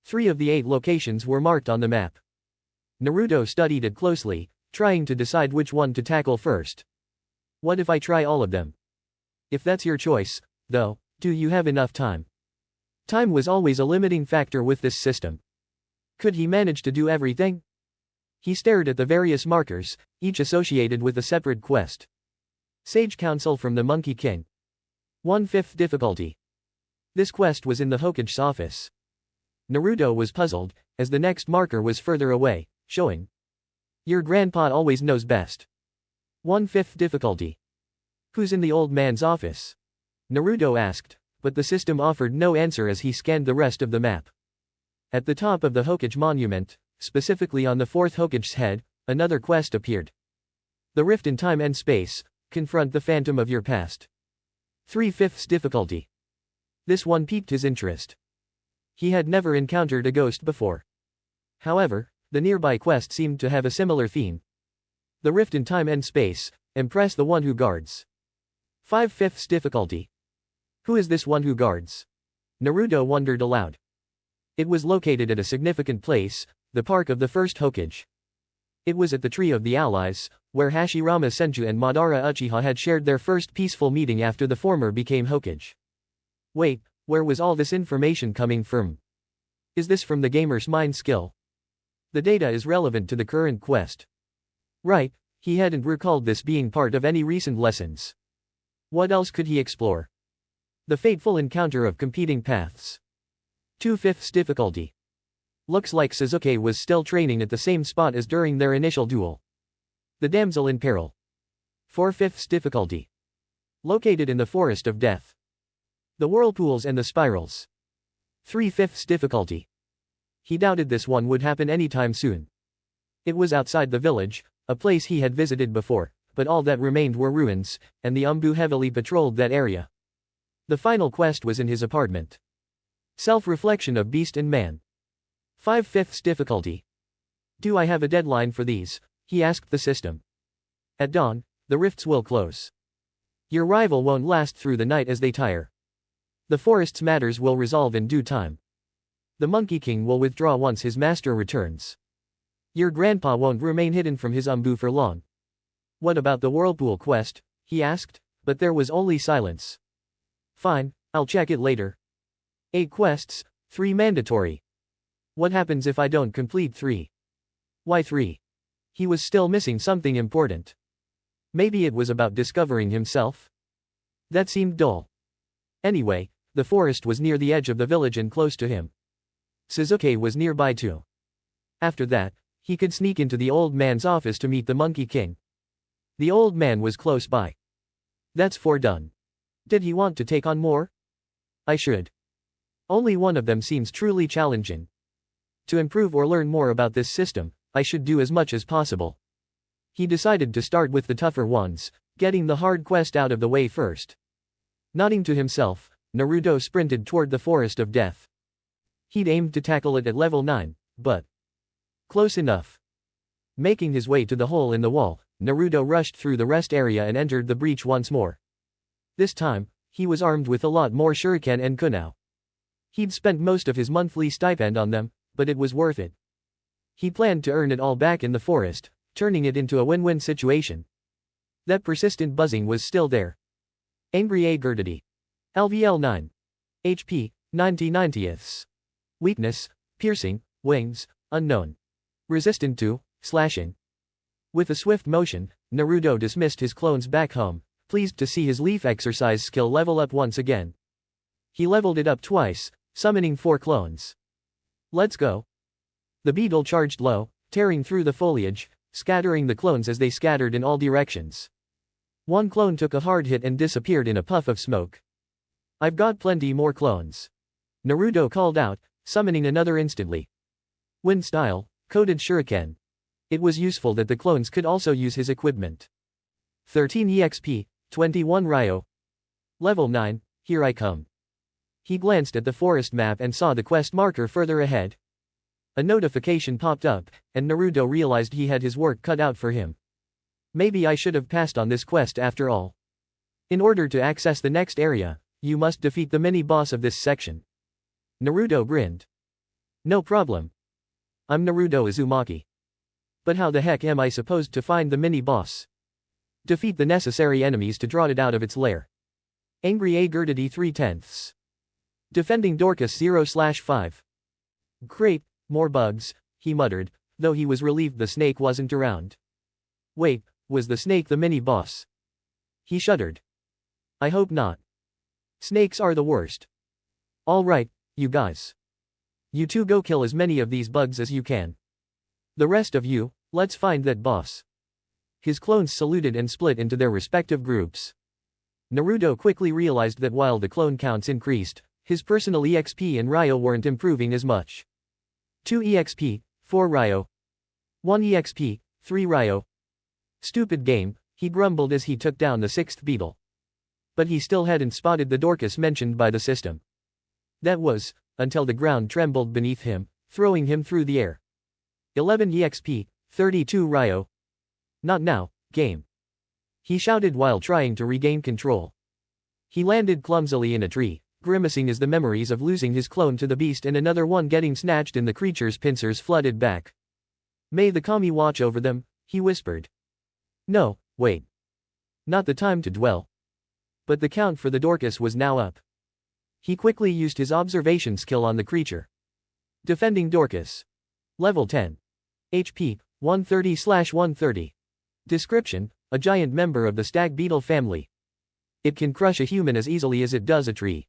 3 of the 8 locations were marked on the map. Naruto studied it closely, trying to decide which one to tackle first. What if I try all of them? If that's your choice, though, do you have enough time? Time was always a limiting factor with this system. Could he manage to do everything? He stared at the various markers, each associated with a separate quest. Sage Counsel from the Monkey King. 1/5 difficulty. This quest was in the Hokage's office. Naruto was puzzled, as the next marker was further away, showing. Your grandpa always knows best. 1/5 difficulty. Who's in the old man's office? Naruto asked, but the system offered no answer as he scanned the rest of the map. At the top of the Hokage monument, specifically on the 4th Hokage's head, another quest appeared. The rift in time and space, confront the phantom of your past. 3/5 difficulty. This one piqued his interest. He had never encountered a ghost before. However, the nearby quest seemed to have a similar theme. The rift in time and space, impress the one who guards. 5/5 difficulty. Who is this one who guards? Naruto wondered aloud. It was located at a significant place, the park of the first Hokage. It was at the Tree of the Allies, where Hashirama Senju and Madara Uchiha had shared their first peaceful meeting after the former became Hokage. Wait, where was all this information coming from? Is this from the gamer's mind skill? The data is relevant to the current quest. Right, he hadn't recalled this being part of any recent lessons. What else could he explore? The fateful encounter of competing paths. 2/5 difficulty. Looks like Sasuke was still training at the same spot as during their initial duel. The damsel in peril. 4/5 difficulty. Located in the Forest of Death. The whirlpools and the spirals. 3/5 difficulty. He doubted this one would happen anytime soon. It was outside the village, a place he had visited before, but all that remained were ruins, and the Umbu heavily patrolled that area. The final quest was in his apartment. Self-reflection of beast and man. 5/5 difficulty. Do I have a deadline for these? He asked the system. At dawn, the rifts will close. Your rival won't last through the night as they tire. The forest's matters will resolve in due time. The Monkey King will withdraw once his master returns. Your grandpa won't remain hidden from his Umbu for long. What about the whirlpool quest? He asked, but there was only silence. Fine, I'll check it later. 8 quests, 3 mandatory. What happens if I don't complete 3? Why 3? He was still missing something important. Maybe it was about discovering himself? That seemed dull. Anyway, the forest was near the edge of the village and close to him. Sasuke was nearby too. After that, he could sneak into the old man's office to meet the Monkey King. The old man was close by. That's 4 done. Did he want to take on more? I should. Only one of them seems truly challenging. To improve or learn more about this system, I should do as much as possible. He decided to start with the tougher ones, getting the hard quest out of the way first. Nodding to himself, Naruto sprinted toward the Forest of Death. He'd aimed to tackle it at level 9, but close enough. Making his way to the hole in the wall, Naruto rushed through the rest area and entered the breach once more. This time, he was armed with a lot more shuriken and kunai. He'd spent most of his monthly stipend on them, but it was worth it. He planned to earn it all back in the forest, turning it into a win-win situation. That persistent buzzing was still there. Angry Agurdity. LVL 9. HP, 90/90ths. Weakness, piercing, wings, unknown. Resistant to, slashing. With a swift motion, Naruto dismissed his clones back home, pleased to see his leaf exercise skill level up once again. He leveled it up twice, summoning 4 clones. Let's go. The beetle charged low, tearing through the foliage, scattering the clones as they scattered in all directions. One clone took a hard hit and disappeared in a puff of smoke. I've got plenty more clones. Naruto called out, summoning another instantly. Wind style, coded shuriken. It was useful that the clones could also use his equipment. 13 EXP, 21 Ryo. Level 9, here I come. He glanced at the forest map and saw the quest marker further ahead. A notification popped up, and Naruto realized he had his work cut out for him. Maybe I should have passed on this quest after all. In order to access the next area, you must defeat the mini-boss of this section. Naruto grinned. No problem. I'm Naruto Uzumaki. But how the heck am I supposed to find the mini-boss? Defeat the necessary enemies to draw it out of its lair. Angry A Gurdity 3/10. Defending Dorcas 0/5. Great, more bugs, he muttered, though he was relieved the snake wasn't around. Wait, was the snake the mini-boss? He shuddered. I hope not. Snakes are the worst. Alright, you guys. You two go kill as many of these bugs as you can. The rest of you, let's find that boss. His clones saluted and split into their respective groups. Naruto quickly realized that while the clone counts increased, his personal EXP and Ryo weren't improving as much. 2 EXP, 4 Ryo. 1 EXP, 3 Ryo. Stupid game, he grumbled as he took down the 6th beetle. But he still hadn't spotted the Dorcas mentioned by the system. That was, until the ground trembled beneath him, throwing him through the air. 11 EXP, 32 Ryo. Not now, game. He shouted while trying to regain control. He landed clumsily in a tree, grimacing as the memories of losing his clone to the beast and another one getting snatched in the creature's pincers flooded back. May the kami watch over them, he whispered. No, wait. Not the time to dwell. But the count for the Dorcas was now up. He quickly used his observation skill on the creature. Defending Dorcas. Level 10. HP, 130/130. Description, a giant member of the stag beetle family. It can crush a human as easily as it does a tree.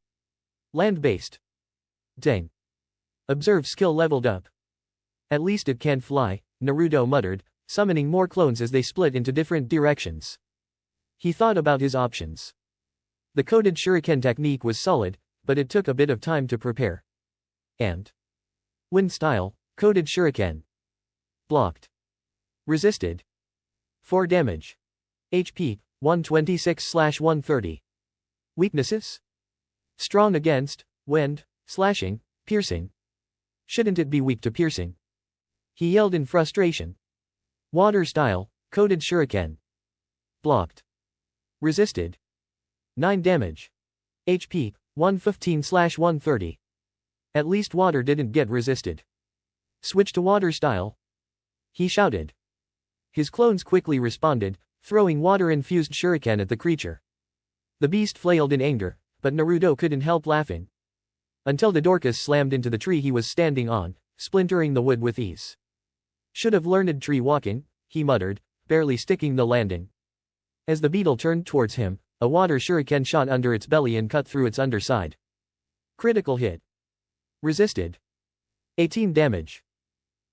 Land-based. Dang. Observe skill leveled up. At least it can fly, Naruto muttered, summoning more clones as they split into different directions. He thought about his options. The coded shuriken technique was solid, but it took a bit of time to prepare. And wind style, coded shuriken. Blocked. Resisted. 4 damage. HP, 126/130. Weaknesses? Strong against, wind, slashing, piercing. Shouldn't it be weak to piercing? He yelled in frustration. Water style, coded shuriken. Blocked. Resisted. 9 damage. HP, 115/130. At least water didn't get resisted. Switch to water style. He shouted. His clones quickly responded, throwing water-infused shuriken at the creature. The beast flailed in anger, but Naruto couldn't help laughing. Until the Dorcas slammed into the tree he was standing on, splintering the wood with ease. Should have learned tree walking, he muttered, barely sticking the landing. As the beetle turned towards him, a water shuriken shot under its belly and cut through its underside. Critical hit. Resisted. 18 damage.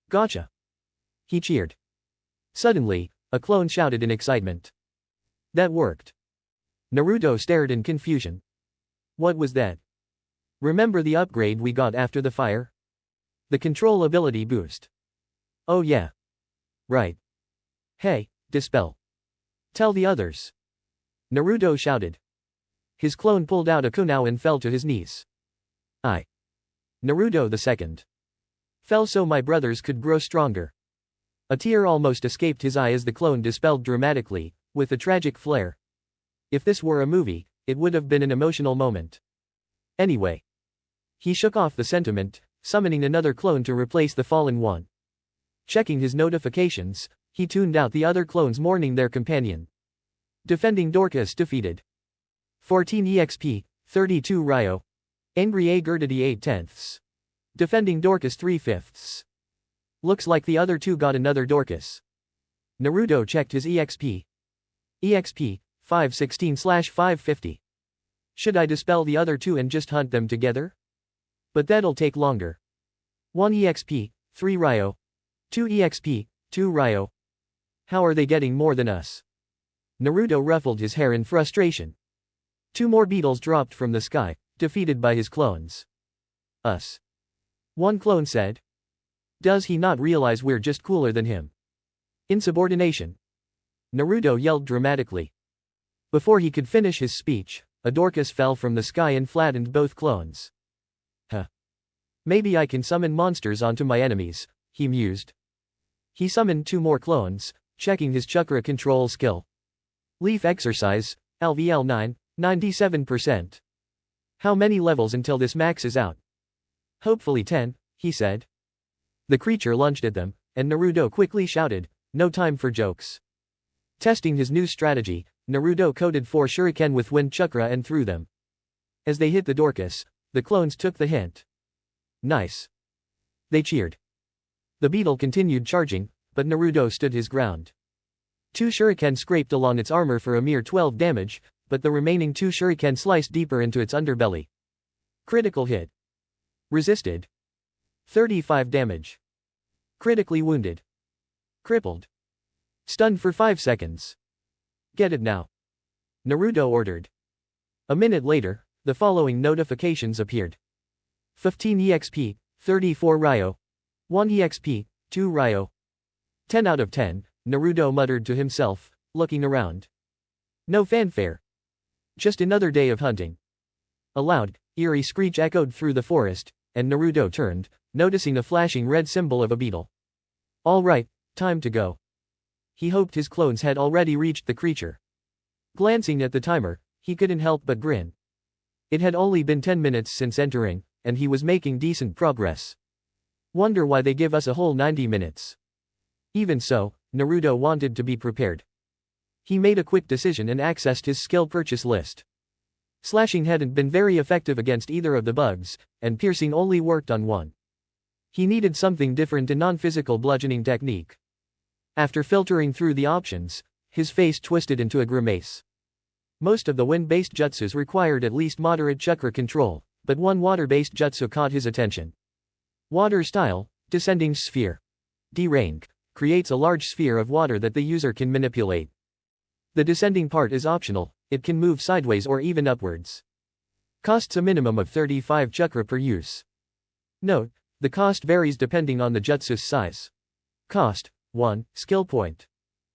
Gotcha. He cheered. Suddenly, a clone shouted in excitement. That worked. Naruto stared in confusion. What was that? Remember the upgrade we got after the fire? The control ability boost. Oh yeah. Right. Hey, dispel. Tell the others. Naruto shouted. His clone pulled out a kunai and fell to his knees. Naruto II. Fell so my brothers could grow stronger. A tear almost escaped his eye as the clone dispelled dramatically, with a tragic flair. If this were a movie, it would have been an emotional moment. Anyway. He shook off the sentiment, summoning another clone to replace the fallen one. Checking his notifications, he tuned out the other clones mourning their companion. Defending Dorcas defeated. 14 EXP, 32 Ryo. Angry A Gurdity 8/10. Defending Dorcas 3/5. Looks like the other two got another Dorcas. Naruto checked his EXP. EXP, 516/550. Should I dispel the other two and just hunt them together? But that'll take longer. 1 EXP, 3 Ryo. 2 EXP, 2 Ryo. How are they getting more than us? Naruto ruffled his hair in frustration. 2 more beetles dropped from the sky, defeated by his clones. Us. One clone said. Does he not realize we're just cooler than him? Insubordination. Naruto yelled dramatically. Before he could finish his speech, a Dorcas fell from the sky and flattened both clones. Huh. Maybe I can summon monsters onto my enemies, he mused. He summoned 2 more clones, checking his chakra control skill. Leaf exercise, LVL 9, 97%. How many levels until this maxes out? Hopefully 10, he said. The creature lunged at them, and Naruto quickly shouted, "No time for jokes." Testing his new strategy, Naruto coded 4 shuriken with wind chakra and threw them. As they hit the Dorcas, the clones took the hint. Nice. They cheered. The beetle continued charging, but Naruto stood his ground. 2 shuriken scraped along its armor for a mere 12 damage, but the remaining 2 shuriken sliced deeper into its underbelly. Critical hit. Resisted. 35 damage. Critically wounded. Crippled. Stunned for 5 seconds. Get it now. Naruto ordered. A minute later, the following notifications appeared. 15 EXP, 34 Ryo. 1 EXP, 2 Ryo. 10 out of 10, Naruto muttered to himself, looking around. No fanfare. Just another day of hunting. A loud, eerie screech echoed through the forest, and Naruto turned, noticing a flashing red symbol of a beetle. All right, time to go. He hoped his clones had already reached the creature. Glancing at the timer, he couldn't help but grin. It had only been 10 minutes since entering, and he was making decent progress. Wonder why they give us a whole 90 minutes. Even so, Naruto wanted to be prepared. He made a quick decision and accessed his skill purchase list. Slashing hadn't been very effective against either of the bugs, and piercing only worked on one. He needed something different, a non-physical bludgeoning technique. After filtering through the options, his face twisted into a grimace. Most of the wind-based jutsus required at least moderate chakra control, but one water-based jutsu caught his attention. Water style, descending sphere. D-rank, creates a large sphere of water that the user can manipulate. The descending part is optional, it can move sideways or even upwards. Costs a minimum of 35 chakra per use. Note, the cost varies depending on the jutsu's size. Cost, 1, skill point.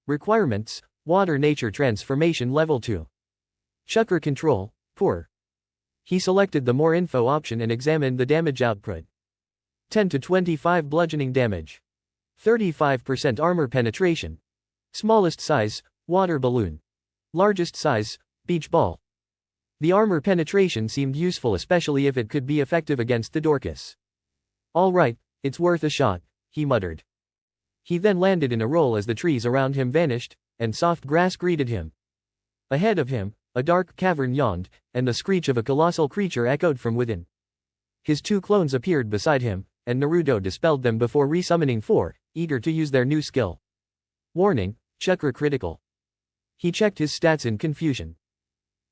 Requirements, water nature transformation level 2. Chakra control, poor. He selected the more info option and examined the damage output. 10 to 25 bludgeoning damage. 35% armor penetration. Smallest size, water balloon. Largest size, beach ball. The armor penetration seemed useful, especially if it could be effective against the Dorcas. Alright, it's worth a shot, he muttered. He then landed in a roll as the trees around him vanished, and soft grass greeted him. Ahead of him, a dark cavern yawned, and the screech of a colossal creature echoed from within. His 2 clones appeared beside him, and Naruto dispelled them before resummoning 4, eager to use their new skill. Warning, chakra critical. He checked his stats in confusion.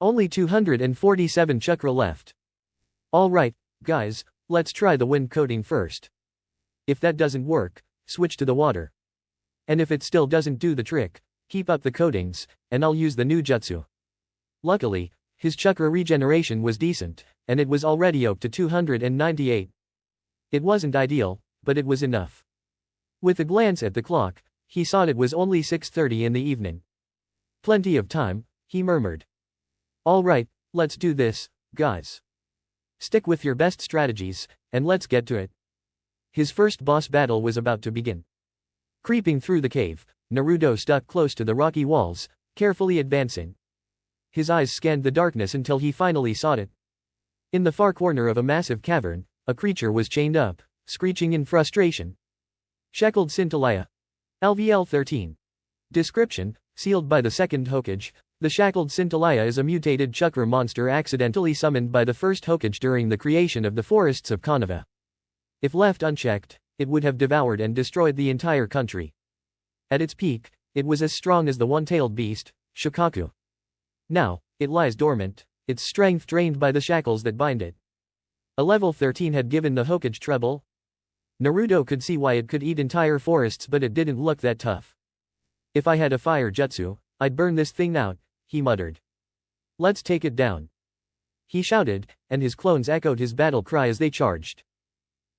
Only 247 chakra left. Alright, guys, let's try the wind coating first. If that doesn't work, switch to the water. And if it still doesn't do the trick, keep up the coatings, and I'll use the new jutsu. Luckily, his chakra regeneration was decent, and it was already up to 298. It wasn't ideal, but it was enough. With a glance at the clock, he saw it was only 6:30 in the evening. Plenty of time, he murmured. Alright, let's do this, guys. Stick with your best strategies, and let's get to it. His first boss battle was about to begin. Creeping through the cave, Naruto stuck close to the rocky walls, carefully advancing. His eyes scanned the darkness until he finally saw it. In the far corner of a massive cavern, a creature was chained up, screeching in frustration. Shackled Scintillaya. LVL 13. Description, sealed by the second Hokage, the Shackled Scintillaya is a mutated chakra monster accidentally summoned by the first Hokage during the creation of the forests of Konoha. If left unchecked, it would have devoured and destroyed the entire country. At its peak, it was as strong as the one-tailed beast, Shikaku. Now, it lies dormant, its strength drained by the shackles that bind it. A level 13 had given the Hokage trouble. Naruto could see why it could eat entire forests, but it didn't look that tough. If I had a fire jutsu, I'd burn this thing out, he muttered. Let's take it down. He shouted, and his clones echoed his battle cry as they charged.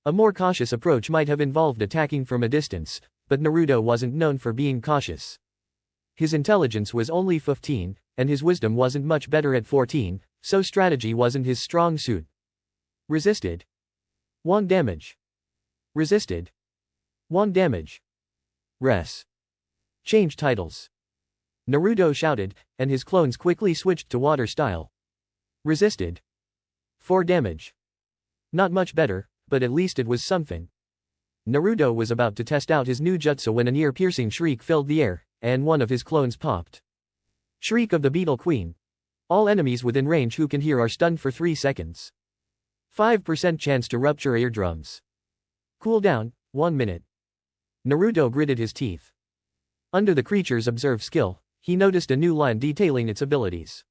A more cautious approach might have involved attacking from a distance, but Naruto wasn't known for being cautious. His intelligence was only 15, and his wisdom wasn't much better at 14, so strategy wasn't his strong suit. Resisted. 1 damage. Resisted. 1 damage. Res. Change titles. Naruto shouted, and his clones quickly switched to water style. Resisted. 4 damage. Not much better, but at least it was something. Naruto was about to test out his new jutsu when an ear-piercing shriek filled the air, and one of his clones popped. Shriek of the Beetle Queen. All enemies within range who can hear are stunned for 3 seconds. 5% chance to rupture eardrums. Cooldown, 1 minute. Naruto gritted his teeth. Under the creature's observed skill, he noticed a new line detailing its abilities.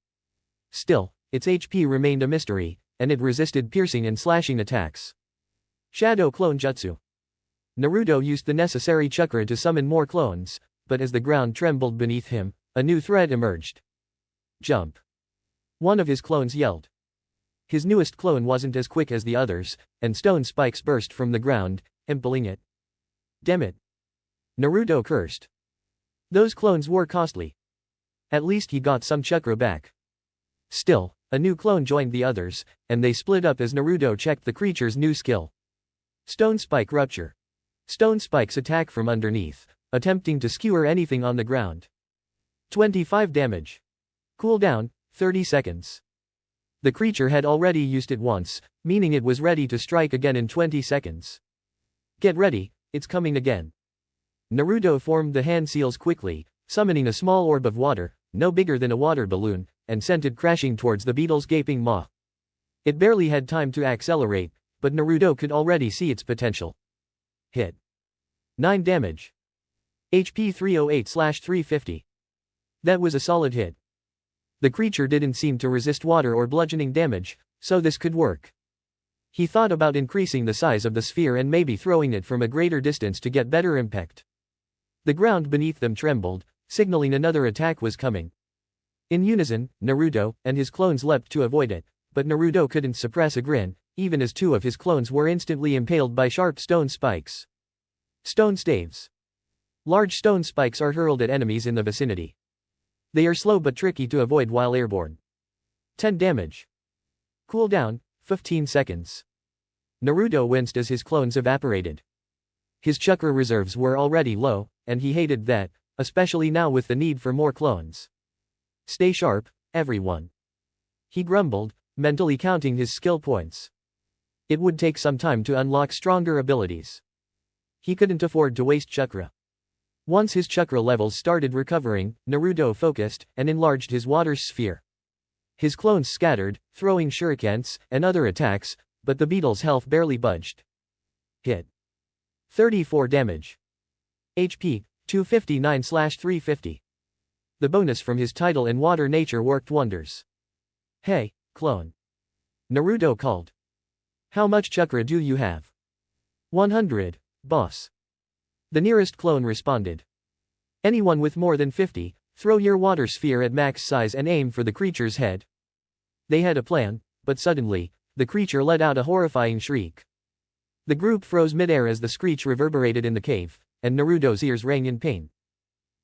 Still, its HP remained a mystery, and it resisted piercing and slashing attacks. Shadow Clone Jutsu. Naruto used the necessary chakra to summon more clones, but as the ground trembled beneath him, a new threat emerged. Jump. One of his clones yelled. His newest clone wasn't as quick as the others, and stone spikes burst from the ground, impaling it. Damn it. Naruto cursed. Those clones were costly. At least he got some chakra back. Still, a new clone joined the others, and they split up as Naruto checked the creature's new skill. Stone Spike Rupture. Stone spikes attack from underneath, attempting to skewer anything on the ground. 25 damage. Cooldown, 30 seconds. The creature had already used it once, meaning it was ready to strike again in 20 seconds. Get ready, it's coming again. Naruto formed the hand seals quickly, summoning a small orb of water, no bigger than a water balloon, and sent it crashing towards the beetle's gaping maw. It barely had time to accelerate, but Naruto could already see its potential. Hit. 9 damage. HP 308/350. That was a solid hit. The creature didn't seem to resist water or bludgeoning damage, so this could work. He thought about increasing the size of the sphere and maybe throwing it from a greater distance to get better impact. The ground beneath them trembled, signaling another attack was coming. In unison, Naruto and his clones leapt to avoid it, but Naruto couldn't suppress a grin, even as 2 of his clones were instantly impaled by sharp stone spikes. Stone Staves. Large stone spikes are hurled at enemies in the vicinity. They are slow but tricky to avoid while airborne. 10 damage. Cooldown, 15 seconds. Naruto winced as his clones evaporated. His chakra reserves were already low, and he hated that, especially now with the need for more clones. Stay sharp, everyone. He grumbled, mentally counting his skill points. It would take some time to unlock stronger abilities. He couldn't afford to waste chakra. Once his chakra levels started recovering, Naruto focused and enlarged his water sphere. His clones scattered, throwing shurikens and other attacks, but the beetle's health barely budged. Hit. 34 damage. HP, 259/350. The bonus from his title and water nature worked wonders. Hey, clone. Naruto called. How much chakra do you have? 100, boss. The nearest clone responded. Anyone with more than 50, throw your water sphere at max size and aim for the creature's head. They had a plan, but suddenly, the creature let out a horrifying shriek. The group froze midair as the screech reverberated in the cave, and Naruto's ears rang in pain.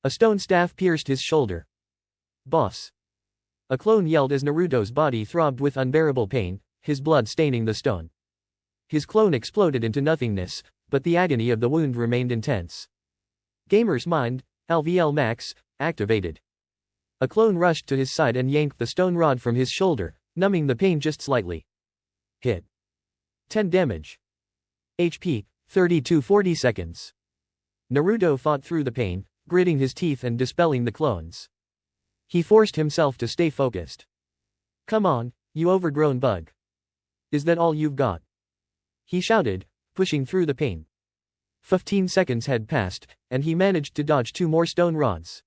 A stone staff pierced his shoulder. Boss. A clone yelled as Naruto's body throbbed with unbearable pain, his blood staining the stone. His clone exploded into nothingness, but the agony of the wound remained intense. Gamer's Mind, LVL Max, activated. A clone rushed to his side and yanked the stone rod from his shoulder, numbing the pain just slightly. Hit. 10 damage. HP, 32/40 seconds. Naruto fought through the pain, gritting his teeth and dispelling the clones. He forced himself to stay focused. Come on, you overgrown bug. Is that all you've got? He shouted, pushing through the pain. 15 seconds had passed, and he managed to dodge 2 more stone rods.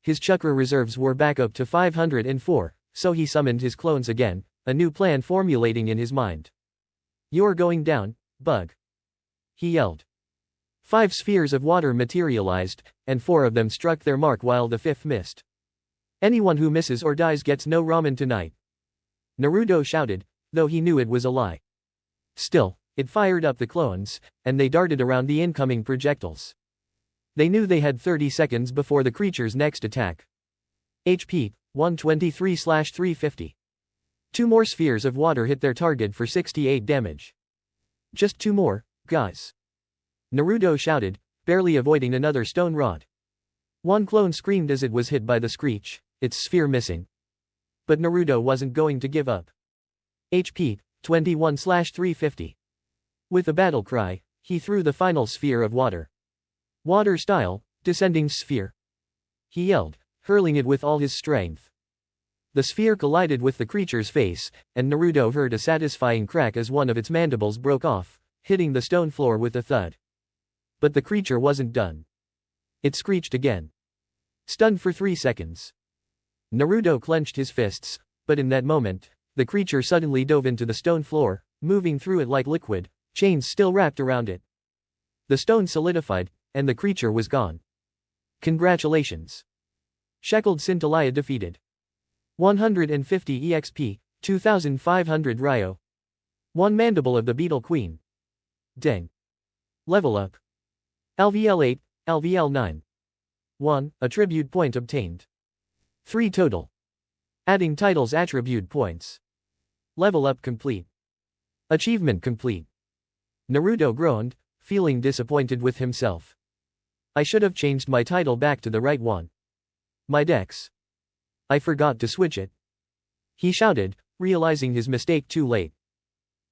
His chakra reserves were back up to 504, so he summoned his clones again, a new plan formulating in his mind. You're going down, bug. He yelled. 5 spheres of water materialized, and 4 of them struck their mark while the 5th missed. Anyone who misses or dies gets no ramen tonight. Naruto shouted, though he knew it was a lie. Still, it fired up the clones, and they darted around the incoming projectiles. They knew they had 30 seconds before the creature's next attack. HP, 123/350. 2 more spheres of water hit their target for 68 damage. Just 2 more, guys. Naruto shouted, barely avoiding another stone rod. One clone screamed as it was hit by the screech, its sphere missing. But Naruto wasn't going to give up. HP, 21/350. With a battle cry, He threw the final sphere of water. Water style, descending sphere. He yelled, hurling it with all his strength. The sphere collided with the creature's face, and Naruto heard a satisfying crack as one of its mandibles broke off, hitting the stone floor with a thud. But the creature wasn't done. It screeched again. Stunned for 3 seconds. Naruto clenched his fists, but in that moment, the creature suddenly dove into the stone floor, moving through it like liquid, chains still wrapped around it. The stone solidified, and the creature was gone. Congratulations. Shackled Scintillaya defeated. 150 EXP, 2500 Ryo. 1 Mandible of the Beetle Queen. Deng. Level up. LVL 8, LVL 9. 1 Attribute point obtained. 3 total. Adding titles attribute points. Level up complete. Achievement complete. Naruto groaned, feeling disappointed with himself. I should have changed my title back to the right one. My dex. I forgot to switch it. He shouted, realizing his mistake too late.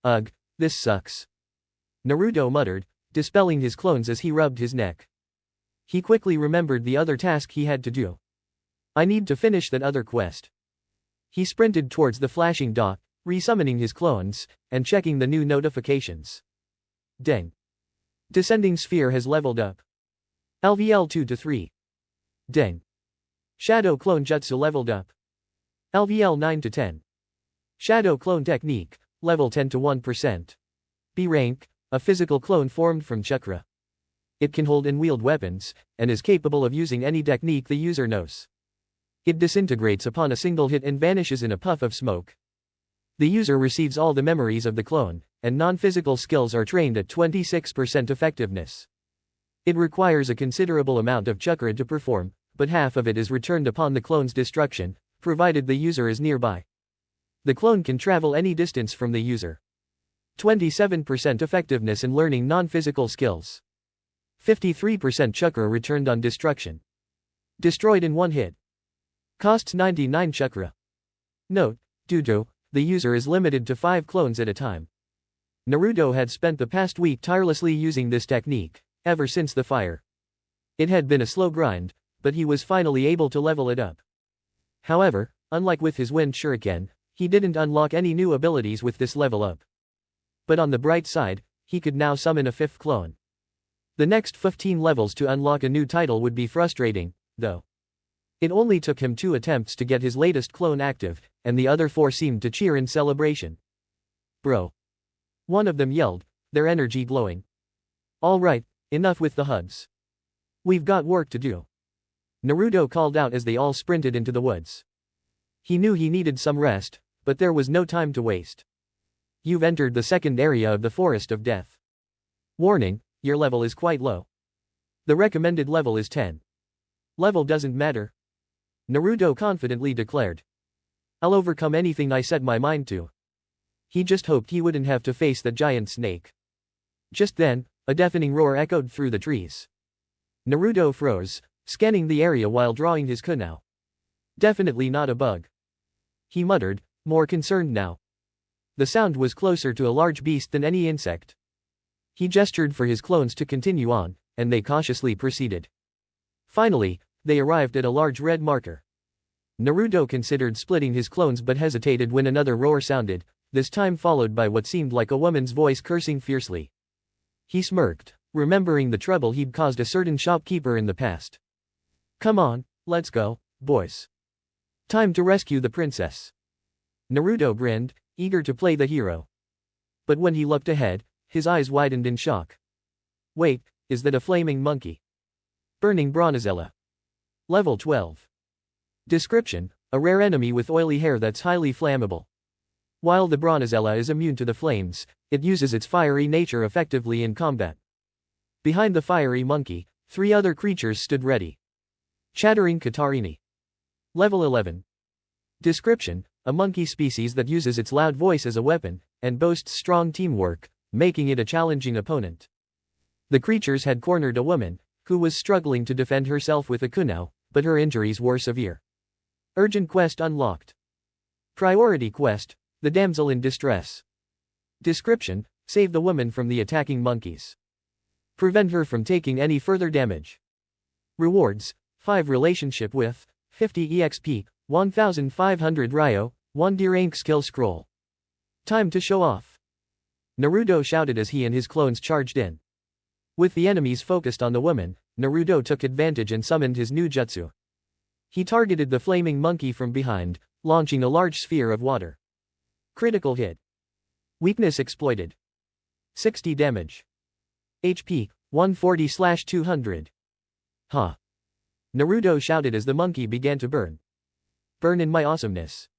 Ugh, this sucks. Naruto muttered, dispelling his clones as he rubbed his neck. He quickly remembered the other task he had to do. I need to finish that other quest. He sprinted towards the flashing dot, resummoning his clones, and checking the new notifications. Deng. Descending sphere has leveled up. LVL 2 to 3. Deng. Shadow clone jutsu leveled up. LVL 9 to 10. Shadow clone technique, level 10 to 1%. B rank, a physical clone formed from chakra. It can hold and wield weapons, and is capable of using any technique the user knows. It disintegrates upon a single hit and vanishes in a puff of smoke. The user receives all the memories of the clone, and non-physical skills are trained at 26% effectiveness. It requires a considerable amount of chakra to perform, but half of it is returned upon the clone's destruction, provided the user is nearby. The clone can travel any distance from the user. 27% effectiveness in learning non-physical skills. 53% chakra returned on destruction. Destroyed in one hit. Costs 99 chakra. Note, due to, the user is limited to 5 clones at a time. Naruto had spent the past week tirelessly using this technique, ever since the fire. It had been a slow grind, but he was finally able to level it up. However, unlike with his wind shuriken, he didn't unlock any new abilities with this level up. But on the bright side, he could now summon a 5th clone. The next 15 levels to unlock a new title would be frustrating, though. It only took him 2 attempts to get his latest clone active, and the other 4 seemed to cheer in celebration. Bro. One of them yelled, their energy glowing. Alright, enough with the hugs. We've got work to do. Naruto called out as they all sprinted into the woods. He knew he needed some rest, but there was no time to waste. You've entered the second area of the Forest of Death. Warning, your level is quite low. The recommended level is 10. Level doesn't matter. Naruto confidently declared. I'll overcome anything I set my mind to. He just hoped he wouldn't have to face the giant snake. Just then, a deafening roar echoed through the trees. Naruto froze, scanning the area while drawing his kunai. Definitely not a bug. He muttered, more concerned now. The sound was closer to a large beast than any insect. He gestured for his clones to continue on, and they cautiously proceeded. Finally, they arrived at a large red marker. Naruto considered splitting his clones but hesitated when another roar sounded, this time followed by what seemed like a woman's voice cursing fiercely. He smirked, remembering the trouble he'd caused a certain shopkeeper in the past. Come on, let's go, boys. Time to rescue the princess. Naruto grinned, eager to play the hero. But when he looked ahead, his eyes widened in shock. Wait, is that a flaming monkey? Burning Bronzella. Level 12. Description, a rare enemy with oily hair that's highly flammable. While the Bronzella is immune to the flames, it uses its fiery nature effectively in combat. Behind the fiery monkey, 3 other creatures stood ready. Chattering Katarini. Level 11. Description, a monkey species that uses its loud voice as a weapon, and boasts strong teamwork, making it a challenging opponent. The creatures had cornered a woman, who was struggling to defend herself with a kunai, but her injuries were severe. Urgent quest unlocked. Priority quest, the damsel in distress. Description, save the woman from the attacking monkeys. prevent her from taking any further damage. Rewards: 5 relationship with 50 EXP, 1500 Ryo, 1 D rank skill scroll. Time to show off. Naruto shouted as he and his clones charged in. With the enemies focused on the woman, Naruto took advantage and summoned his new jutsu. He targeted the flaming monkey from behind, launching a large sphere of water. Critical hit. Weakness exploited. 60 damage. HP, 140/200. Huh. Naruto shouted as the monkey began to burn. Burn in my awesomeness.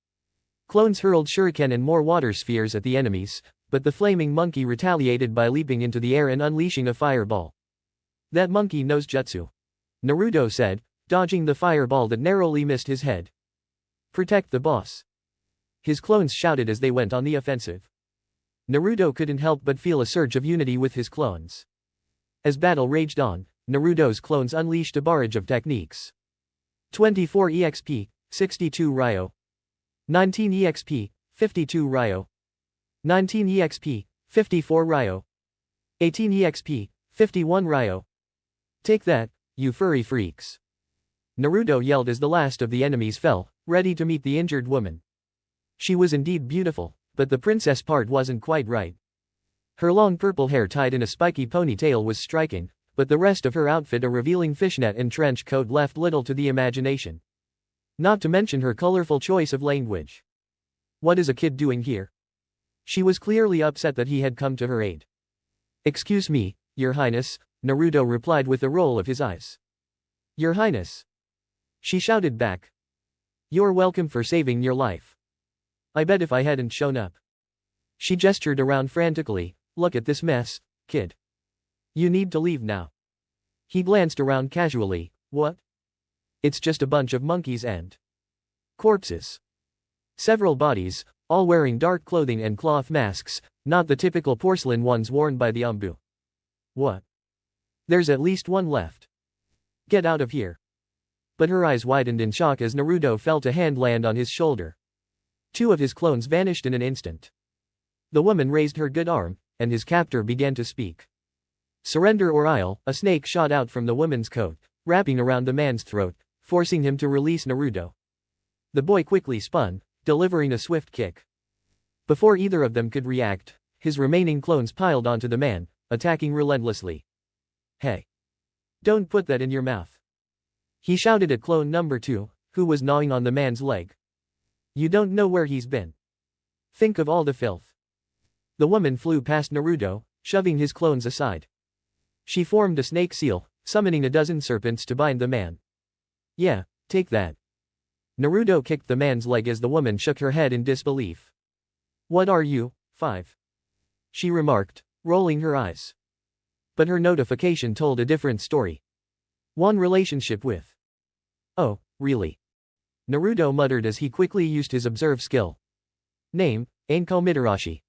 Clones hurled shuriken and more water spheres at the enemies, but the flaming monkey retaliated by leaping into the air and unleashing a fireball. That monkey knows jutsu, Naruto said, dodging the fireball that narrowly missed his head. Protect the boss. His clones shouted as they went on the offensive. Naruto couldn't help but feel a surge of unity with his clones. As battle raged on, Naruto's clones unleashed a barrage of techniques. 24 EXP, 62 Ryo. 19 EXP, 52 Ryo. 19 EXP, 54 Ryo. 18 EXP, 51 Ryo. Take that, you furry freaks. Naruto yelled as the last of the enemies fell, ready to meet the injured woman. She was indeed beautiful, but the princess part wasn't quite right. Her long purple hair tied in a spiky ponytail was striking, but the rest of her outfit, a revealing fishnet and trench coat, left little to the imagination. Not to mention her colorful choice of language. What is a kid doing here? She was clearly upset that he had come to her aid. Excuse me, Your Highness, Naruto replied with a roll of his eyes. Your Highness. She shouted back. You're welcome for saving your life. I bet if I hadn't shown up. She gestured around frantically. Look at this mess, kid. You need to leave now. He glanced around casually. What? It's just a bunch of monkeys and corpses. Several bodies, all wearing dark clothing and cloth masks, not the typical porcelain ones worn by the Umbu. What? There's at least one left. Get out of here. But her eyes widened in shock as Naruto felt a hand land on his shoulder. 2 of his clones vanished in an instant. The woman raised her good arm, and his captor began to speak. Surrender or I'll. A snake shot out from the woman's coat, wrapping around the man's throat, forcing him to release Naruto. The boy quickly spun, delivering a swift kick. Before either of them could react, his remaining clones piled onto the man, attacking relentlessly. Hey! Don't put that in your mouth. He shouted at clone number 2, who was gnawing on the man's leg. You don't know where he's been. Think of all the filth. The woman flew past Naruto, shoving his clones aside. She formed a snake seal, summoning a dozen serpents to bind the man. Yeah, take that. Naruto kicked the man's leg as the woman shook her head in disbelief. What are you, 5? She remarked, rolling her eyes. But her notification told a different story. 1 relationship with. Oh, really? Naruto muttered as he quickly used his observe skill. Name, Anko Mitarashi.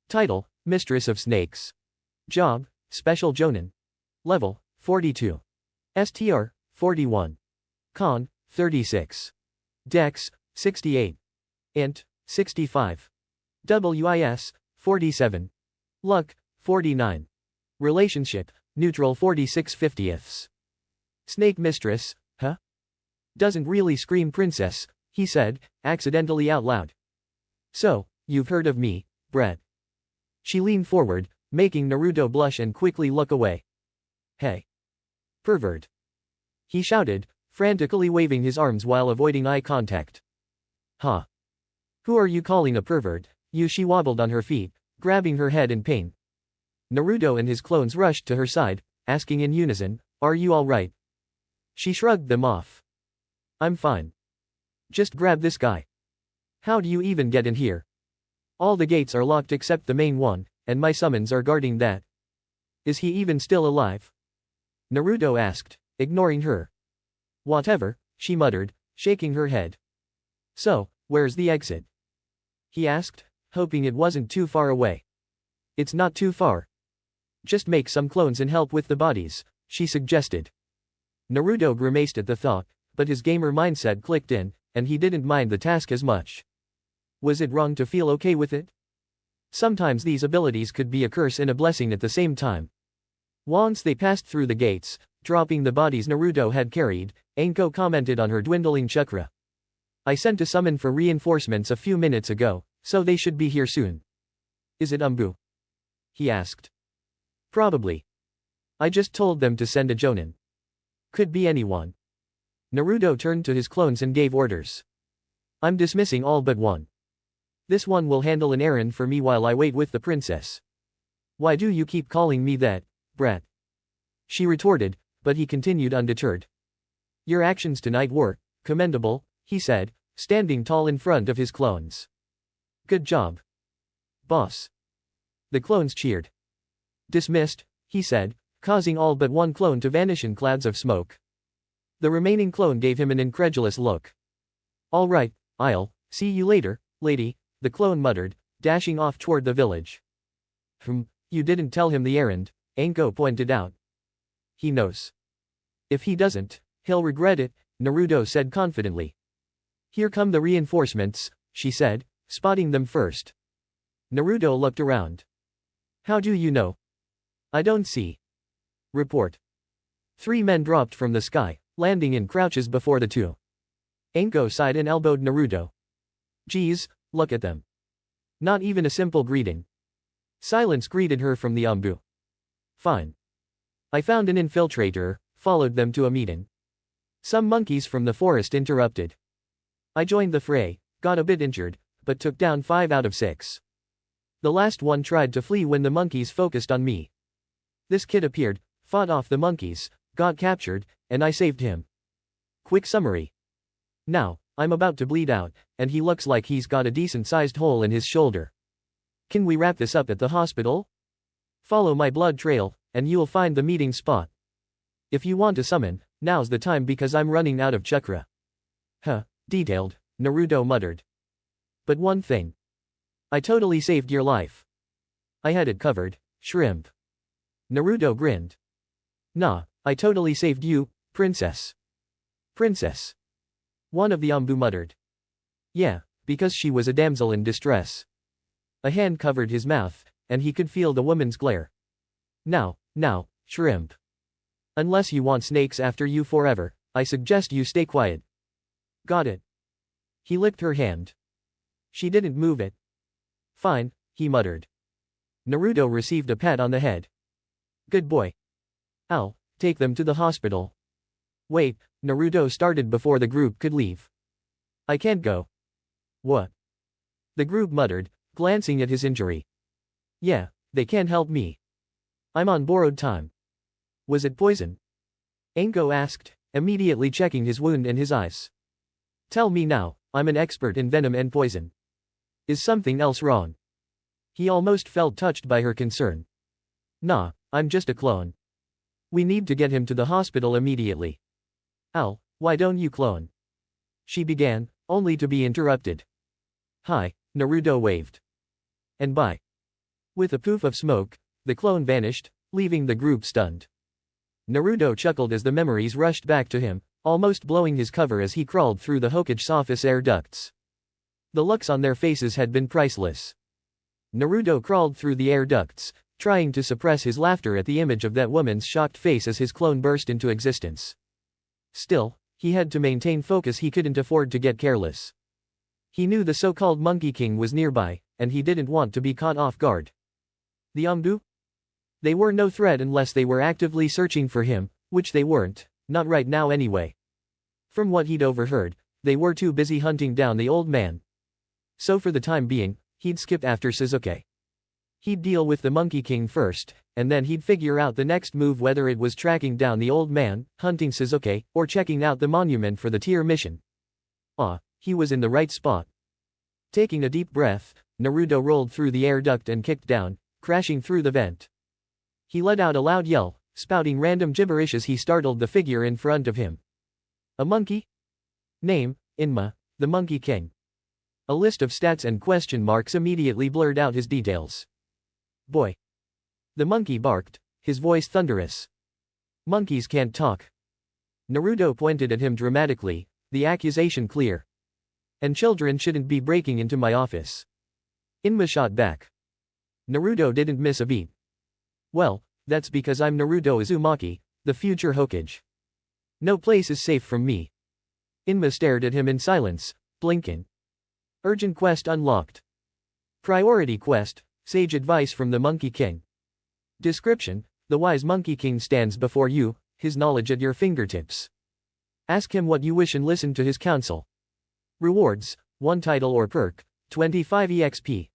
Title, Mistress of Snakes. Job, Special Jonin. Level, 42. STR, 41. Con, 36. Dex, 68. Int, 65. WIS, 47. Luck, 49. Relationship, neutral 46/50ths. Snake mistress, huh? Doesn't really scream princess, he said, accidentally out loud. So, you've heard of me, Brett. She leaned forward, making Naruto blush and quickly look away. Hey. Pervert. He shouted, frantically waving his arms while avoiding eye contact. Huh. Who are you calling a pervert? She wobbled on her feet, grabbing her head in pain. Naruto and his clones rushed to her side, asking in unison, are you all right? She shrugged them off. I'm fine. Just grab this guy. How do you even get in here? All the gates are locked except the main one, and my summons are guarding that. Is he even still alive? Naruto asked, ignoring her. Whatever, she muttered, shaking her head. So, where's the exit? He asked, hoping it wasn't too far away. It's not too far. Just make some clones and help with the bodies, she suggested. Naruto grimaced at the thought, but his gamer mindset clicked in, and he didn't mind the task as much. Was it wrong to feel okay with it? Sometimes these abilities could be a curse and a blessing at the same time. Once they passed through the gates, dropping the bodies Naruto had carried, Anko commented on her dwindling chakra. I sent a summon for reinforcements a few minutes ago, so they should be here soon. Is it Umbu? He asked. Probably. I just told them to send a jonin. Could be anyone. Naruto turned to his clones and gave orders. I'm dismissing all but one. This one will handle an errand for me while I wait with the princess. Why do you keep calling me that, brat? She retorted, but he continued undeterred. Your actions tonight were commendable, he said, standing tall in front of his clones. Good job, boss. The clones cheered. Dismissed, he said, causing all but one clone to vanish in clouds of smoke. The remaining clone gave him an incredulous look. All right, I'll see you later, lady, the clone muttered, dashing off toward the village. You didn't tell him the errand, Anko pointed out. He knows. If he doesn't, he'll regret it, Naruto said confidently. Here come the reinforcements, she said, spotting them first. Naruto looked around. How do you know? I don't see. Report. 3 men dropped from the sky, landing in crouches before the 2. Anko sighed and elbowed Naruto. Geez, look at them. Not even a simple greeting. Silence greeted her from the Umbu. Fine. I found an infiltrator, followed them to a meeting. Some monkeys from the forest interrupted. I joined the fray, got a bit injured, but took down 5 out of 6. The last one tried to flee when the monkeys focused on me. This kid appeared, fought off the monkeys, got captured, and I saved him. Quick summary. Now, I'm about to bleed out, and he looks like he's got a decent-sized hole in his shoulder. Can we wrap this up at the hospital? Follow my blood trail, and you'll find the meeting spot. If you want to summon, now's the time because I'm running out of chakra. Detailed, Naruto muttered. But one thing. I totally saved your life. I had it covered, shrimp. Naruto grinned. Nah, I totally saved you, princess. Princess. One of the Umbu muttered. Yeah, because she was a damsel in distress. A hand covered his mouth, and he could feel the woman's glare. Now, shrimp. Unless you want snakes after you forever, I suggest you stay quiet. Got it. He licked her hand. She didn't move it. Fine, he muttered. Naruto received a pat on the head. Good boy. I'll take them to the hospital. Wait, Naruto started before the group could leave. I can't go. What? The group muttered, glancing at his injury. Yeah, they can't help me. I'm on borrowed time. Was it poison? Anko asked, immediately checking his wound and his eyes. Tell me now, I'm an expert in venom and poison. Is something else wrong? He almost felt touched by her concern. Nah, I'm just a clone. We need to get him to the hospital immediately. Al, why don't you clone? She began, only to be interrupted. Hi, Naruto waved. And bye. With a poof of smoke, the clone vanished, leaving the group stunned. Naruto chuckled as the memories rushed back to him, almost blowing his cover as he crawled through the Hokage's office air ducts. The looks on their faces had been priceless. Naruto crawled through the air ducts, trying to suppress his laughter at the image of that woman's shocked face as his clone burst into existence. Still, he had to maintain focus. He couldn't afford to get careless. He knew the so-called Monkey King was nearby, and he didn't want to be caught off guard. The Umbu? They were no threat unless they were actively searching for him, which they weren't, not right now anyway. From what he'd overheard, they were too busy hunting down the old man. So for the time being, he'd skip after Sasuke. He'd deal with the Monkey King first, and then he'd figure out the next move, whether it was tracking down the old man, hunting Sasuke, or checking out the monument for the tier mission. He was in the right spot. Taking a deep breath, Naruto rolled through the air duct and kicked down, crashing through the vent. He let out a loud yell, spouting random gibberish as he startled the figure in front of him. A monkey? Name, Inma, the Monkey King. A list of stats and question marks immediately blurred out his details. Boy. The monkey barked, his voice thunderous. Monkeys can't talk. Naruto pointed at him dramatically, the accusation clear. And children shouldn't be breaking into my office. Inma shot back. Naruto didn't miss a beat. Well, That's because I'm Naruto Uzumaki, the future Hokage. No place is safe from me. Inma stared at him in silence, blinking. Urgent quest unlocked. Priority quest, sage advice from the Monkey King. Description: the wise Monkey King stands before you, his knowledge at your fingertips. Ask him what you wish and listen to his counsel. Rewards: 1 title or perk, 25 EXP.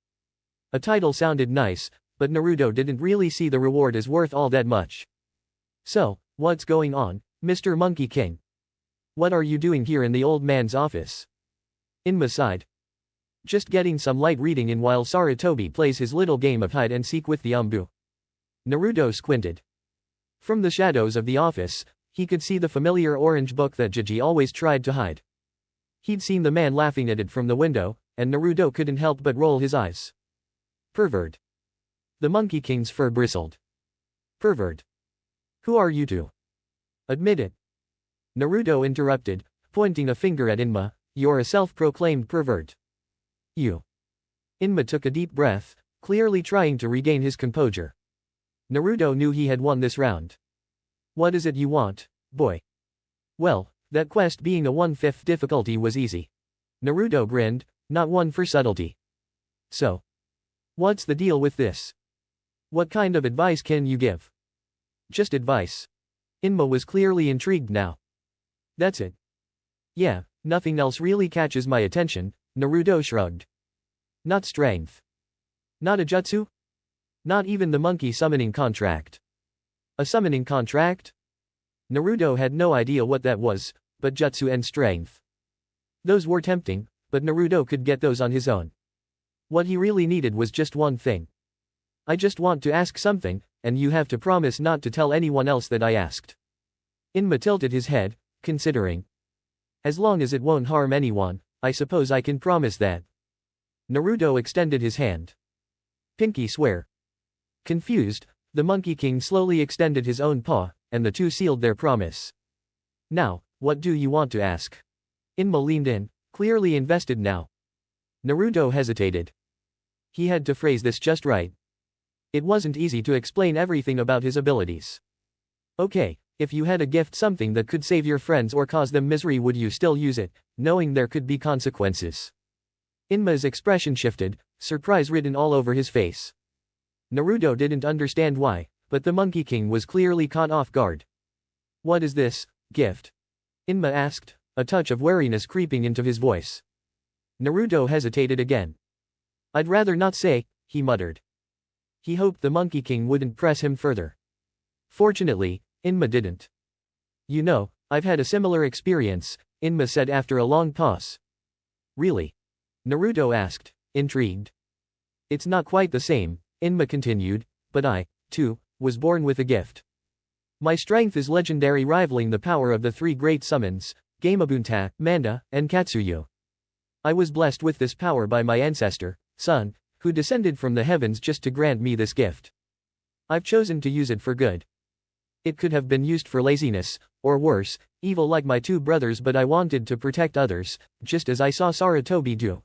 A title sounded nice, but Naruto didn't really see the reward as worth all that much. So, what's going on, Mr. Monkey King? What are you doing here in the old man's office? Inma sighed. Just getting some light reading in while Sarutobi plays his little game of hide and seek with the Ambu. Naruto squinted. From the shadows of the office, he could see the familiar orange book that Jiji always tried to hide. He'd seen the man laughing at it from the window, and Naruto couldn't help but roll his eyes. Pervert. The Monkey King's fur bristled. Pervert. Who are you two? Admit it. Naruto interrupted, pointing a finger at Inma. You're a self-proclaimed pervert. You. Inma took a deep breath, clearly trying to regain his composure. Naruto knew he had won this round. What is it you want, boy? Well, that quest being a 1/5 difficulty was easy. Naruto grinned, not one for subtlety. So. What's the deal with this? What kind of advice can you give? Just advice. Inma was clearly intrigued now. That's it. Yeah, nothing else really catches my attention, Naruto shrugged. Not strength. Not a jutsu? Not even the monkey summoning contract. A summoning contract? Naruto had no idea what that was, but jutsu and strength. Those were tempting, but Naruto could get those on his own. What he really needed was just one thing. I just want to ask something, and you have to promise not to tell anyone else that I asked. Inma tilted his head, considering. As long as it won't harm anyone, I suppose I can promise that. Naruto extended his hand. Pinky swear. Confused, the Monkey King slowly extended his own paw, and the two sealed their promise. Now, what do you want to ask? Inma leaned in, clearly invested now. Naruto hesitated. He had to phrase this just right. It wasn't easy to explain everything about his abilities. Okay, if you had a gift, something that could save your friends or cause them misery, would you still use it, knowing there could be consequences? Inma's expression shifted, surprise written all over his face. Naruto didn't understand why, but the Monkey King was clearly caught off guard. What is this gift? Inma asked, a touch of wariness creeping into his voice. Naruto hesitated again. I'd rather not say, he muttered. He hoped the Monkey King wouldn't press him further. Fortunately, Inma didn't. You know, I've had a similar experience, Inma said after a long pause. Really? Naruto asked, intrigued. It's not quite the same, Inma continued, but I, too, was born with a gift. My strength is legendary, rivaling the power of the 3 great summons, Gamabunta, Manda, and Katsuyu. I was blessed with this power by my ancestor, Sun, who descended from the heavens just to grant me this gift. I've chosen to use it for good. It could have been used for laziness, or worse, evil like my 2 brothers, but I wanted to protect others, just as I saw Sarutobi do.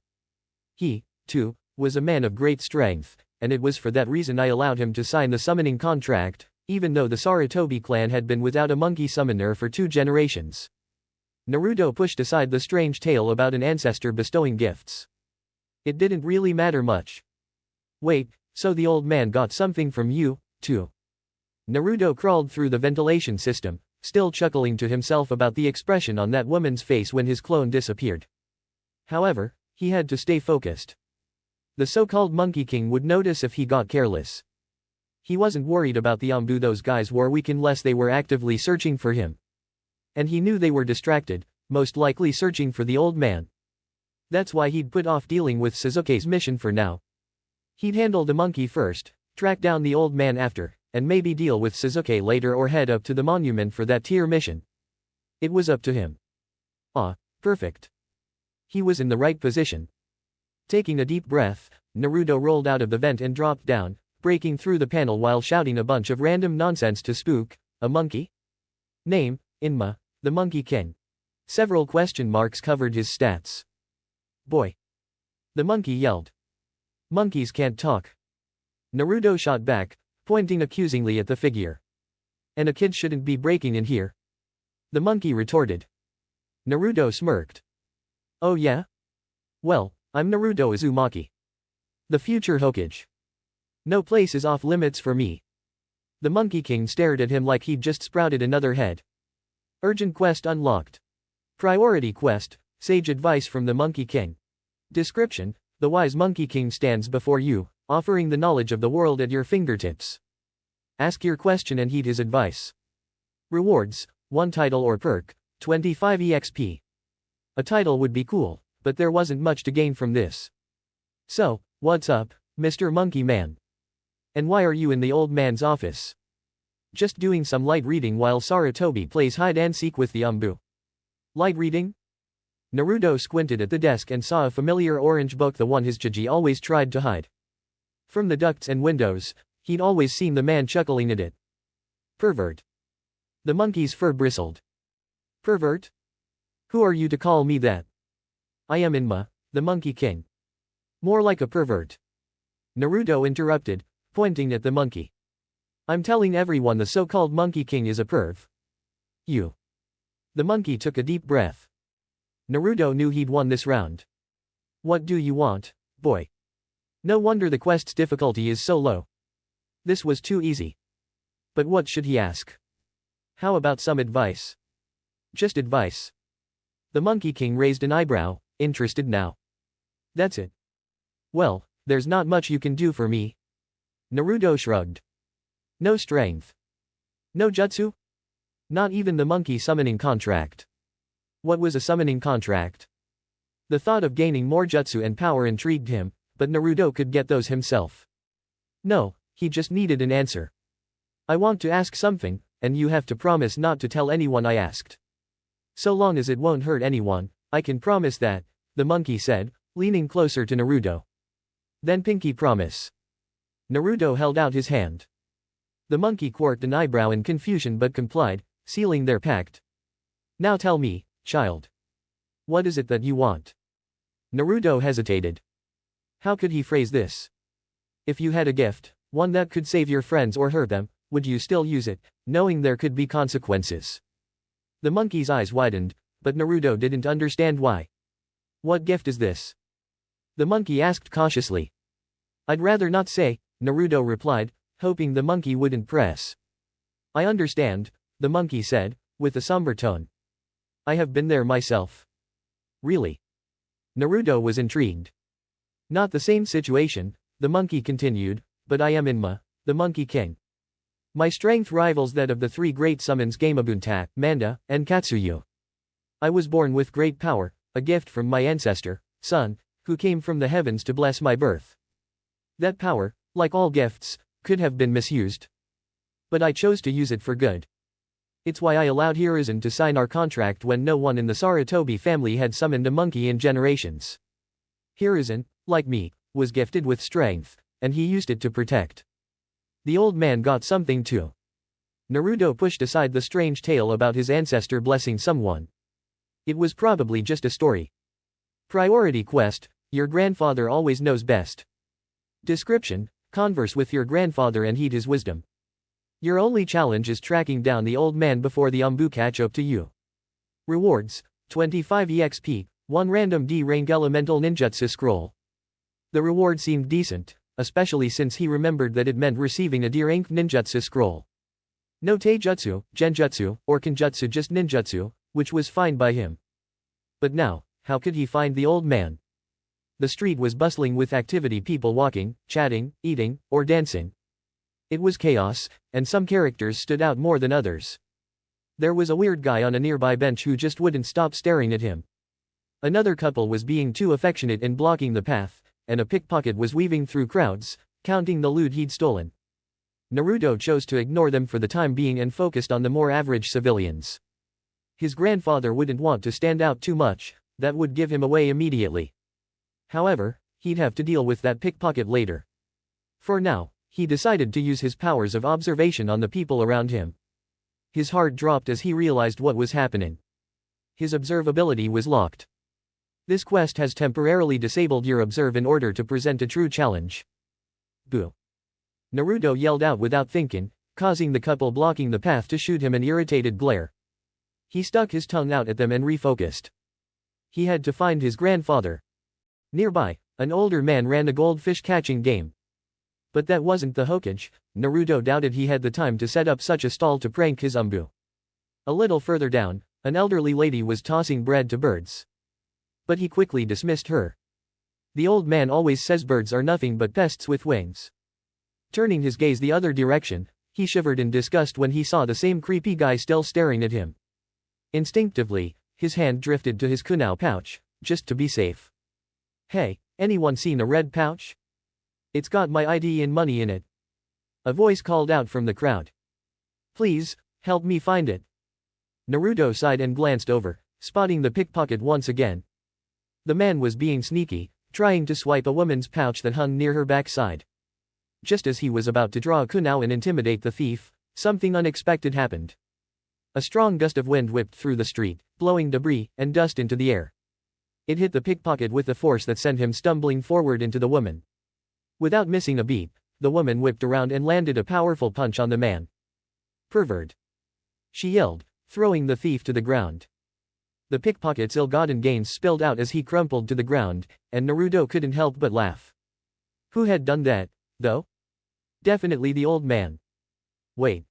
He, too, was a man of great strength, and it was for that reason I allowed him to sign the summoning contract, even though the Sarutobi clan had been without a monkey summoner for 2 generations. Naruto pushed aside the strange tale about an ancestor bestowing gifts. It didn't really matter much. Wait, so the old man got something from you, too? Naruto crawled through the ventilation system, still chuckling to himself about the expression on that woman's face when his clone disappeared. However, he had to stay focused. The so-called Monkey King would notice if he got careless. He wasn't worried about the Ambu those guys were weak unless they were actively searching for him. And he knew they were distracted, most likely searching for the old man. That's why he'd put off dealing with Sasuke's mission for now. He'd handle the monkey first, track down the old man after, and maybe deal with Sasuke later or head up to the monument for that tier mission. It was up to him. Ah, perfect. He was in the right position. Taking a deep breath, Naruto rolled out of the vent and dropped down, breaking through the panel while shouting a bunch of random nonsense to Spook, a monkey? Name, Inma, the Monkey King. Several question marks covered his stats. Boy. The monkey yelled. Monkeys can't talk. Naruto shot back, pointing accusingly at the figure. And a kid shouldn't be breaking in here. The monkey retorted. Naruto smirked. Oh yeah? Well, I'm Naruto Uzumaki. The future Hokage. No place is off limits for me. The Monkey King stared at him like he'd just sprouted another head. Urgent quest unlocked. Priority quest, sage advice from the Monkey King. Description: the wise Monkey King stands before you, offering the knowledge of the world at your fingertips. Ask your question and heed his advice. Rewards: 1 title or perk, 25 EXP. A title would be cool, but there wasn't much to gain from this. So, what's up, Mr. Monkey Man? And why are you in the old man's office? Just doing some light reading while Sarutobi plays hide and seek with the Umbu. Light reading? Naruto squinted at the desk and saw a familiar orange book, the one his Chiji always tried to hide. From the ducts and windows, he'd always seen the man chuckling at it. Pervert. The monkey's fur bristled. Pervert? Who are you to call me that? I am Inma, the Monkey King. More like a pervert. Naruto interrupted, pointing at the monkey. I'm telling everyone the so-called Monkey King is a perv. You. The monkey took a deep breath. Naruto knew he'd won this round. What do you want, boy? No wonder the quest's difficulty is so low. This was too easy. But what should he ask? How about some advice? Just advice. The Monkey King raised an eyebrow, interested now. That's it. Well, there's not much you can do for me. Naruto shrugged. No strength. No jutsu? Not even the monkey summoning contract. What was a summoning contract? The thought of gaining more jutsu and power intrigued him, but Naruto could get those himself. No, he just needed an answer. I want to ask something, and you have to promise not to tell anyone I asked. So long as it won't hurt anyone, I can promise that, the monkey said, leaning closer to Naruto. Then pinky promise. Naruto held out his hand. The monkey quirked an eyebrow in confusion but complied, sealing their pact. Now tell me, child. What is it that you want? Naruto hesitated. How could he phrase this? If you had a gift, one that could save your friends or hurt them, would you still use it, knowing there could be consequences? The monkey's eyes widened, but Naruto didn't understand why. What gift is this? The monkey asked cautiously. I'd rather not say, Naruto replied, hoping the monkey wouldn't press. I understand, the monkey said, with a somber tone. I have been there myself. Really? Naruto was intrigued. Not the same situation, the monkey continued, but I am Inma, the Monkey King. My strength rivals that of the 3 great summons Gamabunta, Manda, and Katsuyu. I was born with great power, a gift from my ancestor, Sun, who came from the heavens to bless my birth. That power, like all gifts, could have been misused. But I chose to use it for good. It's why I allowed Hiruzen to sign our contract when no one in the Sarutobi family had summoned a monkey in generations. Hiruzen, like me, was gifted with strength, and he used it to protect. The old man got something too. Naruto pushed aside the strange tale about his ancestor blessing someone. It was probably just a story. Priority quest, your grandfather always knows best. Description, converse with your grandfather and heed his wisdom. Your only challenge is tracking down the old man before the Umbu catch up to you. Rewards, 25 EXP, 1 random D-rank elemental ninjutsu scroll. The reward seemed decent, especially since he remembered that it meant receiving a D-rank ninjutsu scroll. No taijutsu, genjutsu, or kenjutsu, just ninjutsu, which was fine by him. But now, how could he find the old man? The street was bustling with activity, people walking, chatting, eating, or dancing. It was chaos, and some characters stood out more than others. There was a weird guy on a nearby bench who just wouldn't stop staring at him. Another couple was being too affectionate in blocking the path, and a pickpocket was weaving through crowds, counting the loot he'd stolen. Naruto chose to ignore them for the time being and focused on the more average civilians. His grandfather wouldn't want to stand out too much, that would give him away immediately. However, he'd have to deal with that pickpocket later. For now, he decided to use his powers of observation on the people around him. His heart dropped as he realized what was happening. His observability was locked. This quest has temporarily disabled your observe in order to present a true challenge. Boo. Naruto yelled out without thinking, causing the couple blocking the path to shoot him an irritated glare. He stuck his tongue out at them and refocused. He had to find his grandfather. Nearby, an older man ran a goldfish catching game. But that wasn't the Hokage. Naruto doubted he had the time to set up such a stall to prank his Umbu. A little further down, an elderly lady was tossing bread to birds. But he quickly dismissed her. The old man always says birds are nothing but pests with wings. Turning his gaze the other direction, he shivered in disgust when he saw the same creepy guy still staring at him. Instinctively, his hand drifted to his kunai pouch, just to be safe. Hey, anyone seen a red pouch? It's got my ID and money in it. A voice called out from the crowd. Please, help me find it. Naruto sighed and glanced over, spotting the pickpocket once again. The man was being sneaky, trying to swipe a woman's pouch that hung near her backside. Just as he was about to draw a kunai and intimidate the thief, something unexpected happened. A strong gust of wind whipped through the street, blowing debris and dust into the air. It hit the pickpocket with a force that sent him stumbling forward into the woman. Without missing a beat, the woman whipped around and landed a powerful punch on the man. Pervert! She yelled, throwing the thief to the ground. The pickpocket's ill-gotten gains spilled out as he crumpled to the ground, and Naruto couldn't help but laugh. Who had done that, though? Definitely the old man. Wait.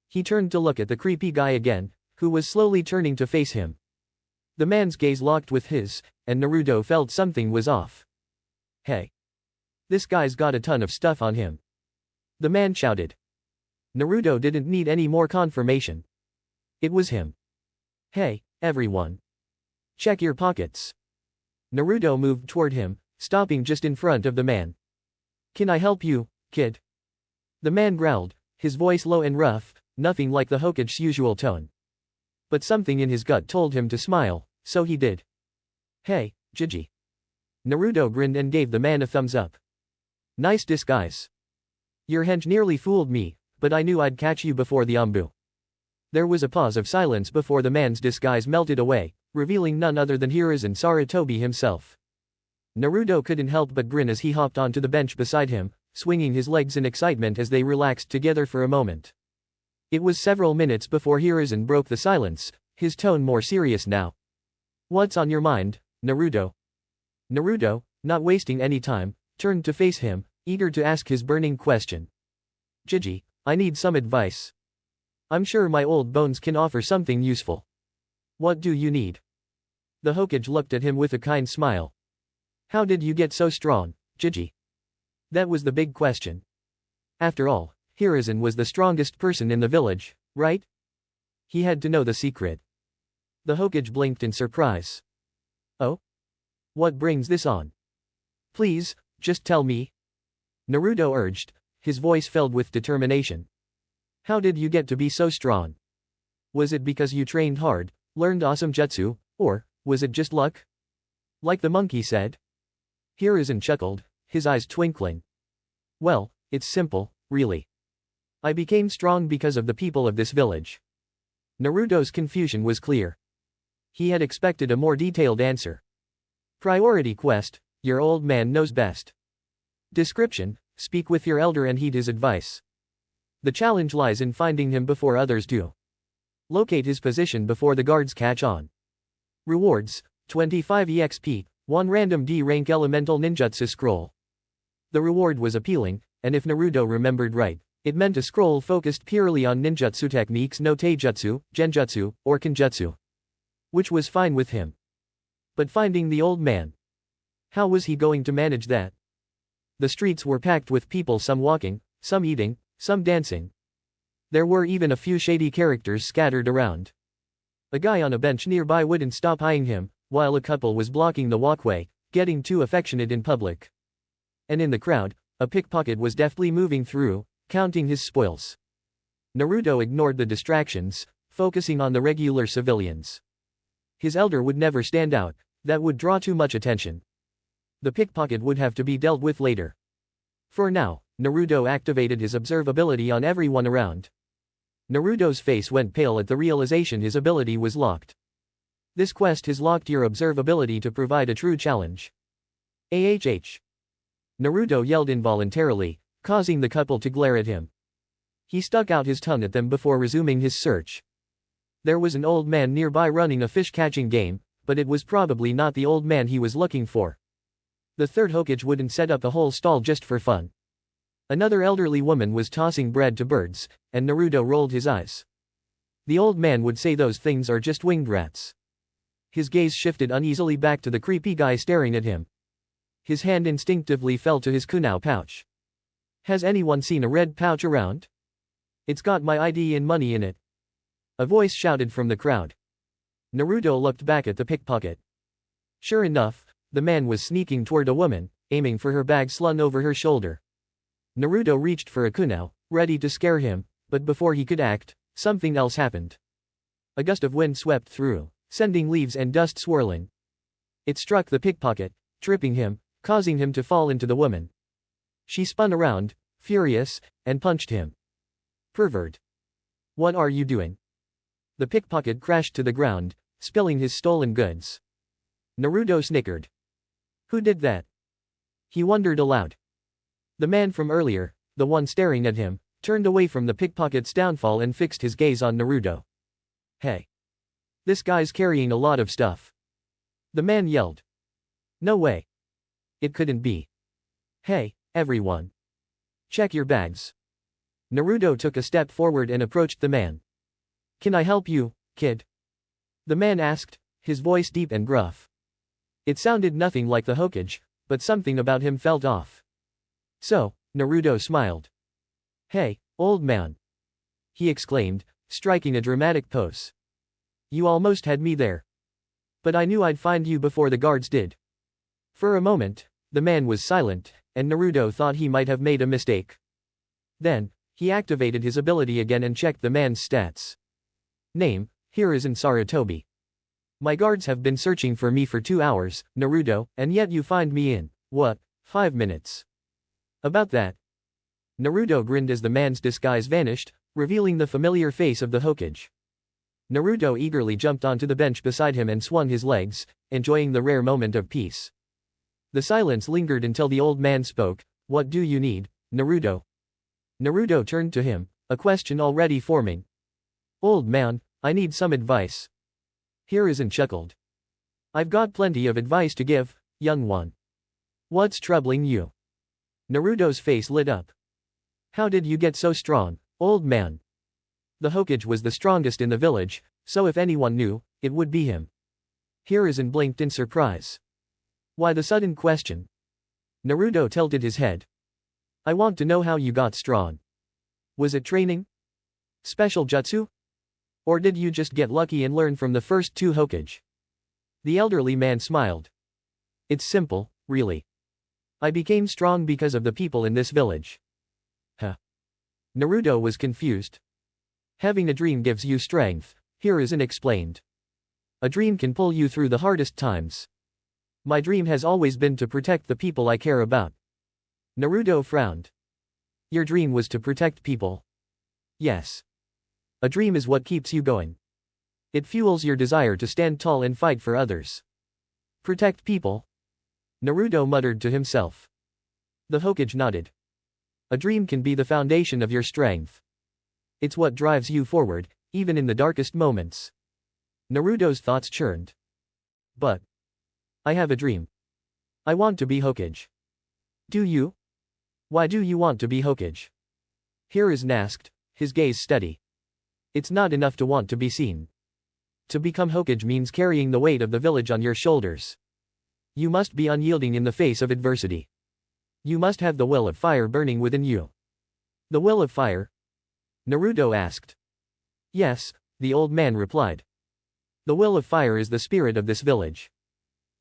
He turned to look at the creepy guy again, who was slowly turning to face him. The man's gaze locked with his, and Naruto felt something was off. Hey. This guy's got a ton of stuff on him. The man shouted. Naruto didn't need any more confirmation. It was him. Hey, everyone. Check your pockets. Naruto moved toward him, stopping just in front of the man. Can I help you, kid? The man growled, his voice low and rough, nothing like the Hokage's usual tone. But something in his gut told him to smile, so he did. Hey, Gigi. Naruto grinned and gave the man a thumbs up. Nice disguise. Your hench nearly fooled me, but I knew I'd catch you before the Umbu. There was a pause of silence before the man's disguise melted away, revealing none other than Hiruzen Sarutobi himself. Naruto couldn't help but grin as he hopped onto the bench beside him, swinging his legs in excitement as they relaxed together for a moment. It was several minutes before Hiruzen broke the silence, his tone more serious now. What's on your mind, Naruto? Naruto, not wasting any time, turned to face him, eager to ask his burning question. Gigi, I need some advice. I'm sure my old bones can offer something useful. What do you need? The Hokage looked at him with a kind smile. How did you get so strong, Gigi? That was the big question. After all, Hiruzen was the strongest person in the village, right? He had to know the secret. The Hokage blinked in surprise. Oh? What brings this on? Please, just tell me. Naruto urged, his voice filled with determination. How did you get to be so strong? Was it because you trained hard, learned awesome jutsu, or was it just luck? Like the monkey said? Hiruzen chuckled, his eyes twinkling. Well, it's simple, really. I became strong because of the people of this village. Naruto's confusion was clear. He had expected a more detailed answer. Priority quest, your old man knows best. Description, speak with your elder and heed his advice. The challenge lies in finding him before others do. Locate his position before the guards catch on. Rewards, 25 EXP, 1 random D-rank elemental ninjutsu scroll. The reward was appealing, and if Naruto remembered right, it meant a scroll focused purely on ninjutsu techniques no taijutsu, genjutsu, or kenjutsu. Which was fine with him. But finding the old man. How was he going to manage that? The streets were packed with people, some walking, some eating, some dancing. There were even a few shady characters scattered around. A guy on a bench nearby wouldn't stop eyeing him, while a couple was blocking the walkway, getting too affectionate in public. And in the crowd, a pickpocket was deftly moving through, counting his spoils. Naruto ignored the distractions, focusing on the regular civilians. His elder would never stand out, that would draw too much attention. The pickpocket would have to be dealt with later. For now, Naruto activated his observability on everyone around. Naruto's face went pale at the realization his ability was locked. This quest has locked your observability to provide a true challenge. AHH. Naruto yelled involuntarily, causing the couple to glare at him. He stuck out his tongue at them before resuming his search. There was an old man nearby running a fish-catching game, but it was probably not the old man he was looking for. The third Hokage wouldn't set up a whole stall just for fun. Another elderly woman was tossing bread to birds, and Naruto rolled his eyes. The old man would say those things are just winged rats. His gaze shifted uneasily back to the creepy guy staring at him. His hand instinctively fell to his kunao pouch. Has anyone seen a red pouch around? It's got my ID and money in it. A voice shouted from the crowd. Naruto looked back at the pickpocket. Sure enough, the man was sneaking toward a woman, aiming for her bag slung over her shoulder. Naruto reached for a kunao, ready to scare him, but before he could act, something else happened. A gust of wind swept through, sending leaves and dust swirling. It struck the pickpocket, tripping him, causing him to fall into the woman. She spun around, furious, and punched him. Pervert. What are you doing? The pickpocket crashed to the ground, spilling his stolen goods. Naruto snickered. Who did that? He wondered aloud. The man from earlier, the one staring at him, turned away from the pickpocket's downfall and fixed his gaze on Naruto. Hey. This guy's carrying a lot of stuff. The man yelled. No way. It couldn't be. Hey, everyone. Check your bags. Naruto took a step forward and approached the man. Can I help you, kid? The man asked, his voice deep and gruff. It sounded nothing like the Hokage, but something about him felt off. So, Naruto smiled. Hey, old man. He exclaimed, striking a dramatic pose. You almost had me there. But I knew I'd find you before the guards did. For a moment, the man was silent, and Naruto thought he might have made a mistake. Then, he activated his ability again and checked the man's stats. Name, Hiruzen Sarutobi. My guards have been searching for me for 2 hours, Naruto, and yet you find me in, what, 5 minutes? About that. Naruto grinned as the man's disguise vanished, revealing the familiar face of the Hokage. Naruto eagerly jumped onto the bench beside him and swung his legs, enjoying the rare moment of peace. The silence lingered until the old man spoke. What do you need, Naruto? Naruto turned to him, a question already forming. Old man, I need some advice. Hiruzen chuckled. I've got plenty of advice to give, young one. What's troubling you? Naruto's face lit up. How did you get so strong, old man? The Hokage was the strongest in the village, so if anyone knew, it would be him. Hiruzen blinked in surprise. Why the sudden question? Naruto tilted his head. I want to know how you got strong. Was it training? Special jutsu? Or did you just get lucky and learn from the first 2 Hokage? The elderly man smiled. It's simple, really. I became strong because of the people in this village. Huh? Naruto was confused. Having a dream gives you strength, Hiruzen explained. A dream can pull you through the hardest times. My dream has always been to protect the people I care about. Naruto frowned. Your dream was to protect people? Yes. A dream is what keeps you going. It fuels your desire to stand tall and fight for others. Protect people? Naruto muttered to himself. The Hokage nodded. A dream can be the foundation of your strength. It's what drives you forward, even in the darkest moments. Naruto's thoughts churned. But I have a dream. I want to be Hokage. Do you? Why do you want to be Hokage? Hiruzen asked, his gaze steady. It's not enough to want to be seen. To become Hokage means carrying the weight of the village on your shoulders. You must be unyielding in the face of adversity. You must have the will of fire burning within you. The will of fire? Naruto asked. Yes, the old man replied. The will of fire is the spirit of this village.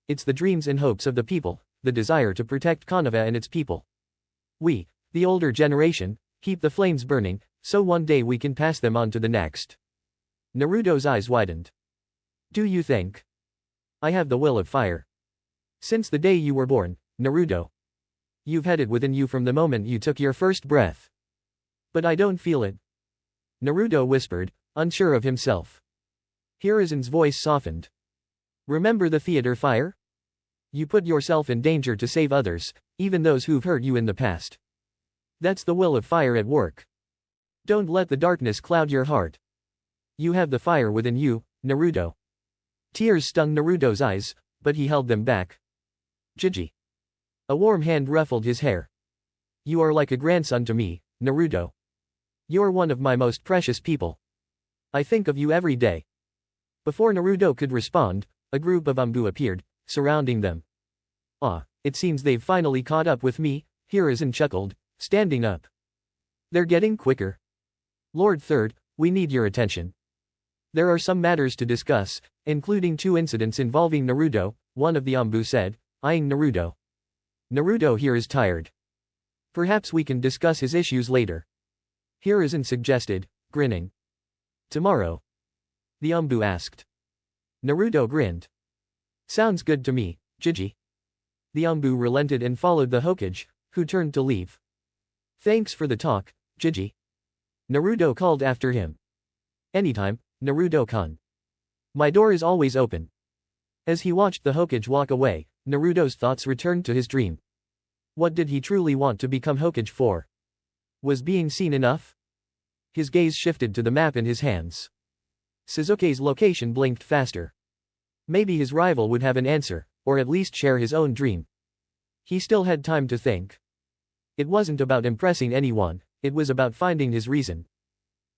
It's the dreams and hopes of the people, the desire to protect Konoha and its people. We, the older generation, keep the flames burning, so one day we can pass them on to the next. Naruto's eyes widened. Do you think I have the will of fire? Since the day you were born, Naruto. You've had it within you from the moment you took your first breath. But I don't feel it. Naruto whispered, unsure of himself. Hiruzen's voice softened. Remember the theater fire? You put yourself in danger to save others, even those who've hurt you in the past. That's the will of fire at work. Don't let the darkness cloud your heart. You have the fire within you, Naruto. Tears stung Naruto's eyes, but he held them back. Jiji. A warm hand ruffled his hair. You are like a grandson to me, Naruto. You're one of my most precious people. I think of you every day. Before Naruto could respond, a group of Ambu appeared, surrounding them. Ah, it seems they've finally caught up with me, Hiruzen chuckled, standing up. They're getting quicker. Lord Third, we need your attention. There are some matters to discuss, including 2 incidents involving Naruto, one of the Ambu said, eyeing Naruto. Naruto here is tired. Perhaps we can discuss his issues later. Hiruzen suggested, grinning. Tomorrow? The Ambu asked. Naruto grinned. Sounds good to me, Jiji. The Ambu relented and followed the Hokage, who turned to leave. Thanks for the talk, Jiji. Naruto called after him. Anytime, Naruto-kun. My door is always open. As he watched the Hokage walk away, Naruto's thoughts returned to his dream. What did he truly want to become Hokage for? Was being seen enough? His gaze shifted to the map in his hands. Sasuke's location blinked faster. Maybe his rival would have an answer, or at least share his own dream. He still had time to think. It wasn't about impressing anyone, it was about finding his reason.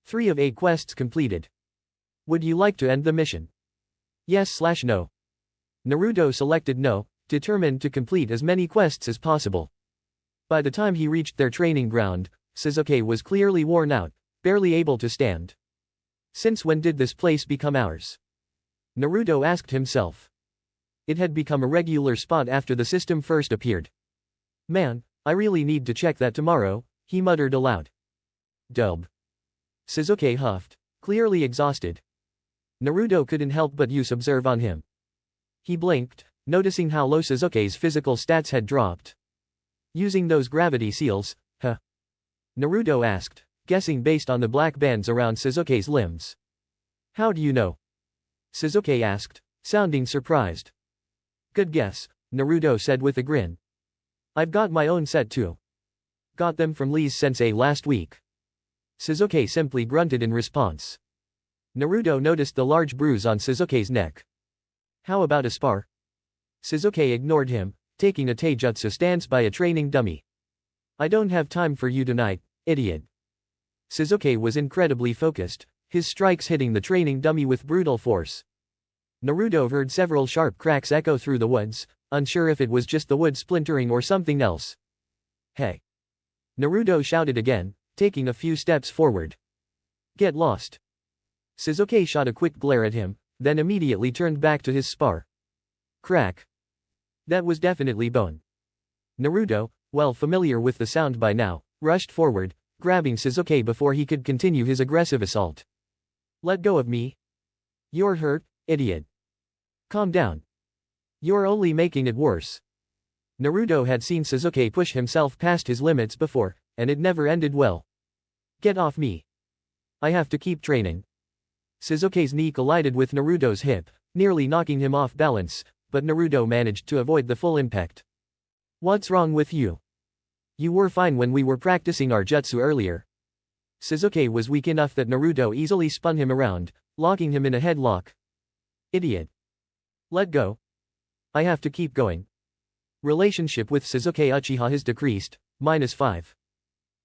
3 of 8 quests completed. Would you like to end the mission? Yes/no. Naruto selected no, determined to complete as many quests as possible. By the time he reached their training ground, Sasuke was clearly worn out, barely able to stand. Since when did this place become ours? Naruto asked himself. It had become a regular spot after the system first appeared. Man, I really need to check that tomorrow, he muttered aloud. Dub. Sasuke huffed, clearly exhausted. Naruto couldn't help but observe on him. He blinked, noticing how low Sasuke's physical stats had dropped. Using those gravity seals, huh? Naruto asked, guessing based on the black bands around Sasuke's limbs. How do you know? Sasuke asked, sounding surprised. Good guess, Naruto said with a grin. I've got my own set too. Got them from Lee's sensei last week. Sasuke simply grunted in response. Naruto noticed the large bruise on Sasuke's neck. How about a spar? Sasuke ignored him, taking a taijutsu stance by a training dummy. I don't have time for you tonight, idiot. Sasuke was incredibly focused, his strikes hitting the training dummy with brutal force. Naruto heard several sharp cracks echo through the woods, unsure if it was just the wood splintering or something else. Hey! Naruto shouted again, taking a few steps forward. Get lost. Sasuke shot a quick glare at him, then immediately turned back to his spar. Crack. That was definitely bone. Naruto, well familiar with the sound by now, rushed forward, grabbing Sasuke before he could continue his aggressive assault. Let go of me. You're hurt, idiot. Calm down. You're only making it worse. Naruto had seen Sasuke push himself past his limits before, and it never ended well. Get off me. I have to keep training. Sasuke's knee collided with Naruto's hip, nearly knocking him off balance, but Naruto managed to avoid the full impact. What's wrong with you? You were fine when we were practicing our jutsu earlier. Sasuke was weak enough that Naruto easily spun him around, locking him in a headlock. Idiot. Let go. I have to keep going. Relationship with Sasuke Uchiha has decreased, -5.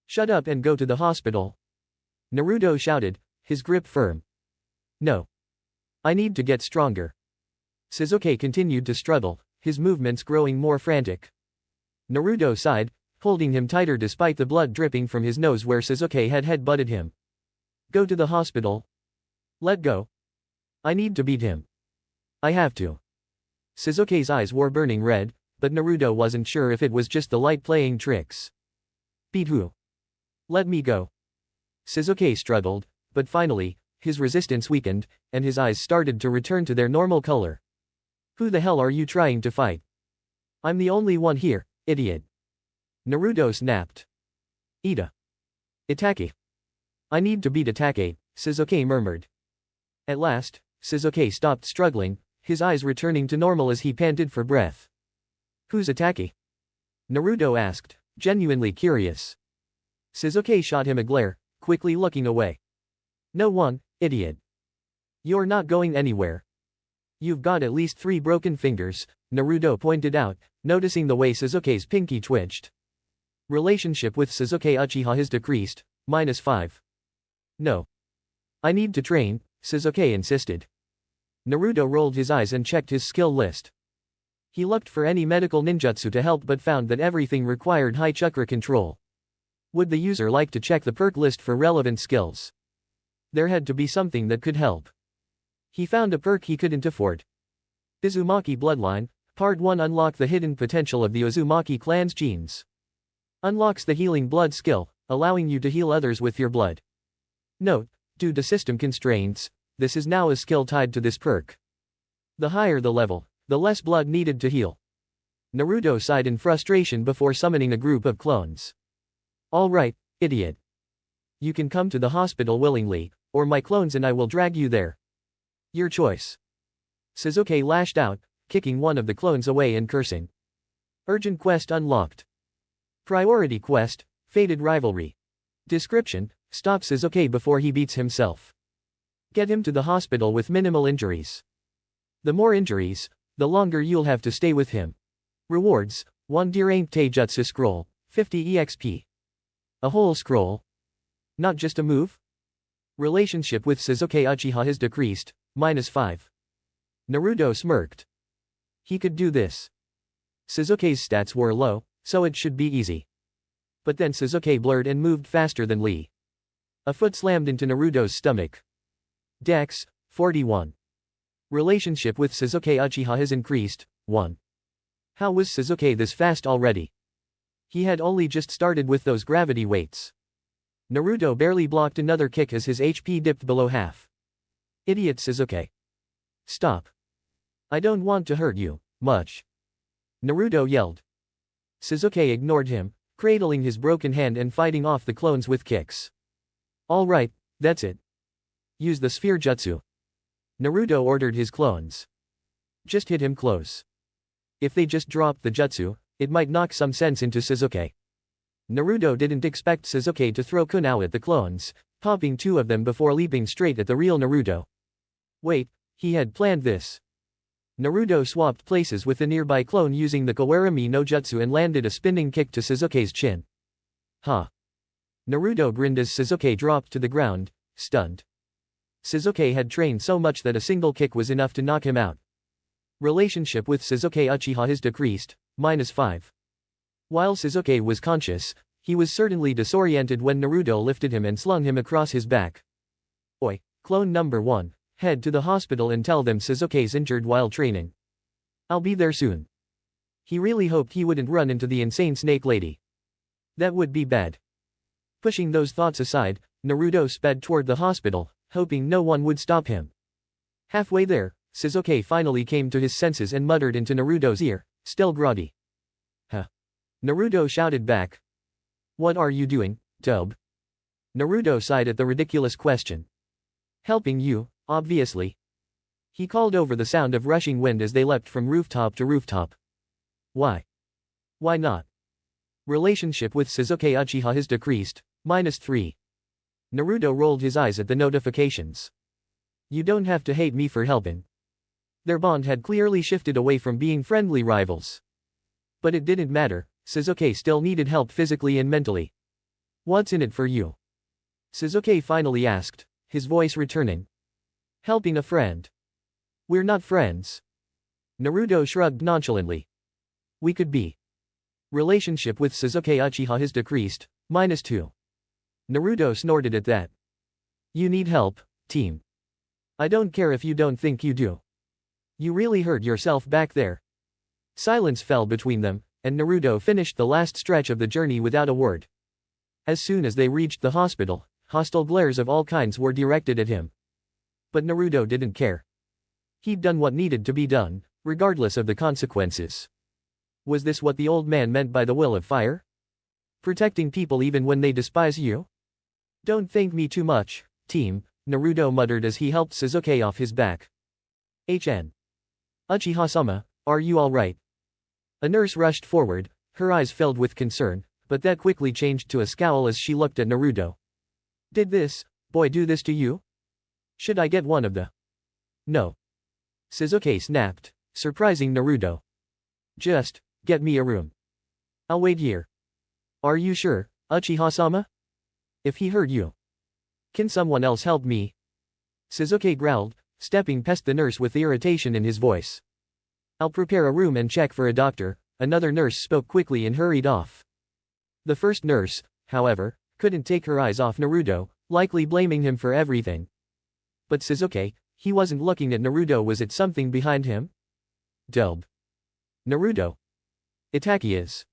Shut up and go to the hospital. Naruto shouted, his grip firm. No. I need to get stronger. Sasuke continued to struggle, his movements growing more frantic. Naruto sighed, holding him tighter despite the blood dripping from his nose where Sasuke had head-butted him. Go to the hospital. Let go. I need to beat him. I have to. Sasuke's eyes were burning red, but Naruto wasn't sure if it was just the light playing tricks. Beat who? Let me go. Sasuke struggled, but finally, his resistance weakened, and his eyes started to return to their normal color. Who the hell are you trying to fight? I'm the only one here, idiot. Naruto snapped. Ida. Itachi. I need to beat Itachi, Sasuke murmured. At last, Sasuke stopped struggling, his eyes returning to normal as he panted for breath. Who's Itachi? Naruto asked, genuinely curious. Shizuke shot him a glare, quickly looking away. No one, idiot. You're not going anywhere. You've got at least 3 broken fingers, Naruto pointed out, noticing the way Shizuke's pinky twitched. Relationship with Shizuke Uchiha has decreased, -5. No. I need to train, Shizuke insisted. Naruto rolled his eyes and checked his skill list. He looked for any medical ninjutsu to help but found that everything required high chakra control. Would the user like to check the perk list for relevant skills? There had to be something that could help. He found a perk he couldn't afford. Uzumaki Bloodline, Part 1 unlock the hidden potential of the Uzumaki clan's genes. Unlocks the healing blood skill, allowing you to heal others with your blood. Note, due to system constraints, this is now a skill tied to this perk. The higher the level, the less blood needed to heal. Naruto sighed in frustration before summoning a group of clones. All right, idiot. You can come to the hospital willingly, or my clones and I will drag you there. Your choice. Shizuke lashed out, kicking one of the clones away and cursing. Urgent quest unlocked. Priority quest, Fated Rivalry. Description, stop Shizuke before he beats himself. Get him to the hospital with minimal injuries. The more injuries, the longer you'll have to stay with him. Rewards, 1 Deranked Taijutsu Scroll, 50 EXP. A whole scroll? Not just a move? Relationship with Shizuke Uchiha has decreased, -5. Naruto smirked. He could do this. Shizuke's stats were low, so it should be easy. But then Shizuke blurred and moved faster than Lee. A foot slammed into Naruto's stomach. Dex, 41. Relationship with Shizuke Uchiha has increased, 1. How was Shizuke this fast already? He had only just started with those gravity weights. Naruto barely blocked another kick as his HP dipped below half. Idiot Shizuke. Stop. I don't want to hurt you, much. Naruto yelled. Shizuke ignored him, cradling his broken hand and fighting off the clones with kicks. All right, that's it. Use the sphere jutsu. Naruto ordered his clones. Just hit him close. If they just dropped the jutsu, it might knock some sense into Shizuke. Naruto didn't expect Shizuke to throw kunao at the clones, popping 2 of them before leaping straight at the real Naruto. Wait, he had planned this. Naruto swapped places with a nearby clone using the Kawarami no Jutsu and landed a spinning kick to Shizuke's chin. Huh. Naruto grinned as Shizuke dropped to the ground, stunned. Shizuke had trained so much that a single kick was enough to knock him out. Relationship with Shizuke Uchiha has decreased, -5. While Shizuke was conscious, he was certainly disoriented when Naruto lifted him and slung him across his back. Oi, clone number 1, head to the hospital and tell them Shizuke's injured while training. I'll be there soon. He really hoped he wouldn't run into the insane snake lady. That would be bad. Pushing those thoughts aside, Naruto sped toward the hospital, hoping no one would stop him. Halfway there, Shizuke finally came to his senses and muttered into Naruto's ear, still groggy. Huh. Naruto shouted back. What are you doing, Tobe? Naruto sighed at the ridiculous question. Helping you, obviously. He called over the sound of rushing wind as they leapt from rooftop to rooftop. Why? Why not? Relationship with Shizuke Uchiha has decreased, -3. Naruto rolled his eyes at the notifications. You don't have to hate me for helping. Their bond had clearly shifted away from being friendly rivals. But it didn't matter, Shizuke still needed help physically and mentally. What's in it for you? Shizuke finally asked, his voice returning. Helping a friend. We're not friends. Naruto shrugged nonchalantly. We could be. Relationship with Shizuke Uchiha has decreased, -2. Naruto snorted at that. You need help, team. I don't care if you don't think you do. You really hurt yourself back there. Silence fell between them, and Naruto finished the last stretch of the journey without a word. As soon as they reached the hospital, hostile glares of all kinds were directed at him. But Naruto didn't care. He'd done what needed to be done, regardless of the consequences. Was this what the old man meant by the will of fire? Protecting people even when they despise you? Don't thank me too much, team, Naruto muttered as he helped Shizuke off his back. HN. Uchiha-sama, are you alright? A nurse rushed forward, her eyes filled with concern, but but that quickly changed to a scowl as she looked at Naruto. Did this boy do this to you? Should I get one of the? No. Sasuke snapped, surprising Naruto. Just get me a room. I'll wait here. Are you sure, Uchiha-sama? If he hurt you, can someone else help me? Sasuke growled, stepping past the nurse with irritation in his voice. I'll prepare a room and check for a doctor, another nurse spoke quickly and hurried off. The first nurse, however, couldn't take her eyes off Naruto, likely blaming him for everything. But Sasuke, he wasn't looking at Naruto. Was it something behind him? Delb. Naruto. Itaki is.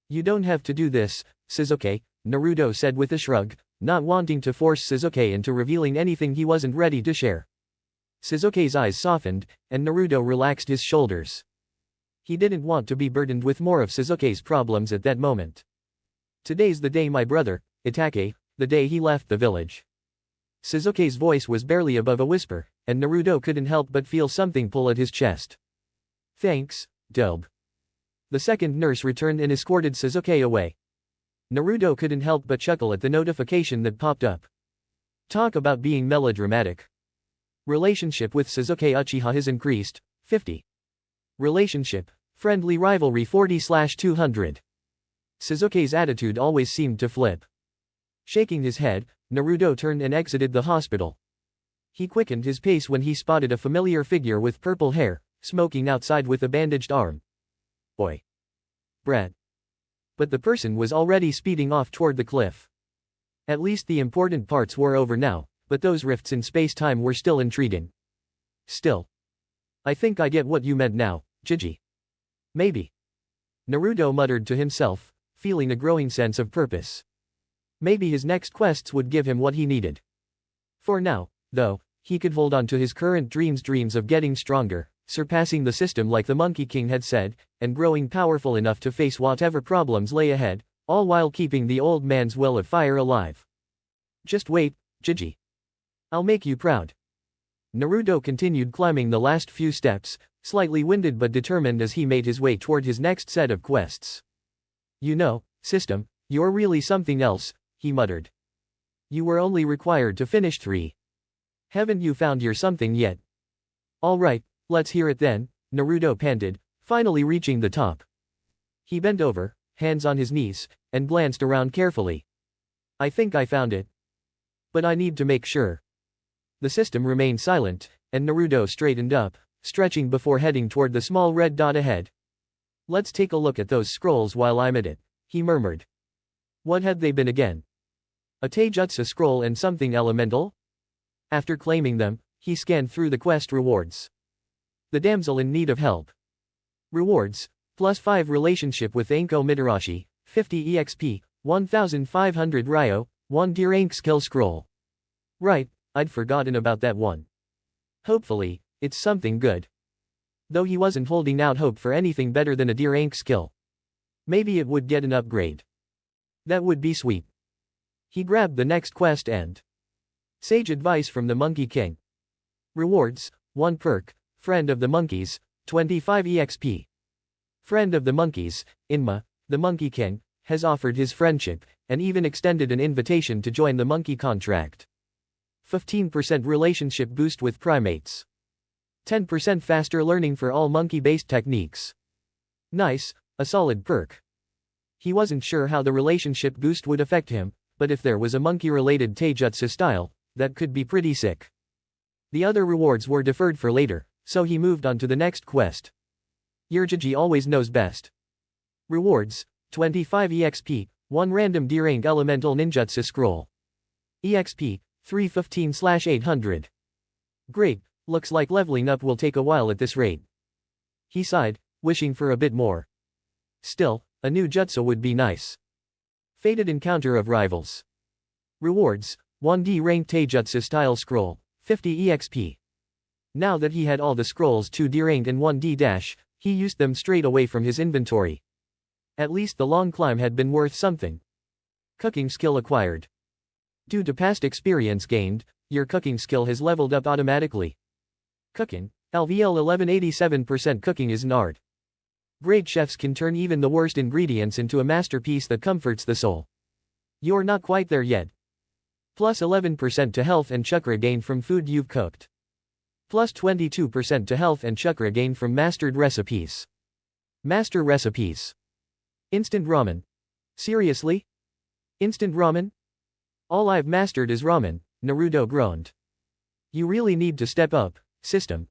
You don't have to do this, Sasuke, Naruto said with a shrug, not wanting to force Sasuke into revealing anything he wasn't ready to share. Sasuke's eyes softened, and Naruto relaxed his shoulders. He didn't want to be burdened with more of Sasuke's problems at that moment. Today's the day, my brother, Itake, the day he left the village. Sasuke's voice was barely above a whisper, and Naruto couldn't help but feel something pull at his chest. Thanks, Delb. The second nurse returned and escorted Sasuke away. Naruto couldn't help but chuckle at the notification that popped up. Talk about being melodramatic. Relationship with Sasuke Uchiha has increased, 50. Relationship, friendly rivalry 40/200. Sasuke's attitude always seemed to flip. Shaking his head, Naruto turned and exited the hospital. He quickened his pace when he spotted a familiar figure with purple hair, smoking outside with a bandaged arm. Oi. Brat. But the person was already speeding off toward the cliff. At least the important parts were over now, but those rifts in space-time were still intriguing. Still. I think I get what you meant now, Jiji. Maybe. Naruto muttered to himself, feeling a growing sense of purpose. Maybe his next quests would give him what he needed. For now, though, he could hold on to his current dreams of getting stronger, surpassing the system like the Monkey King had said, and growing powerful enough to face whatever problems lay ahead, all while keeping the old man's well of fire alive. Just wait, Jiji. I'll make you proud. Naruto continued climbing the last few steps, slightly winded but determined as he made his way toward his next set of quests. You know, system, you're really something else, he muttered. You were only required to finish 3. Haven't you found your something yet? All right, let's hear it then, Naruto panted, finally reaching the top. He bent over, hands on his knees, and glanced around carefully. I think I found it. But I need to make sure. The system remained silent, and Naruto straightened up, stretching before heading toward the small red dot ahead. Let's take a look at those scrolls while I'm at it, he murmured. What had they been again? A Taijutsu scroll and something elemental? After claiming them, he scanned through the quest rewards. The damsel in need of help. Rewards, +5 relationship with Anko Mitarashi, 50 EXP, 1500 Ryo, 1 D rank skill scroll. Right, I'd forgotten about that one. Hopefully, it's something good. Though he wasn't holding out hope for anything better than a D rank skill. Maybe it would get an upgrade. That would be sweet. He grabbed the next quest and sage advice from the Monkey King. Rewards, 1 perk, friend of the monkeys, 25 EXP. Friend of the monkeys, Inma, the Monkey King, has offered his friendship, and even extended an invitation to join the monkey contract. 15% relationship boost with primates. 10% faster learning for all monkey-based techniques. Nice, a solid perk. He wasn't sure how the relationship boost would affect him, but if there was a monkey-related taijutsu style, that could be pretty sick. The other rewards were deferred for later, so he moved on to the next quest. Yurjiji always knows best. Rewards, 25 EXP, 1 random D-rank elemental ninjutsu scroll. EXP, 315/800. Great, looks like leveling up will take a while at this rate. He sighed, wishing for a bit more. Still, a new jutsu would be nice. Fated Encounter of Rivals. Rewards, 1 D-rank taijutsu style scroll, 50 EXP. Now that he had all the scrolls 2 D-rank and 1 D-dash, he used them straight away from his inventory. At least the long climb had been worth something. Cooking skill acquired. Due to past experience gained, your cooking skill has leveled up automatically. Cooking, LVL 1187% cooking is an art. Great chefs can turn even the worst ingredients into a masterpiece that comforts the soul. You're not quite there yet. Plus 11% to health and chakra gain from food you've cooked. Plus 22% to health and chakra gain from mastered recipes. Master recipes. Instant ramen. Seriously? Instant ramen? All I've mastered is ramen, Naruto groaned. You really need to step up, system.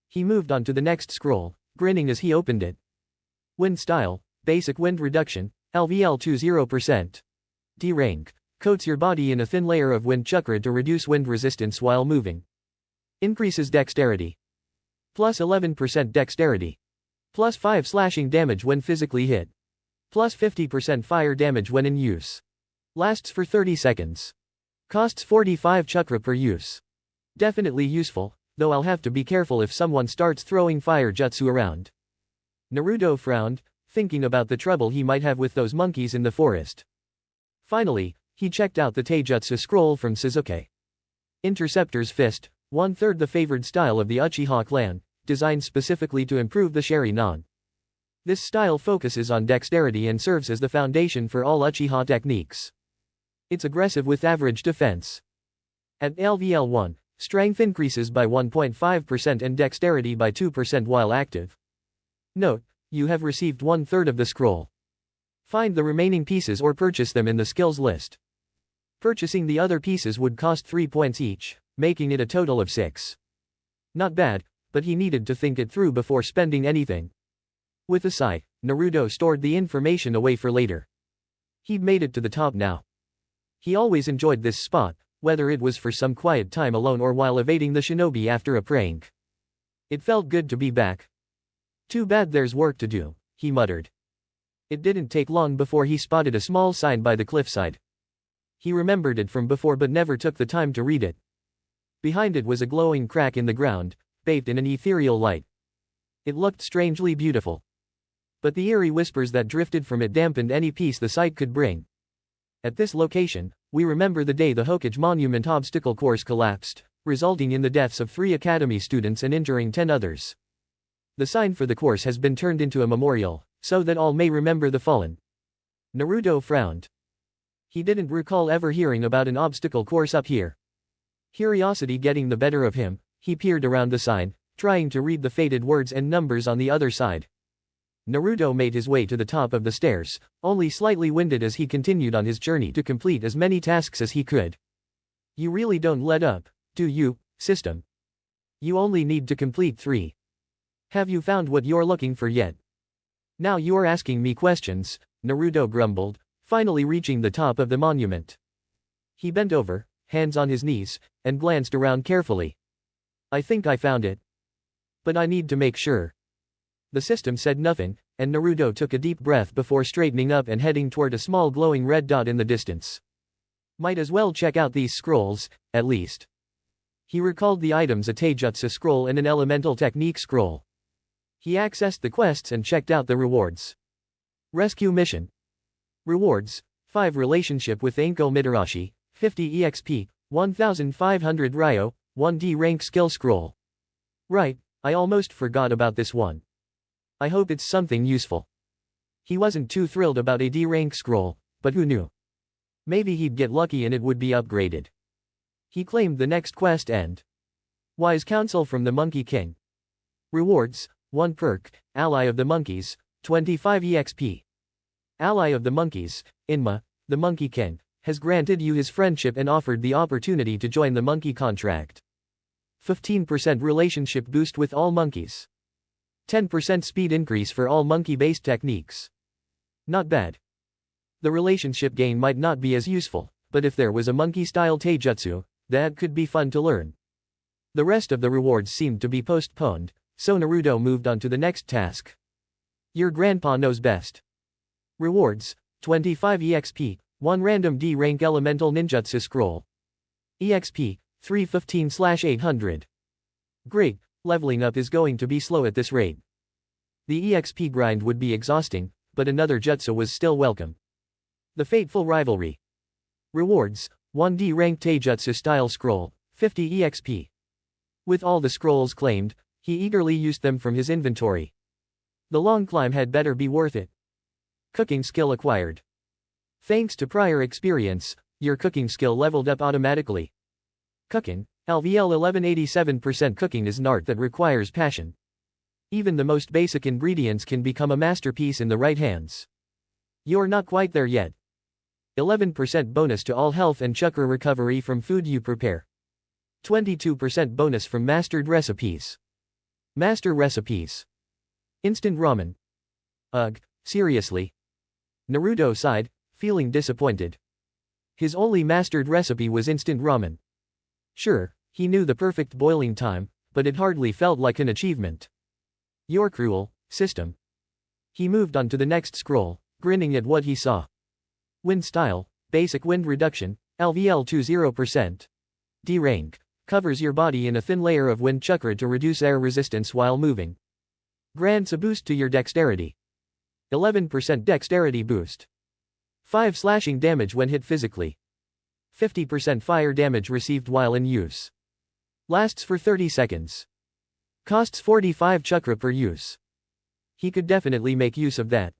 He moved on to the next scroll, grinning as he opened it. Wind style, basic wind reduction, LVL to 0%. D rank, coats your body in a thin layer of wind chakra to reduce wind resistance while moving. Increases dexterity. Plus 11% dexterity. Plus 5 slashing damage when physically hit. Plus 50% fire damage when in use. Lasts for 30 seconds. Costs 45 chakra per use. Definitely useful, though I'll have to be careful if someone starts throwing fire jutsu around. Naruto frowned, thinking about the trouble he might have with those monkeys in the forest. Finally, he checked out the Taijutsu scroll from Suzuki. Interceptor's Fist, 1/3 the favored style of the Uchiha clan, designed specifically to improve the Sharingan. This style focuses on dexterity and serves as the foundation for all Uchiha techniques. It's aggressive with average defense. At LVL 1, strength increases by 1.5% and dexterity by 2% while active. Note, you have received 1/3 of the scroll. Find the remaining pieces or purchase them in the skills list. Purchasing the other pieces would cost 3 points each, making it a total of 6. Not bad, but he needed to think it through before spending anything. With a sigh, Naruto stored the information away for later. He'd made it to the top now. He always enjoyed this spot, whether it was for some quiet time alone or while evading the shinobi after a prank. It felt good to be back. Too bad there's work to do, he muttered. It didn't take long before he spotted a small sign by the cliffside. He remembered it from before but never took the time to read it. Behind it was a glowing crack in the ground, bathed in an ethereal light. It looked strangely beautiful. But the eerie whispers that drifted from it dampened any peace the sight could bring. At this location, we remember the day the Hokage Monument obstacle course collapsed, resulting in the deaths of 3 academy students and injuring 10 others. The sign for the course has been turned into a memorial, so that all may remember the fallen. Naruto frowned. He didn't recall ever hearing about an obstacle course up here. Curiosity getting the better of him, he peered around the sign, trying to read the faded words and numbers on the other side. Naruto made his way to the top of the stairs, only slightly winded as he continued on his journey to complete as many tasks as he could. You really don't let up, do you, system? You only need to complete 3. Have you found what you're looking for yet? Now you're asking me questions, Naruto grumbled, finally reaching the top of the monument. He bent over, hands on his knees, and glanced around carefully. I think I found it. But I need to make sure. The system said nothing, and Naruto took a deep breath before straightening up and heading toward a small glowing red dot in the distance. Might as well check out these scrolls, at least. He recalled the items: a Taijutsu scroll and an elemental technique scroll. He accessed the quests and checked out the rewards. Rescue mission. Rewards: 5 relationship with Anko Mitarashi, 50 EXP, 1500 Ryo, 1 D rank skill scroll. Right, I almost forgot about this one. I hope it's something useful. He wasn't too thrilled about a D rank scroll, but who knew? Maybe he'd get lucky and it would be upgraded. He claimed the next quest and wise counsel from the Monkey King. Rewards: 1 perk, Ally of the Monkeys, 25 EXP. Ally of the Monkeys, Inma, the Monkey King, has granted you his friendship and offered the opportunity to join the monkey contract. 15% relationship boost with all monkeys. 10% speed increase for all monkey-based techniques. Not bad. The relationship gain might not be as useful, but if there was a monkey-style taijutsu, that could be fun to learn. The rest of the rewards seemed to be postponed, so Naruto moved on to the next task. Your grandpa knows best. Rewards: 25 EXP, 1 random D rank elemental ninjutsu scroll. EXP, 315/800. Great, leveling up is going to be slow at this rate. The EXP grind would be exhausting, but another jutsu was still welcome. The Fateful Rivalry. Rewards: 1 D rank taijutsu style scroll, 50 EXP. With all the scrolls claimed, he eagerly used them from his inventory. The long climb had better be worth it. Cooking skill acquired. Thanks to prior experience, your cooking skill leveled up automatically. Cooking, LVL 1187%. Cooking is an art that requires passion. Even the most basic ingredients can become a masterpiece in the right hands. You're not quite there yet. 11% bonus to all health and chakra recovery from food you prepare. 22% bonus from mastered recipes. Master recipes. Instant ramen. Ugh, seriously? Naruto sighed, feeling disappointed. His only mastered recipe was instant ramen. Sure, he knew the perfect boiling time, but it hardly felt like an achievement. You're cruel, system. He moved on to the next scroll, grinning at what he saw. Wind style, basic wind reduction, LVL 20%. D rank, covers your body in a thin layer of wind chakra to reduce air resistance while moving. Grants a boost to your dexterity. 11% dexterity boost. 5 slashing damage when hit physically. 50% fire damage received while in use. Lasts for 30 seconds. Costs 45 chakra per use. He could definitely make use of that.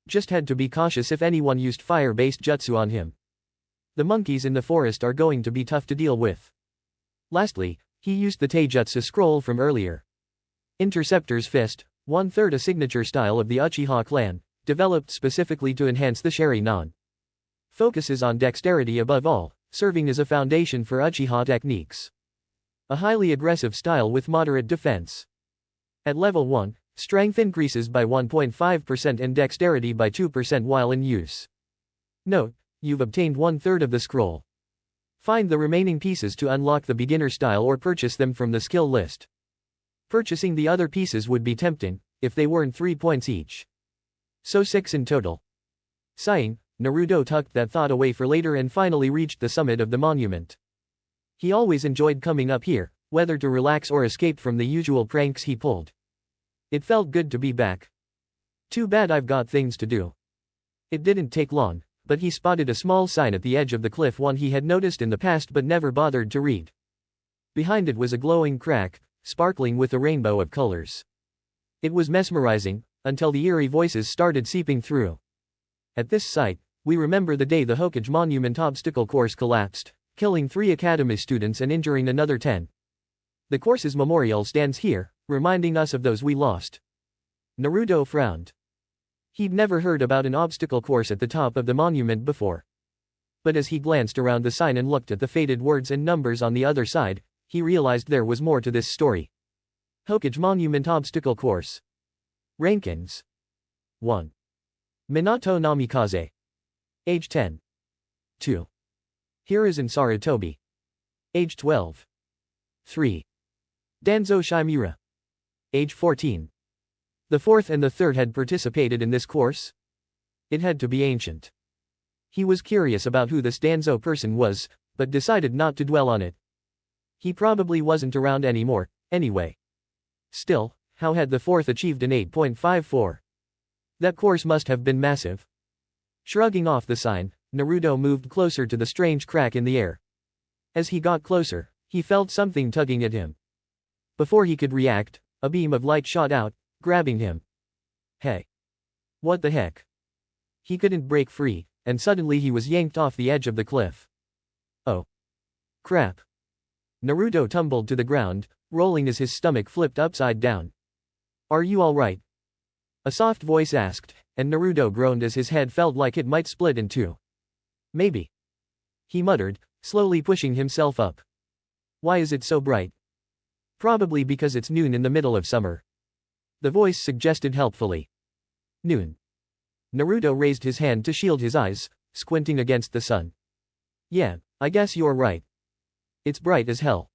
Just had to be cautious if anyone used fire-based jutsu on him. The monkeys in the forest are going to be tough to deal with. Lastly, he used the Taijutsu scroll from earlier. Interceptor's Fist, 1/3 a signature style of the Uchiha clan, developed specifically to enhance the Sharingan. Focuses on dexterity above all, serving as a foundation for Uchiha techniques. A highly aggressive style with moderate defense. At level 1, strength increases by 1.5% and dexterity by 2% while in use. Note, you've obtained 1/3 of the scroll. Find the remaining pieces to unlock the beginner style or purchase them from the skill list. Purchasing the other pieces would be tempting, if they weren't 3 points each. So 6 in total. Sighing, Naruto tucked that thought away for later and finally reached the summit of the monument. He always enjoyed coming up here, whether to relax or escape from the usual pranks he pulled. It felt good to be back. Too bad I've got things to do. It didn't take long, but he spotted a small sign at the edge of the cliff, one he had noticed in the past but never bothered to read. Behind it was a glowing crack, sparkling with a rainbow of colors. It was mesmerizing, until the eerie voices started seeping through. At this sight, we remember the day the Hokage Monument obstacle course collapsed, killing 3 academy students and injuring another 10. The course's memorial stands here, reminding us of those we lost. Naruto frowned. He'd never heard about an obstacle course at the top of the monument before. But as he glanced around the sign and looked at the faded words and numbers on the other side, he realized there was more to this story. Hokage Monument Obstacle Course. Rankings. 1. Minato Namikaze. Age 10. 2. Hiruzen Sarutobi. Age 12. 3. Danzo Shimura. Age 14. The 4th and the 3rd had participated in this course? It had to be ancient. He was curious about who this Danzo person was, but decided not to dwell on it. He probably wasn't around anymore, anyway. Still, how had the 4th achieved an 8.54? That course must have been massive. Shrugging off the sign, Naruto moved closer to the strange crack in the air. As he got closer, he felt something tugging at him. Before he could react, a beam of light shot out, grabbing him. Hey! What the heck? He couldn't break free, and suddenly he was yanked off the edge of the cliff. Oh. Crap. Naruto tumbled to the ground, rolling as his stomach flipped upside down. Are you alright? A soft voice asked, and Naruto groaned as his head felt like it might split in two. Maybe. He muttered, slowly pushing himself up. Why is it so bright? Probably because it's noon in the middle of summer. The voice suggested helpfully. Noon. Naruto raised his hand to shield his eyes, squinting against the sun. Yeah, I guess you're right. It's bright as hell.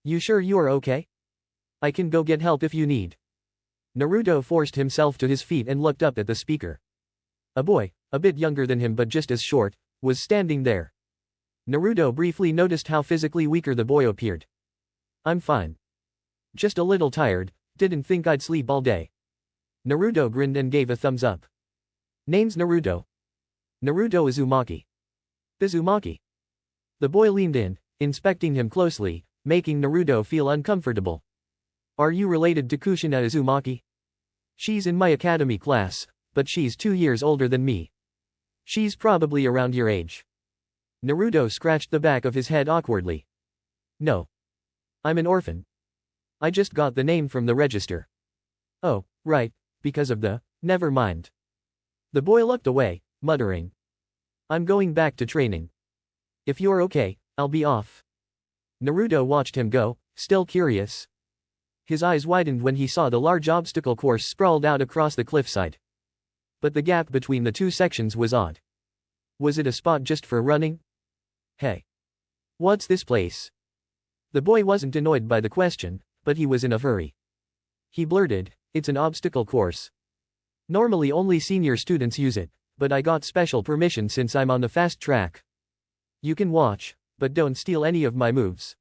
You sure you're okay? I can go get help if you need. Naruto forced himself to his feet and looked up at the speaker. A boy, a bit younger than him but just as short, was standing there. Naruto briefly noticed how physically weaker the boy appeared. I'm fine. Just a little tired, didn't think I'd sleep all day. Naruto grinned and gave a thumbs up. Name's Naruto. Naruto Uzumaki. Uzumaki. The boy leaned in, inspecting him closely, making Naruto feel uncomfortable. Are you related to Kushina Uzumaki? She's in my academy class, but she's 2 years older than me. She's probably around your age. Naruto scratched the back of his head awkwardly. No. I'm an orphan. I just got the name from the register. Oh, right, because of the, never mind. The boy looked away, muttering. I'm going back to training. If you're okay, I'll be off. Naruto watched him go, still curious. His eyes widened when he saw the large obstacle course sprawled out across the cliffside. But the gap between the two sections was odd. Was it a spot just for running? Hey. What's this place? The boy wasn't annoyed by the question, but he was in a hurry. He blurted, it's an obstacle course. Normally only senior students use it, but I got special permission since I'm on the fast track. You can watch, but don't steal any of my moves.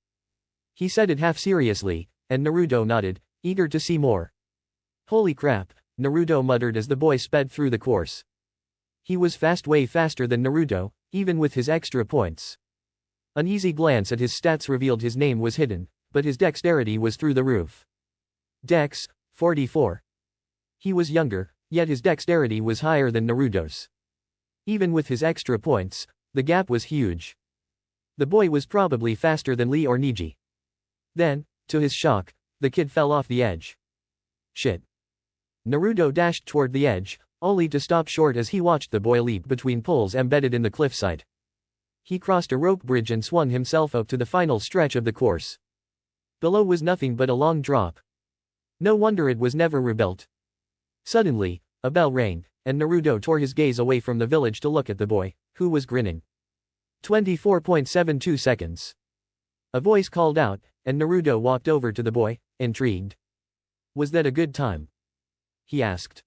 He said it half seriously, and Naruto nodded, eager to see more. Holy crap, Naruto muttered as the boy sped through the course. He was fast, way faster than Naruto, even with his extra points. An easy glance at his stats revealed his name was hidden, but his dexterity was through the roof. Dex, 44. He was younger, yet his dexterity was higher than Naruto's. Even with his extra points, the gap was huge. The boy was probably faster than Lee or Niji. Then, to his shock, the kid fell off the edge. Shit. Naruto dashed toward the edge, only to stop short as he watched the boy leap between poles embedded in the cliffside. He crossed a rope bridge and swung himself up to the final stretch of the course. Below was nothing but a long drop. No wonder it was never rebuilt. Suddenly, a bell rang, and Naruto tore his gaze away from the village to look at the boy, who was grinning. 24.72 seconds. A voice called out, and Naruto walked over to the boy, intrigued. Was that a good time? He asked.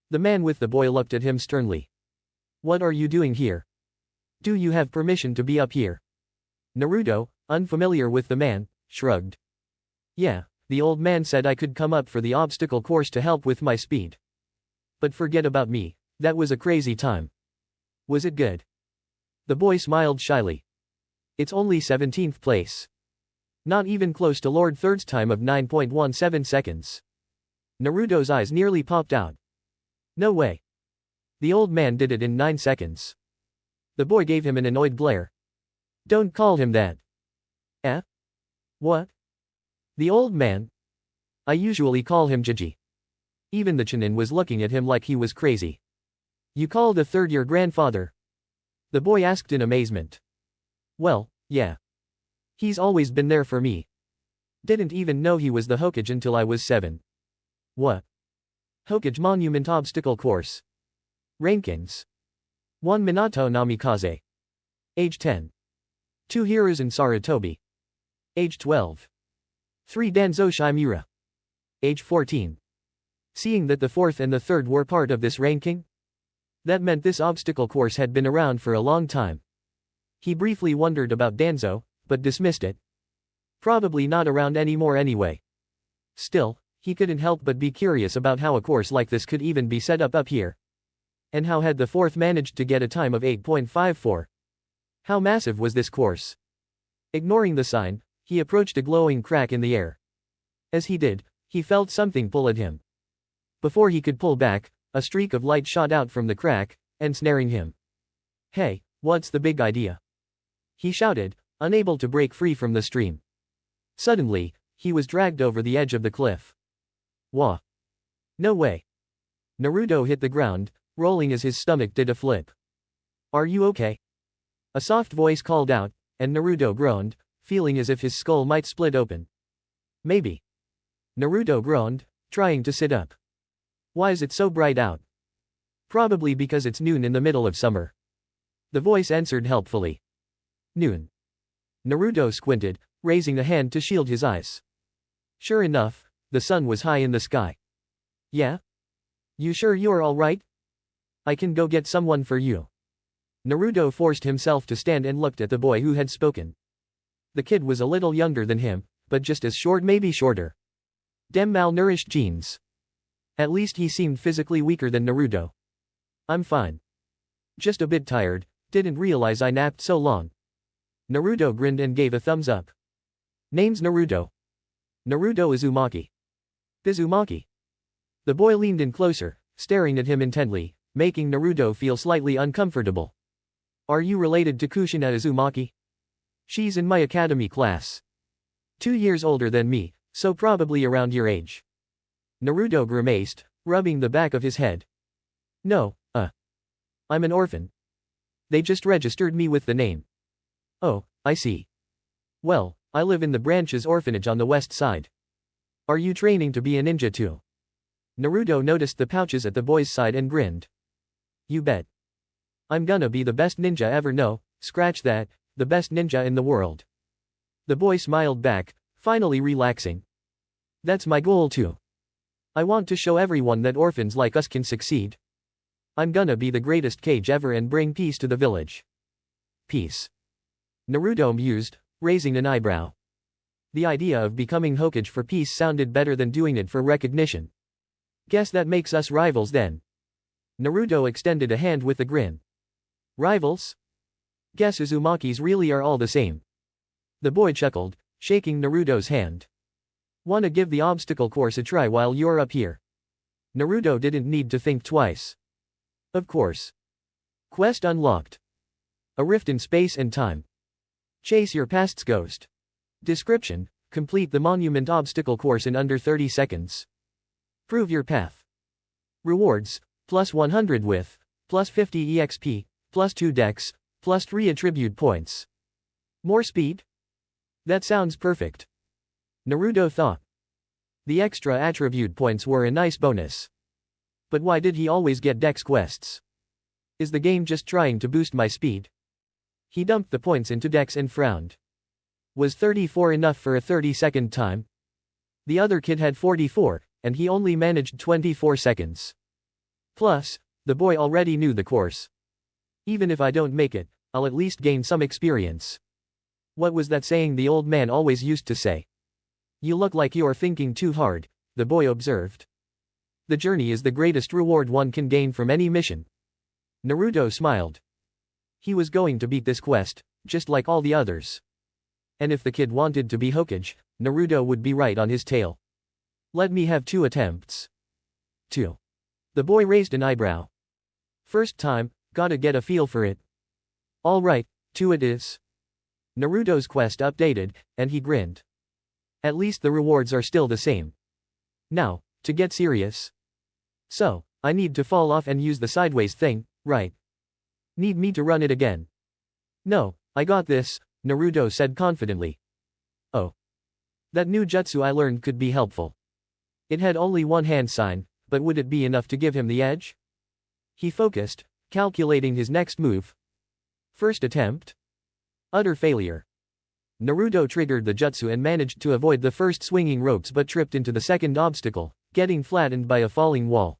The man with the boy looked at him sternly. What are you doing here? Do you have permission to be up here? Naruto, unfamiliar with the man, shrugged. Yeah, the old man said I could come up for the obstacle course to help with my speed. But forget about me, that was a crazy time. Was it good? The boy smiled shyly. It's only 17th place. Not even close to Lord Third's time of 9.17 seconds. Naruto's eyes nearly popped out. No way. The old man did it in 9 seconds. The boy gave him an annoyed glare. Don't call him that. Eh? What? The old man? I usually call him Jiji. Even the Chunin was looking at him like he was crazy. You call the third your grandfather? The boy asked in amazement. Well, yeah. He's always been there for me. Didn't even know he was the Hokage until I was 7. What? Hokage Monument Obstacle Course. Rankings. 1 Minato Namikaze. Age 10. 2 Hiruzen Sarutobi. Age 12. 3 Danzo Shimura. Age 14. Seeing that the fourth and the third were part of this ranking? That meant this obstacle course had been around for a long time. He briefly wondered about Danzo, but dismissed it. Probably not around anymore anyway. Still, he couldn't help but be curious about how a course like this could even be set up here. And how had the fourth managed to get a time of 8.54? How massive was this course? Ignoring the sign, he approached a glowing crack in the air. As he did, he felt something pull at him. Before he could pull back, a streak of light shot out from the crack, ensnaring him. Hey, what's the big idea? He shouted, unable to break free from the stream. Suddenly, he was dragged over the edge of the cliff. Wah! No way. Naruto hit the ground, rolling as his stomach did a flip. Are you okay? A soft voice called out, and Naruto groaned, feeling as if his skull might split open. Maybe. Naruto groaned, trying to sit up. Why is it so bright out? Probably because it's noon in the middle of summer. The voice answered helpfully. Noon. Naruto squinted, raising a hand to shield his eyes. Sure enough, the sun was high in the sky. Yeah? You sure you're all right? I can go get someone for you. Naruto forced himself to stand and looked at the boy who had spoken. The kid was a little younger than him, but just as short, maybe shorter. Dem malnourished genes. At least he seemed physically weaker than Naruto. I'm fine. Just a bit tired, didn't realize I napped so long. Naruto grinned and gave a thumbs up. Name's Naruto. Naruto Uzumaki. Bizumaki. The boy leaned in closer, staring at him intently, making Naruto feel slightly uncomfortable. Are you related to Kushina Uzumaki? She's in my academy class. 2 years older than me, so probably around your age. Naruto grimaced, rubbing the back of his head. No, I'm an orphan. They just registered me with the name. Oh, I see. Well, I live in the branch's orphanage on the west side. Are you training to be a ninja too? Naruto noticed the pouches at the boy's side and grinned. You bet. I'm gonna be the best ninja ever. No, scratch that, the best ninja in the world. The boy smiled back, finally relaxing. That's my goal too. I want to show everyone that orphans like us can succeed. I'm gonna be the greatest Kage ever and bring peace to the village. Peace. Naruto mused, raising an eyebrow. The idea of becoming Hokage for peace sounded better than doing it for recognition. Guess that makes us rivals then. Naruto extended a hand with a grin. Rivals? Guess Uzumakis really are all the same. The boy chuckled, shaking Naruto's hand. Wanna give the obstacle course a try while you're up here? Naruto didn't need to think twice. Of course. Quest unlocked. A rift in space and time. Chase your past's ghost. Description: complete the monument obstacle course in under 30 seconds. Prove your path. Rewards: plus 100 with, plus 50 EXP, plus 2 dex, plus 3 attribute points. More speed? That sounds perfect. Naruto thought. The extra attribute points were a nice bonus. But why did he always get dex quests? Is the game just trying to boost my speed? He dumped the points into dex and frowned. Was 34 enough for a 30-second time? The other kid had 44, and he only managed 24 seconds. Plus, the boy already knew the course. Even if I don't make it, I'll at least gain some experience. What was that saying the old man always used to say? You look like you're thinking too hard, the boy observed. The journey is the greatest reward one can gain from any mission. Naruto smiled. He was going to beat this quest, just like all the others. And if the kid wanted to be Hokage, Naruto would be right on his tail. Let me have 2 attempts. 2. The boy raised an eyebrow. First time, gotta get a feel for it. Alright, 2 it is. Naruto's quest updated, and he grinned. At least the rewards are still the same. Now, to get serious. So, I need to fall off and use the sideways thing, right? Need me to run it again? No, I got this, Naruto said confidently. Oh. That new jutsu I learned could be helpful. It had only one hand sign, but would it be enough to give him the edge? He focused, calculating his next move. First attempt. Utter failure. Naruto triggered the jutsu and managed to avoid the first swinging ropes but tripped into the second obstacle, getting flattened by a falling wall.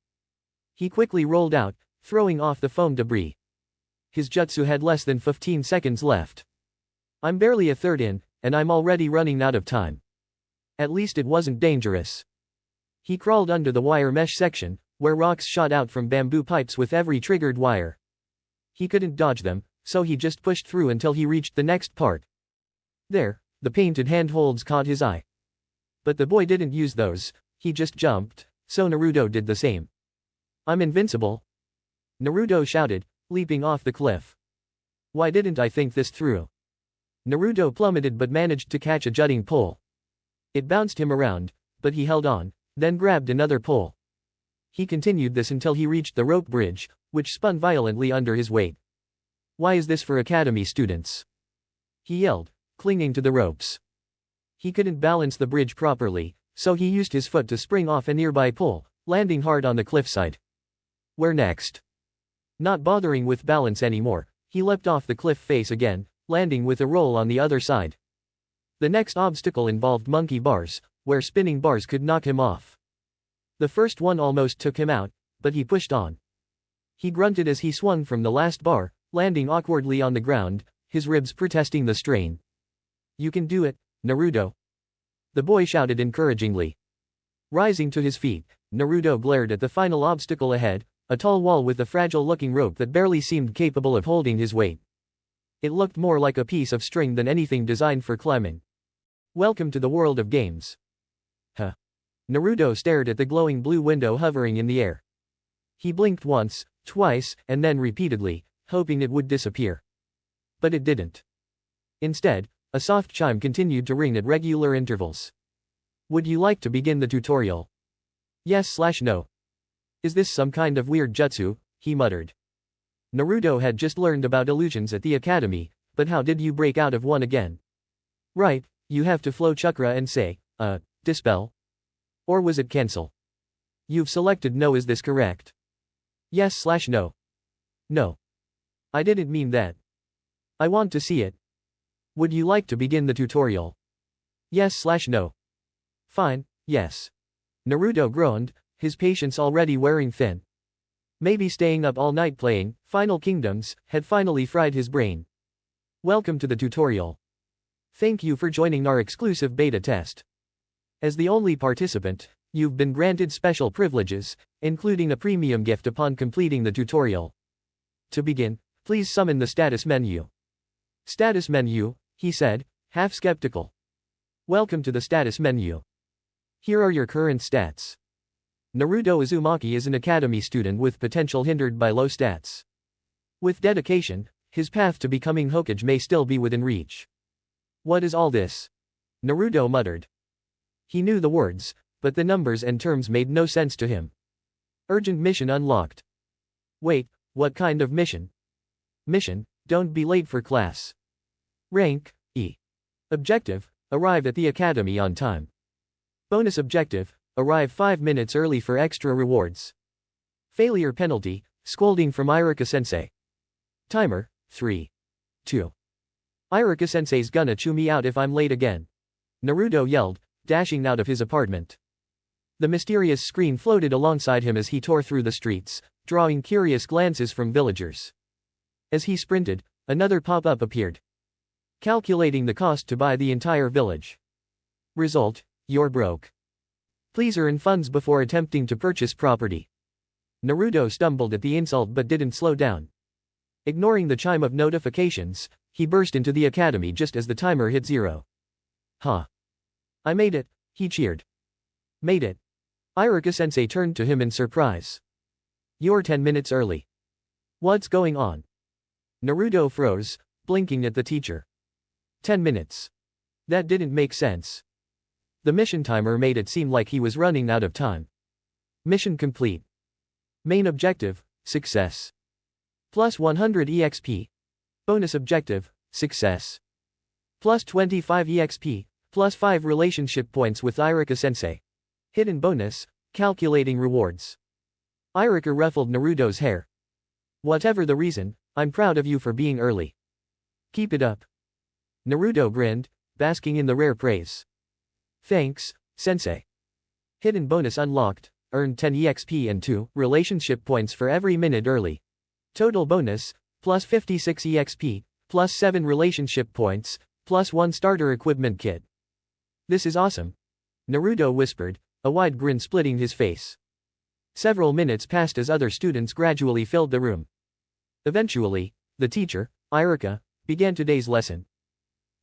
He quickly rolled out, throwing off the foam debris. His jutsu had less than 15 seconds left. I'm barely a third in, and I'm already running out of time. At least it wasn't dangerous. He crawled under the wire mesh section, where rocks shot out from bamboo pipes with every triggered wire. He couldn't dodge them, so he just pushed through until he reached the next part. There, the painted handholds caught his eye. But the boy didn't use those, he just jumped, so Naruto did the same. I'm invincible! Naruto shouted, leaping off the cliff. Why didn't I think this through? Naruto plummeted but managed to catch a jutting pole. It bounced him around, but he held on, then grabbed another pole. He continued this until he reached the rope bridge, which spun violently under his weight. Why is this for academy students? He yelled, clinging to the ropes. He couldn't balance the bridge properly, so he used his foot to spring off a nearby pole, landing hard on the cliffside. Where next? Not bothering with balance anymore, he leapt off the cliff face again, landing with a roll on the other side. The next obstacle involved monkey bars, where spinning bars could knock him off. The first one almost took him out, but he pushed on. He grunted as he swung from the last bar, landing awkwardly on the ground, his ribs protesting the strain. You can do it, Naruto. The boy shouted encouragingly. Rising to his feet, Naruto glared at the final obstacle ahead, a tall wall with a fragile-looking rope that barely seemed capable of holding his weight. It looked more like a piece of string than anything designed for climbing. Welcome to the world of games. Huh. Naruto stared at the glowing blue window hovering in the air. He blinked once, twice, and then repeatedly, hoping it would disappear. But it didn't. Instead, a soft chime continued to ring at regular intervals. Would you like to begin the tutorial? Yes/no. Is this some kind of weird jutsu? He muttered. Naruto had just learned about illusions at the academy, but how did you break out of one again? Right, you have to flow chakra and say, dispel? Or was it cancel? You've selected no. Is this correct? Yes/no. No. I didn't mean that. I want to see it. Would you like to begin the tutorial? Yes/no. Fine, yes. Naruto groaned, his patience already wearing thin. Maybe staying up all night playing Final Kingdoms had finally fried his brain. Welcome to the tutorial. Thank you for joining our exclusive beta test. As the only participant, you've been granted special privileges, including a premium gift upon completing the tutorial. To begin, please summon the status menu. Status menu, he said, half skeptical. Welcome to the status menu. Here are your current stats. Naruto Uzumaki is an academy student with potential hindered by low stats. With dedication, his path to becoming Hokage may still be within reach. What is all this? Naruto muttered. He knew the words, but the numbers and terms made no sense to him. Urgent mission unlocked. Wait, what kind of mission? Mission, don't be late for class. Rank, E. Objective, arrive at the academy on time. Bonus objective, arrive 5 minutes early for extra rewards. Failure penalty, scolding from Iruka-sensei. Timer, 3. 2. Iruka-sensei's gonna chew me out if I'm late again. Naruto yelled, dashing out of his apartment. The mysterious screen floated alongside him as he tore through the streets, drawing curious glances from villagers. As he sprinted, another pop-up appeared. Calculating the cost to buy the entire village. Result, you're broke. Please earn funds before attempting to purchase property. Naruto stumbled at the insult but didn't slow down. Ignoring the chime of notifications, he burst into the academy just as the timer hit 0. Huh. I made it, he cheered. Made it. Iruka-sensei turned to him in surprise. You're 10 minutes early. What's going on? Naruto froze, blinking at the teacher. 10 minutes. That didn't make sense. The mission timer made it seem like he was running out of time. Mission complete. Main objective, success. Plus 100 EXP. Bonus objective, success. Plus 25 EXP, plus 5 relationship points with Iruka-sensei. Hidden bonus, calculating rewards. Iruka ruffled Naruto's hair. Whatever the reason, I'm proud of you for being early. Keep it up. Naruto grinned, basking in the rare praise. Thanks, sensei. Hidden bonus unlocked, earned 10 EXP and 2 relationship points for every minute early. Total bonus, plus 56 EXP, plus 7 relationship points, plus 1 starter equipment kit. This is awesome. Naruto whispered, a wide grin splitting his face. Several minutes passed as other students gradually filled the room. Eventually, the teacher, Iruka, began today's lesson.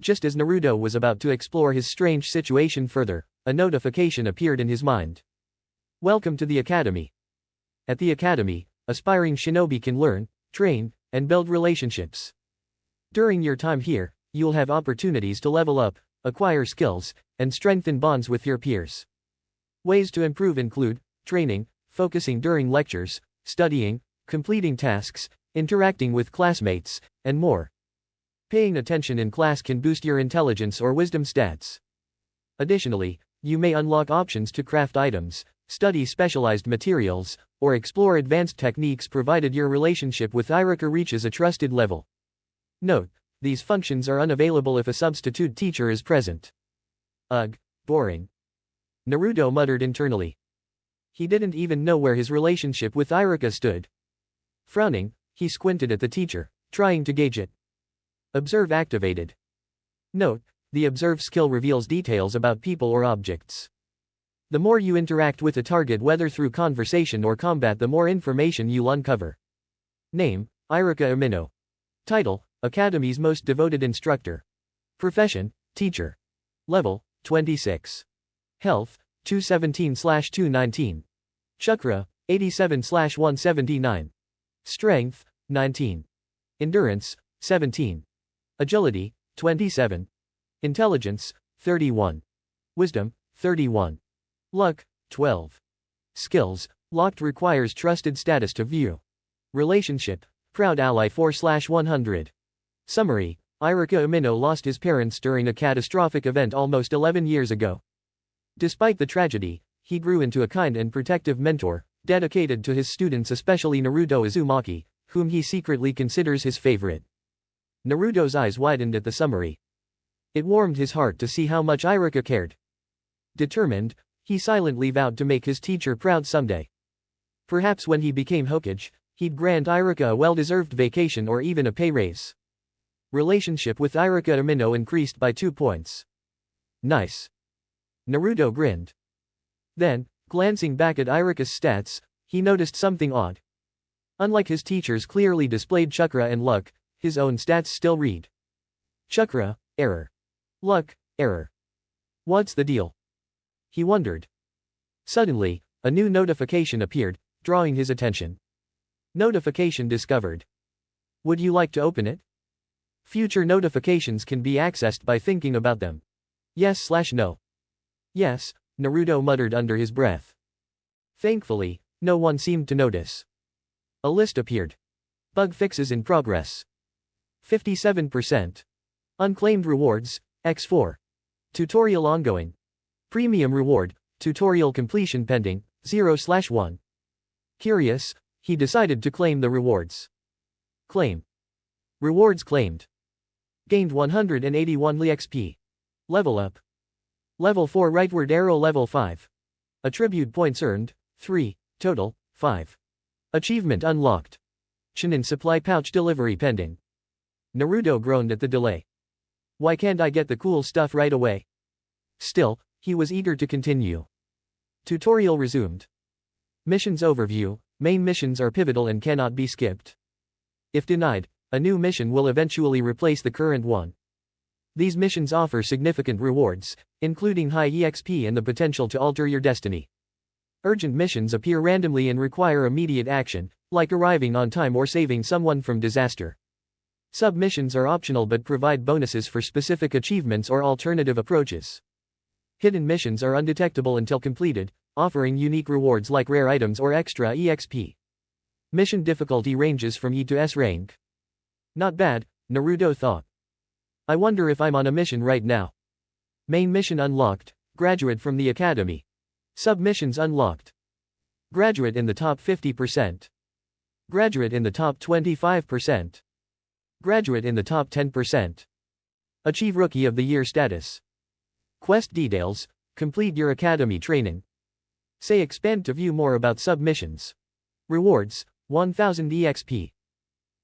Just as Naruto was about to explore his strange situation further, a notification appeared in his mind. Welcome to the academy. At the academy, aspiring shinobi can learn, train, and build relationships. During your time here, you'll have opportunities to level up, acquire skills, and strengthen bonds with your peers. Ways to improve include training, focusing during lectures, studying, completing tasks, interacting with classmates, and more. Paying attention in class can boost your intelligence or wisdom stats. Additionally, you may unlock options to craft items, study specialized materials, or explore advanced techniques provided your relationship with Iruka reaches a trusted level. Note, these functions are unavailable if a substitute teacher is present. Ugh, boring. Naruto muttered internally. He didn't even know where his relationship with Iruka stood. Frowning, he squinted at the teacher, trying to gauge it. Observe activated. Note, the observe skill reveals details about people or objects. The more you interact with a target, whether through conversation or combat, the more information you'll uncover. Name, Iruka Umino. Title, Academy's most devoted instructor. Profession, teacher. Level, 26. Health, 217/219. Chakra, 87/179. Strength, 19. Endurance, 17. Agility, 27. Intelligence, 31. Wisdom, 31. Luck, 12. Skills, locked requires trusted status to view. Relationship, proud ally 4/100. Summary, Iruka Umino lost his parents during a catastrophic event almost 11 years ago. Despite the tragedy, he grew into a kind and protective mentor, dedicated to his students, especially Naruto Uzumaki, whom he secretly considers his favorite. Naruto's eyes widened at the summary. It warmed his heart to see how much Iruka cared. Determined, he silently vowed to make his teacher proud someday. Perhaps when he became Hokage, he'd grant Iruka a well-deserved vacation or even a pay raise. Relationship with Iruka Umino increased by 2 points. Nice. Naruto grinned. Then, glancing back at Iruka's stats, he noticed something odd. Unlike his teacher's clearly displayed chakra and luck, his own stats still read chakra, error. Luck, error. What's the deal? He wondered. Suddenly, a new notification appeared, drawing his attention. Notification discovered. Would you like to open it? Future notifications can be accessed by thinking about them. Yes/no. Yes, Naruto muttered under his breath. Thankfully, no one seemed to notice. A list appeared. Bug fixes in progress. 57%. Unclaimed rewards, X4. Tutorial ongoing. Premium reward, tutorial completion pending, 0/1. Curious, he decided to claim the rewards. Claim. Rewards claimed. Gained 181 XP. Level up. Level 4 rightward arrow level 5. Attribute points earned, 3, total, 5. Achievement unlocked. Chunin supply pouch delivery pending. Naruto groaned at the delay. Why can't I get the cool stuff right away? Still, he was eager to continue. Tutorial resumed. Missions overview. Main missions are pivotal and cannot be skipped. If denied, a new mission will eventually replace the current one. These missions offer significant rewards, including high EXP and the potential to alter your destiny. Urgent missions appear randomly and require immediate action, like arriving on time or saving someone from disaster. Sub-missions are optional but provide bonuses for specific achievements or alternative approaches. Hidden missions are undetectable until completed, offering unique rewards like rare items or extra EXP. Mission difficulty ranges from E to S rank. Not bad, Naruto thought. I wonder if I'm on a mission right now. Main mission unlocked, graduate from the academy. Sub-missions unlocked. Graduate in the top 50%. Graduate in the top 25%. Graduate in the top 10%. Achieve Rookie of the Year status. Quest details, complete your academy training. Say expand to view more about sub-missions. Rewards, 1000 EXP.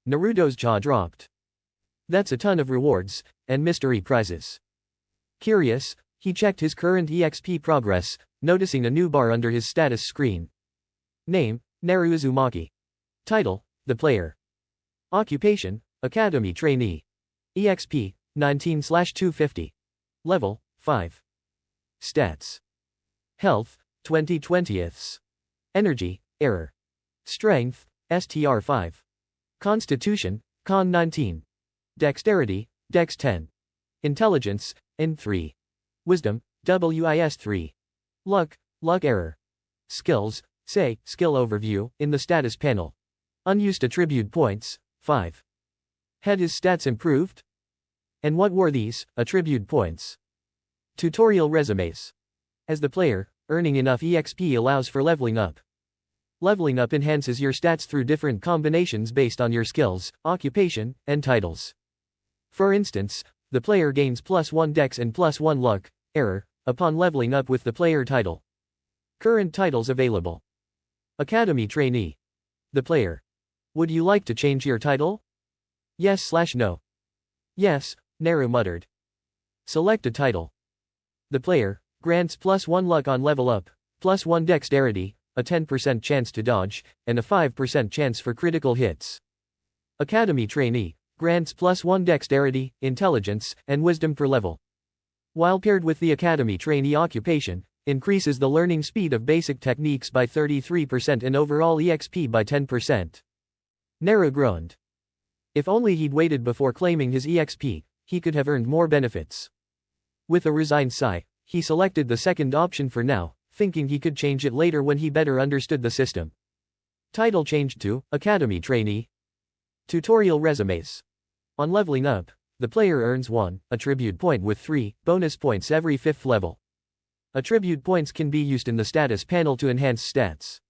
Naruto's jaw dropped. That's a ton of rewards, and mystery prizes. Curious, he checked his current EXP progress, noticing a new bar under his status screen. Name, Naruto Uzumaki. Title, The Player. Occupation, Academy Trainee. EXP, 19/250. Level, 5. Stats. Health, 20/20ths. Energy, Error. Strength, STR 5. Constitution, Con 19. Dexterity, Dex 10. Intelligence, N 3. Wisdom, WIS 3. Luck, Luck Error. Skills, say, Skill Overview, in the status panel. Unused attribute points, 5. Had his stats improved? And what were these attribute points? Tutorial resumes. As the player, earning enough EXP allows for leveling up. Leveling up enhances your stats through different combinations based on your skills, occupation, and titles. For instance, the player gains +1 Dex and +1 Luck, Error, upon leveling up with the player title. Current titles available. Academy Trainee. The player. Would you like to change your title? Yes/no. Yes, Naru muttered. Select a title. The player, grants +1 Luck on level up, +1 Dexterity, a 10% chance to dodge, and a 5% chance for critical hits. Academy Trainee, grants +1 Dexterity, Intelligence, and Wisdom per level. While paired with the Academy Trainee occupation, Increases the learning speed of basic techniques by 33% and overall EXP by 10%. Naru groaned. If only he'd waited before claiming his EXP, he could have earned more benefits. With a resigned sigh, he selected the second option for now, thinking he could change it later when he better understood the system. Title changed to Academy Trainee. Tutorial resumes. On leveling up, the player earns 1 attribute point with 3 bonus points every 5th level. Attribute points can be used in the status panel to enhance stats.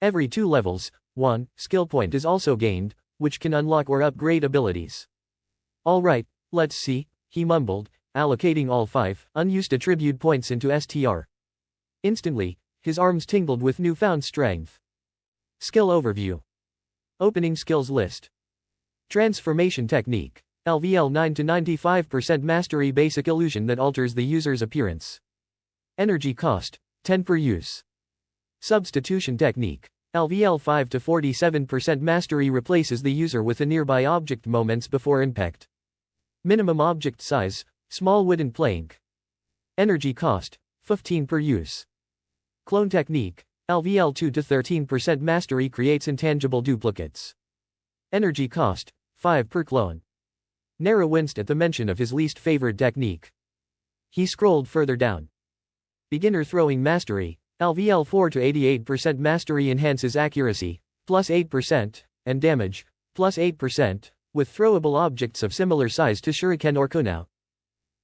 Every 2 levels, 1 skill point is also gained, which can unlock or upgrade abilities. Alright, let's see, he mumbled, allocating all 5 unused attribute points into STR. Instantly, his arms tingled with newfound strength. Skill overview. Opening skills list. Transformation technique. LVL 9 to 95% mastery basic illusion that alters the user's appearance. Energy cost, 10 per use. Substitution technique. LVL 5 to 47% mastery replaces the user with a nearby object moments before impact. Minimum object size, small wooden plank. Energy cost, 15 per use. Clone technique. LVL 2 to 13% mastery creates intangible duplicates. Energy cost, 5 per clone. Naru winced at the mention of his least favorite technique. He scrolled further down. Beginner throwing mastery. LVL 4 to 88% mastery enhances accuracy, plus 8%, and damage, plus 8%, with throwable objects of similar size to shuriken or kunai.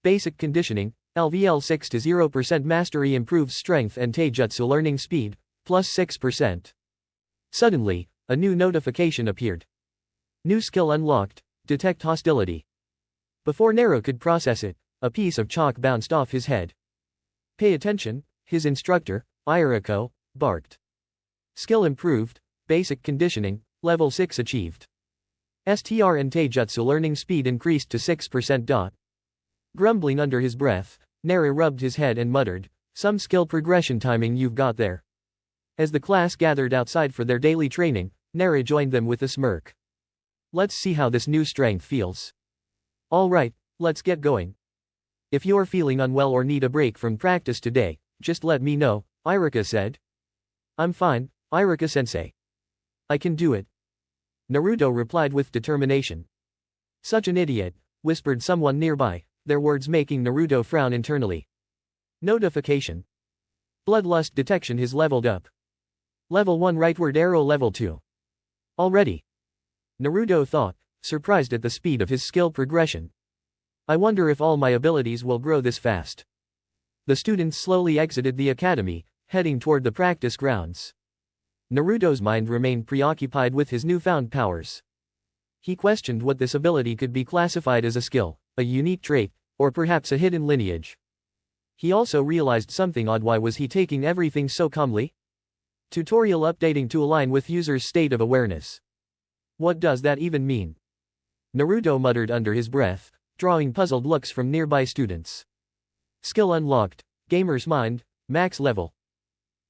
Basic conditioning. LVL 6 to 0% mastery improves strength and taijutsu learning speed, plus 6%. Suddenly, a new notification appeared. New skill unlocked, detect hostility. Before Naru could process it, a piece of chalk bounced off his head. Pay attention, his instructor, Iriko, barked. Skill improved, basic conditioning, level 6 achieved. STR and taijutsu learning speed increased to 6%. Grumbling under his breath, Naru rubbed his head and muttered, "Some skill progression timing you've got there." As the class gathered outside for their daily training, Naru joined them with a smirk. "Let's see how this new strength feels." "Alright, let's get going. If you're feeling unwell or need a break from practice today, just let me know," Irika said. "I'm fine, Irika-sensei. I can do it." Naruto replied with determination. "Such an idiot," whispered someone nearby, their words making Naruto frown internally. Notification. Bloodlust detection has leveled up. Level 1 rightward arrow level 2. Already. Naruto thought, surprised at the speed of his skill progression. I wonder if all my abilities will grow this fast. The students slowly exited the academy, heading toward the practice grounds. Naruto's mind remained preoccupied with his newfound powers. He questioned what this ability could be classified as a skill, a unique trait, or perhaps a hidden lineage. He also realized something odd. Why was he taking everything so calmly? Tutorial updating to align with user's state of awareness. What does that even mean? Naruto muttered under his breath, drawing puzzled looks from nearby students. Skill unlocked, Gamer's Mind, max level.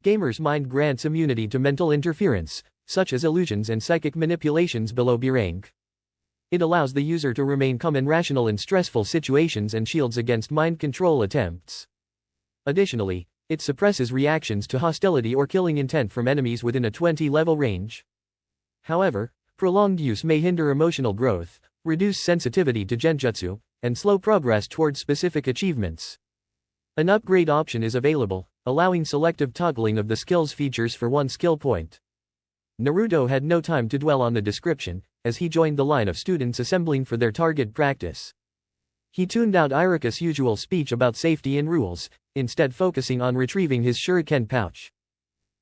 Gamer's Mind grants immunity to mental interference, such as illusions and psychic manipulations below B rank. It allows the user to remain calm and rational in stressful situations and shields against mind control attempts. Additionally, it suppresses reactions to hostility or killing intent from enemies within a 20-level range. However, prolonged use may hinder emotional growth, reduce sensitivity to genjutsu, and slow progress towards specific achievements. An upgrade option is available, allowing selective toggling of the skill's features for 1 skill point. Naruto had no time to dwell on the description, as he joined the line of students assembling for their target practice. He tuned out Irika's usual speech about safety and rules, instead focusing on retrieving his shuriken pouch.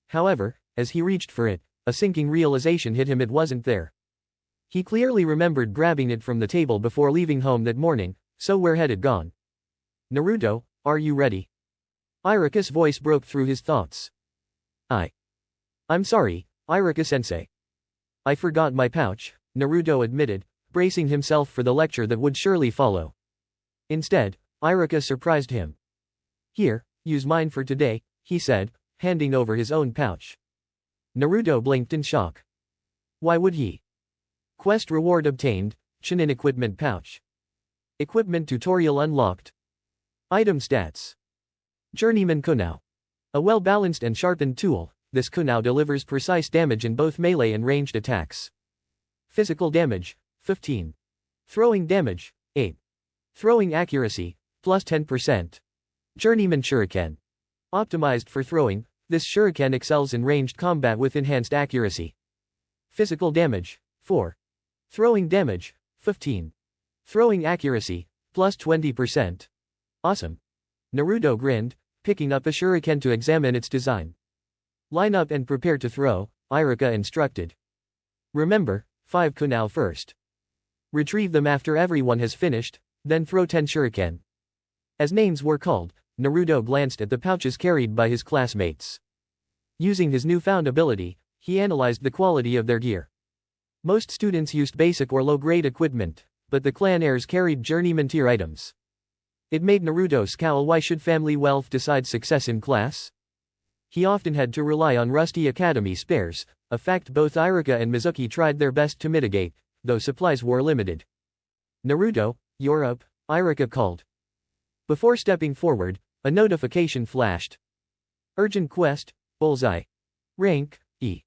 However, as he reached for it, a sinking realization hit him: it wasn't there. He clearly remembered grabbing it from the table before leaving home that morning, so where had it gone? "Naruto, are you ready?" Irika's voice broke through his thoughts. I'm sorry, Irika-sensei. I forgot my pouch," Naruto admitted, bracing himself for the lecture that would surely follow. Instead, Irika surprised him. "Here, use mine for today," he said, handing over his own pouch. Naruto blinked in shock. Why would he? Quest reward obtained, Chunin equipment pouch. Equipment tutorial unlocked. Item stats. Journeyman Kunai. A well-balanced and sharpened tool, this kunai delivers precise damage in both melee and ranged attacks. Physical damage, 15. Throwing damage, 8. Throwing accuracy, plus 10%. Journeyman Shuriken. Optimized for throwing, this shuriken excels in ranged combat with enhanced accuracy. Physical damage, 4. Throwing damage, 15. Throwing accuracy, plus 20%. Awesome. Naruto grinned, picking up a shuriken to examine its design. Line up and prepare to throw, Iruka instructed. Remember, 5 kunai first. Retrieve them after everyone has finished, then throw 10 shuriken. As names were called, Naruto glanced at the pouches carried by his classmates. Using his newfound ability, he analyzed the quality of their gear. Most students used basic or low-grade equipment, but the clan heirs carried journeyman tier items. It made Naruto scowl. Why should family wealth decide success in class? He often had to rely on rusty academy spares, a fact both Iruka and Mizuki tried their best to mitigate, though supplies were limited. Naruto, you're up, Iruka called. Before stepping forward, a notification flashed. Urgent quest, bullseye. Rank, E.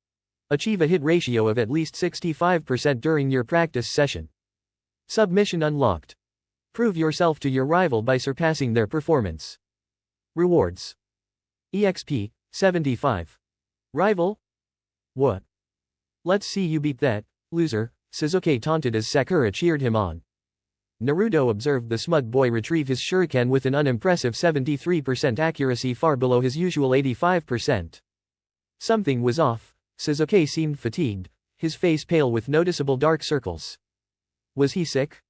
Achieve a hit ratio of at least 65% during your practice session. Submission unlocked. Prove yourself to your rival by surpassing their performance. Rewards. EXP, 75. Rival? What? Let's see you beat that, loser, Sasuke taunted as Sakura cheered him on. Naruto observed the smug boy retrieve his shuriken with an unimpressive 73% accuracy, far below his usual 85%. Something was off. Sasuke seemed fatigued, his face pale with noticeable dark circles. Was he sick?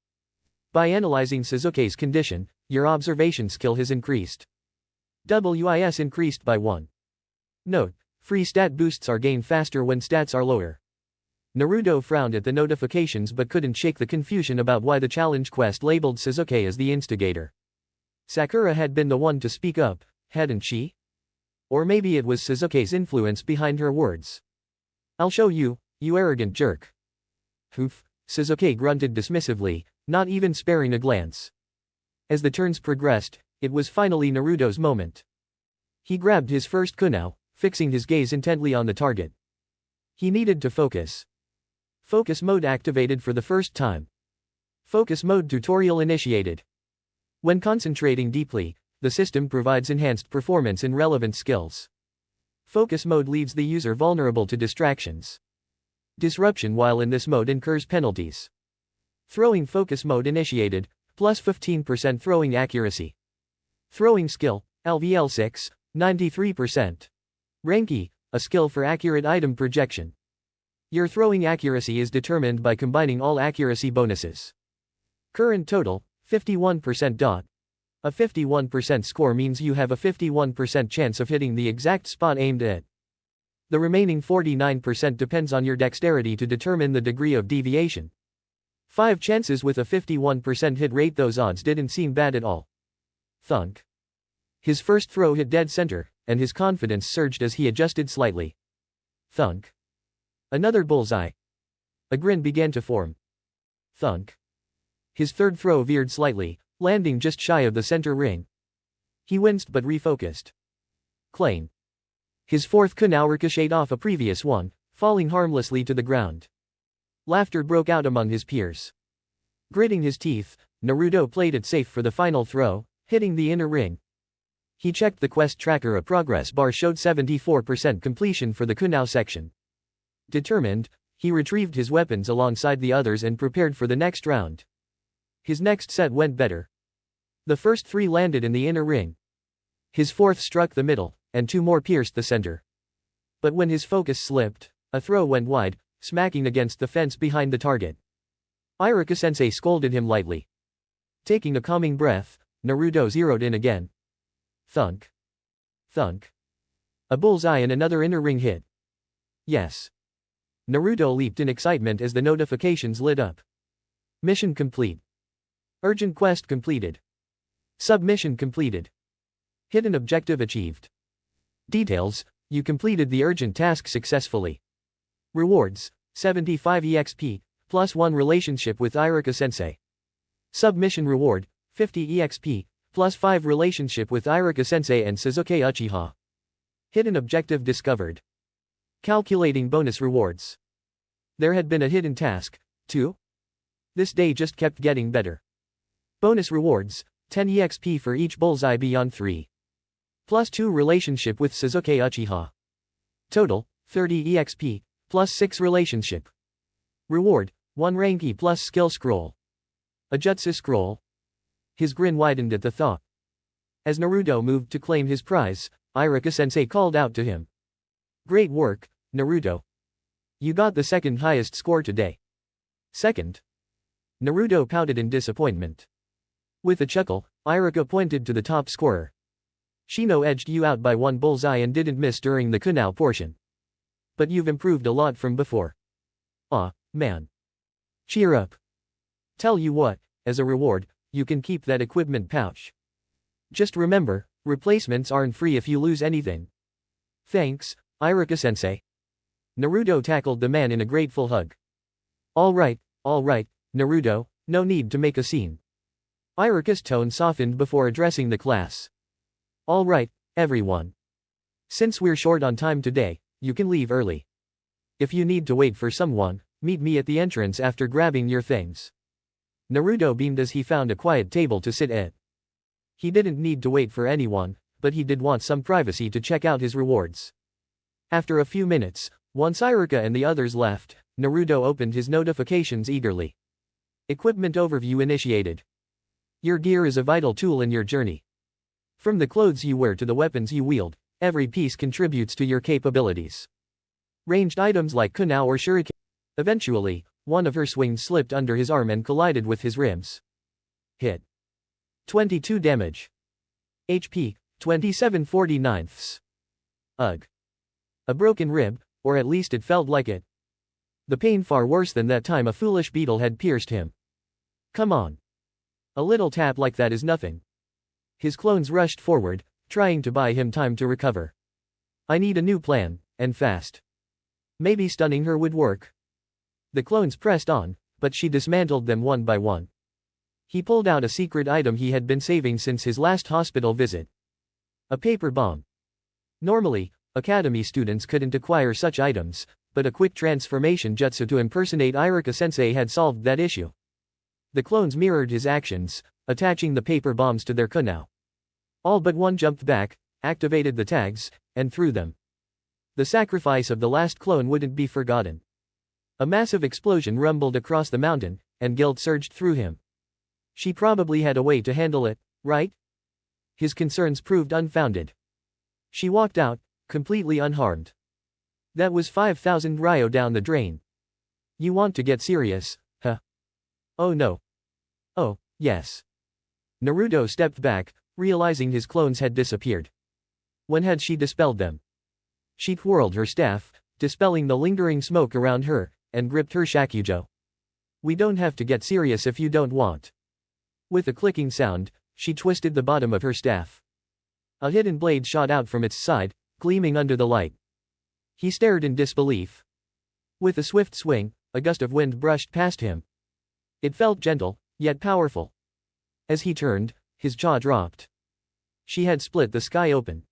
By analyzing Sasuke's condition, your observation skill has increased. WIS increased by 1. Note: free stat boosts are gained faster when stats are lower. Naruto frowned at the notifications but couldn't shake the confusion about why the challenge quest labeled Sasuke as the instigator. Sakura had been the one to speak up, hadn't she? Or maybe it was Sasuke's influence behind her words. I'll show you, you arrogant jerk. Hoof, Sasuke grunted dismissively, not even sparing a glance. As the turns progressed, it was finally Naruto's moment. He grabbed his first kunai, fixing his gaze intently on the target. He needed to focus. Focus mode activated for the first time. Focus mode tutorial initiated. When concentrating deeply, the system provides enhanced performance in relevant skills. Focus mode leaves the user vulnerable to distractions. Disruption while in this mode incurs penalties. Throwing focus mode initiated, plus 15% throwing accuracy. Throwing skill, LVL 6, 93%. Rank E, a skill for accurate item projection. Your throwing accuracy is determined by combining all accuracy bonuses. Current total, 51%. A 51% score means you have a 51% chance of hitting the exact spot aimed at. The remaining 49% depends on your dexterity to determine the degree of deviation. 5 chances with a 51% hit rate. Those odds didn't seem bad at all. Thunk. His first throw hit dead center, and his confidence surged as he adjusted slightly. Thunk. Another bullseye. A grin began to form. Thunk. His third throw veered slightly, landing just shy of the center ring. He winced but refocused. Clang. His fourth kunai ricocheted off a previous one, falling harmlessly to the ground. Laughter broke out among his peers. Gritting his teeth, Naruto played it safe for the final throw, hitting the inner ring. He checked the quest tracker. A progress bar showed 74% completion for the kunai section. Determined, he retrieved his weapons alongside the others and prepared for the next round. His next set went better. The first 3 landed in the inner ring. His fourth struck the middle, and 2 more pierced the center. But when his focus slipped, a throw went wide, smacking against the fence behind the target. Iruka-sensei scolded him lightly. Taking a calming breath, Naruto zeroed in again. Thunk. Thunk. A bullseye and another inner ring hit. Yes. Naruto leaped in excitement as the notifications lit up. Mission complete. Urgent quest completed. Submission completed. Hidden objective achieved. Details: you completed the urgent task successfully. Rewards: 75 EXP, plus 1 relationship with Iruka-sensei. Submission reward: 50 EXP, plus 5 relationship with Iruka-sensei and Sasuke Uchiha. Hidden objective discovered. Calculating bonus rewards. There had been a hidden task, too. This day just kept getting better. Bonus rewards, 10 EXP for each bullseye beyond 3. Plus 2 relationship with Sasuke Uchiha. Total, 30 EXP, plus 6 relationship. Reward, 1 Ranky plus skill scroll. A jutsu scroll. His grin widened at the thought. As Naruto moved to claim his prize, Iruka-sensei called out to him. Great work, Naruto. You got the second highest score today. Second? Naruto pouted in disappointment. With a chuckle, Iruka pointed to the top scorer. Shino edged you out by 1 bullseye and didn't miss during the kunao portion. But you've improved a lot from before. Aw, man. Cheer up. Tell you what, as a reward, you can keep that equipment pouch. Just remember, replacements aren't free if you lose anything. Thanks, Iruka-sensei. Naruto tackled the man in a grateful hug. Alright, Naruto, no need to make a scene. Iruka's tone softened before addressing the class. Alright, everyone. Since we're short on time today, you can leave early. If you need to wait for someone, meet me at the entrance after grabbing your things. Naruto beamed as he found a quiet table to sit at. He didn't need to wait for anyone, but he did want some privacy to check out his rewards. After a few minutes, once Iruka and the others left, Naruto opened his notifications eagerly. Equipment overview initiated. Your gear is a vital tool in your journey. From the clothes you wear to the weapons you wield, every piece contributes to your capabilities. Ranged items like kunao or shuriken. Eventually, one of her swings slipped under his arm and collided with his ribs. Hit. 22 damage. HP, 27/49. Ugh. A broken rib, or at least it felt like it. The pain far worse than that time a foolish beetle had pierced him. Come on. A little tap like that is nothing. His clones rushed forward, trying to buy him time to recover. I need a new plan, and fast. Maybe stunning her would work. The clones pressed on, but she dismantled them one by one. He pulled out a secret item he had been saving since his last hospital visit. A paper bomb. Normally, academy students couldn't acquire such items, but a quick transformation jutsu to impersonate Iruka-sensei had solved that issue. The clones mirrored his actions, attaching the paper bombs to their kunao. All but one jumped back, activated the tags, and threw them. The sacrifice of the last clone wouldn't be forgotten. A massive explosion rumbled across the mountain, and guilt surged through him. She probably had a way to handle it, right? His concerns proved unfounded. She walked out, completely unharmed. That was 5,000 ryo down the drain. You want to get serious, huh? Oh no. Oh, yes. Naruto stepped back, realizing his clones had disappeared. When had she dispelled them? She twirled her staff, dispelling the lingering smoke around her, and gripped her shakujo. We don't have to get serious if you don't want. With a clicking sound, she twisted the bottom of her staff. A hidden blade shot out from its side, gleaming under the light. He stared in disbelief. With a swift swing, a gust of wind brushed past him. It felt gentle, yet powerful. As he turned, his jaw dropped. She had split the sky open.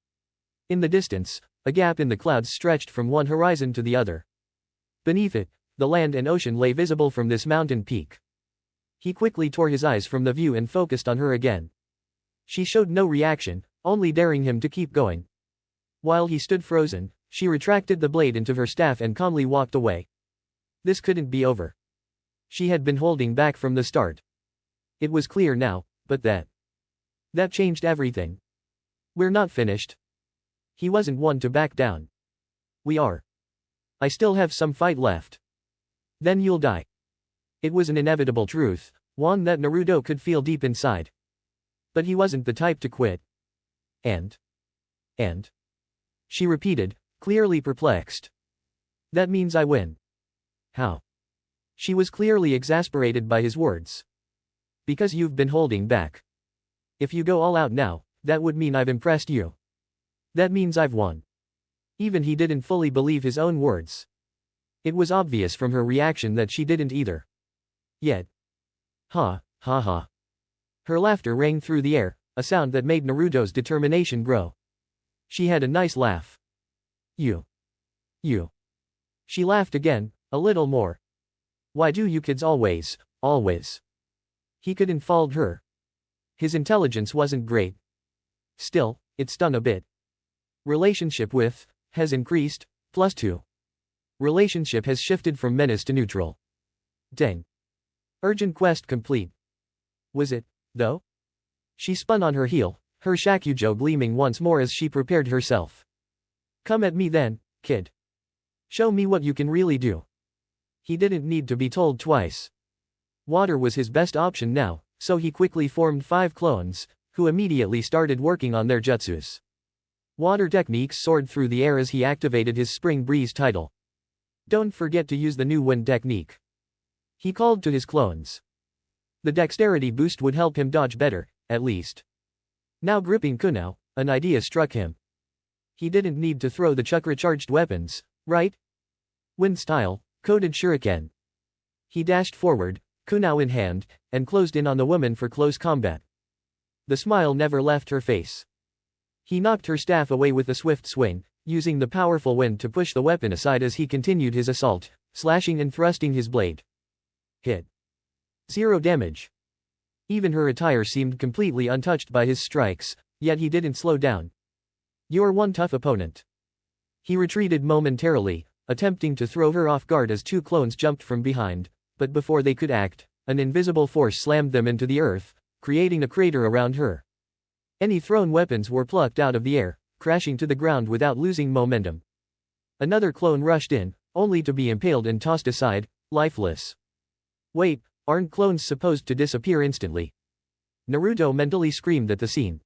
In the distance, a gap in the clouds stretched from one horizon to the other. Beneath it, the land and ocean lay visible from this mountain peak. He quickly tore his eyes from the view and focused on her again. She showed no reaction, only daring him to keep going. While he stood frozen, she retracted the blade into her staff and calmly walked away. This couldn't be over. She had been holding back from the start. It was clear now, but that changed everything. We're not finished. He wasn't one to back down. We are. I still have some fight left. Then you'll die. It was an inevitable truth, one that Naruto could feel deep inside. But he wasn't the type to quit. And? She repeated, clearly perplexed. That means I win. How? She was clearly exasperated by his words. Because you've been holding back. If you go all out now, that would mean I've impressed you. That means I've won. Even he didn't fully believe his own words. It was obvious from her reaction that she didn't either. Yet. Ha, ha ha. Her laughter rang through the air, a sound that made Naruto's determination grow. She had a nice laugh. You. You. She laughed again, a little more. Why do you kids always? He couldn't fault her. His intelligence wasn't great. Still, it stung a bit. Relationship with has increased, +2. Relationship has shifted from menace to neutral. Dang. Urgent quest complete. Was it, though? She spun on her heel, her shakujo gleaming once more as she prepared herself. Come at me then, kid. Show me what you can really do. He didn't need to be told twice. Water was his best option now, so he quickly formed 5 clones, who immediately started working on their jutsus. Water techniques soared through the air as he activated his Spring Breeze title. Don't forget to use the new wind technique. He called to his clones. The dexterity boost would help him dodge better, at least. Now gripping Kunao, an idea struck him. He didn't need to throw the chakra-charged weapons, right? Wind style, coded shuriken. He dashed forward, Kunao in hand, and closed in on the woman for close combat. The smile never left her face. He knocked her staff away with a swift swing, using the powerful wind to push the weapon aside as he continued his assault, slashing and thrusting his blade. Hit. 0 damage. Even her attire seemed completely untouched by his strikes, yet he didn't slow down. You're one tough opponent. He retreated momentarily, attempting to throw her off guard as 2 clones jumped from behind, but before they could act, an invisible force slammed them into the earth, creating a crater around her. Any thrown weapons were plucked out of the air, crashing to the ground without losing momentum. Another clone rushed in, only to be impaled and tossed aside, lifeless. Wait, aren't clones supposed to disappear instantly? Naruto mentally screamed at the scene.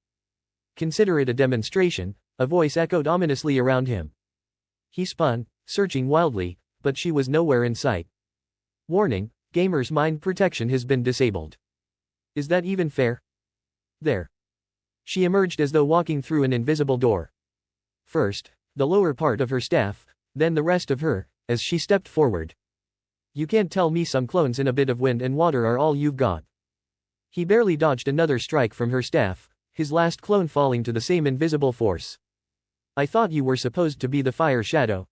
Consider it a demonstration, a voice echoed ominously around him. He spun, searching wildly, but she was nowhere in sight. Warning, gamer's mind protection has been disabled. Is that even fair? There. She emerged as though walking through an invisible door. First, the lower part of her staff, then the rest of her, as she stepped forward. You can't tell me some clones and a bit of wind and water are all you've got. He barely dodged another strike from her staff, his last clone falling to the same invisible force. I thought you were supposed to be the fire shadow.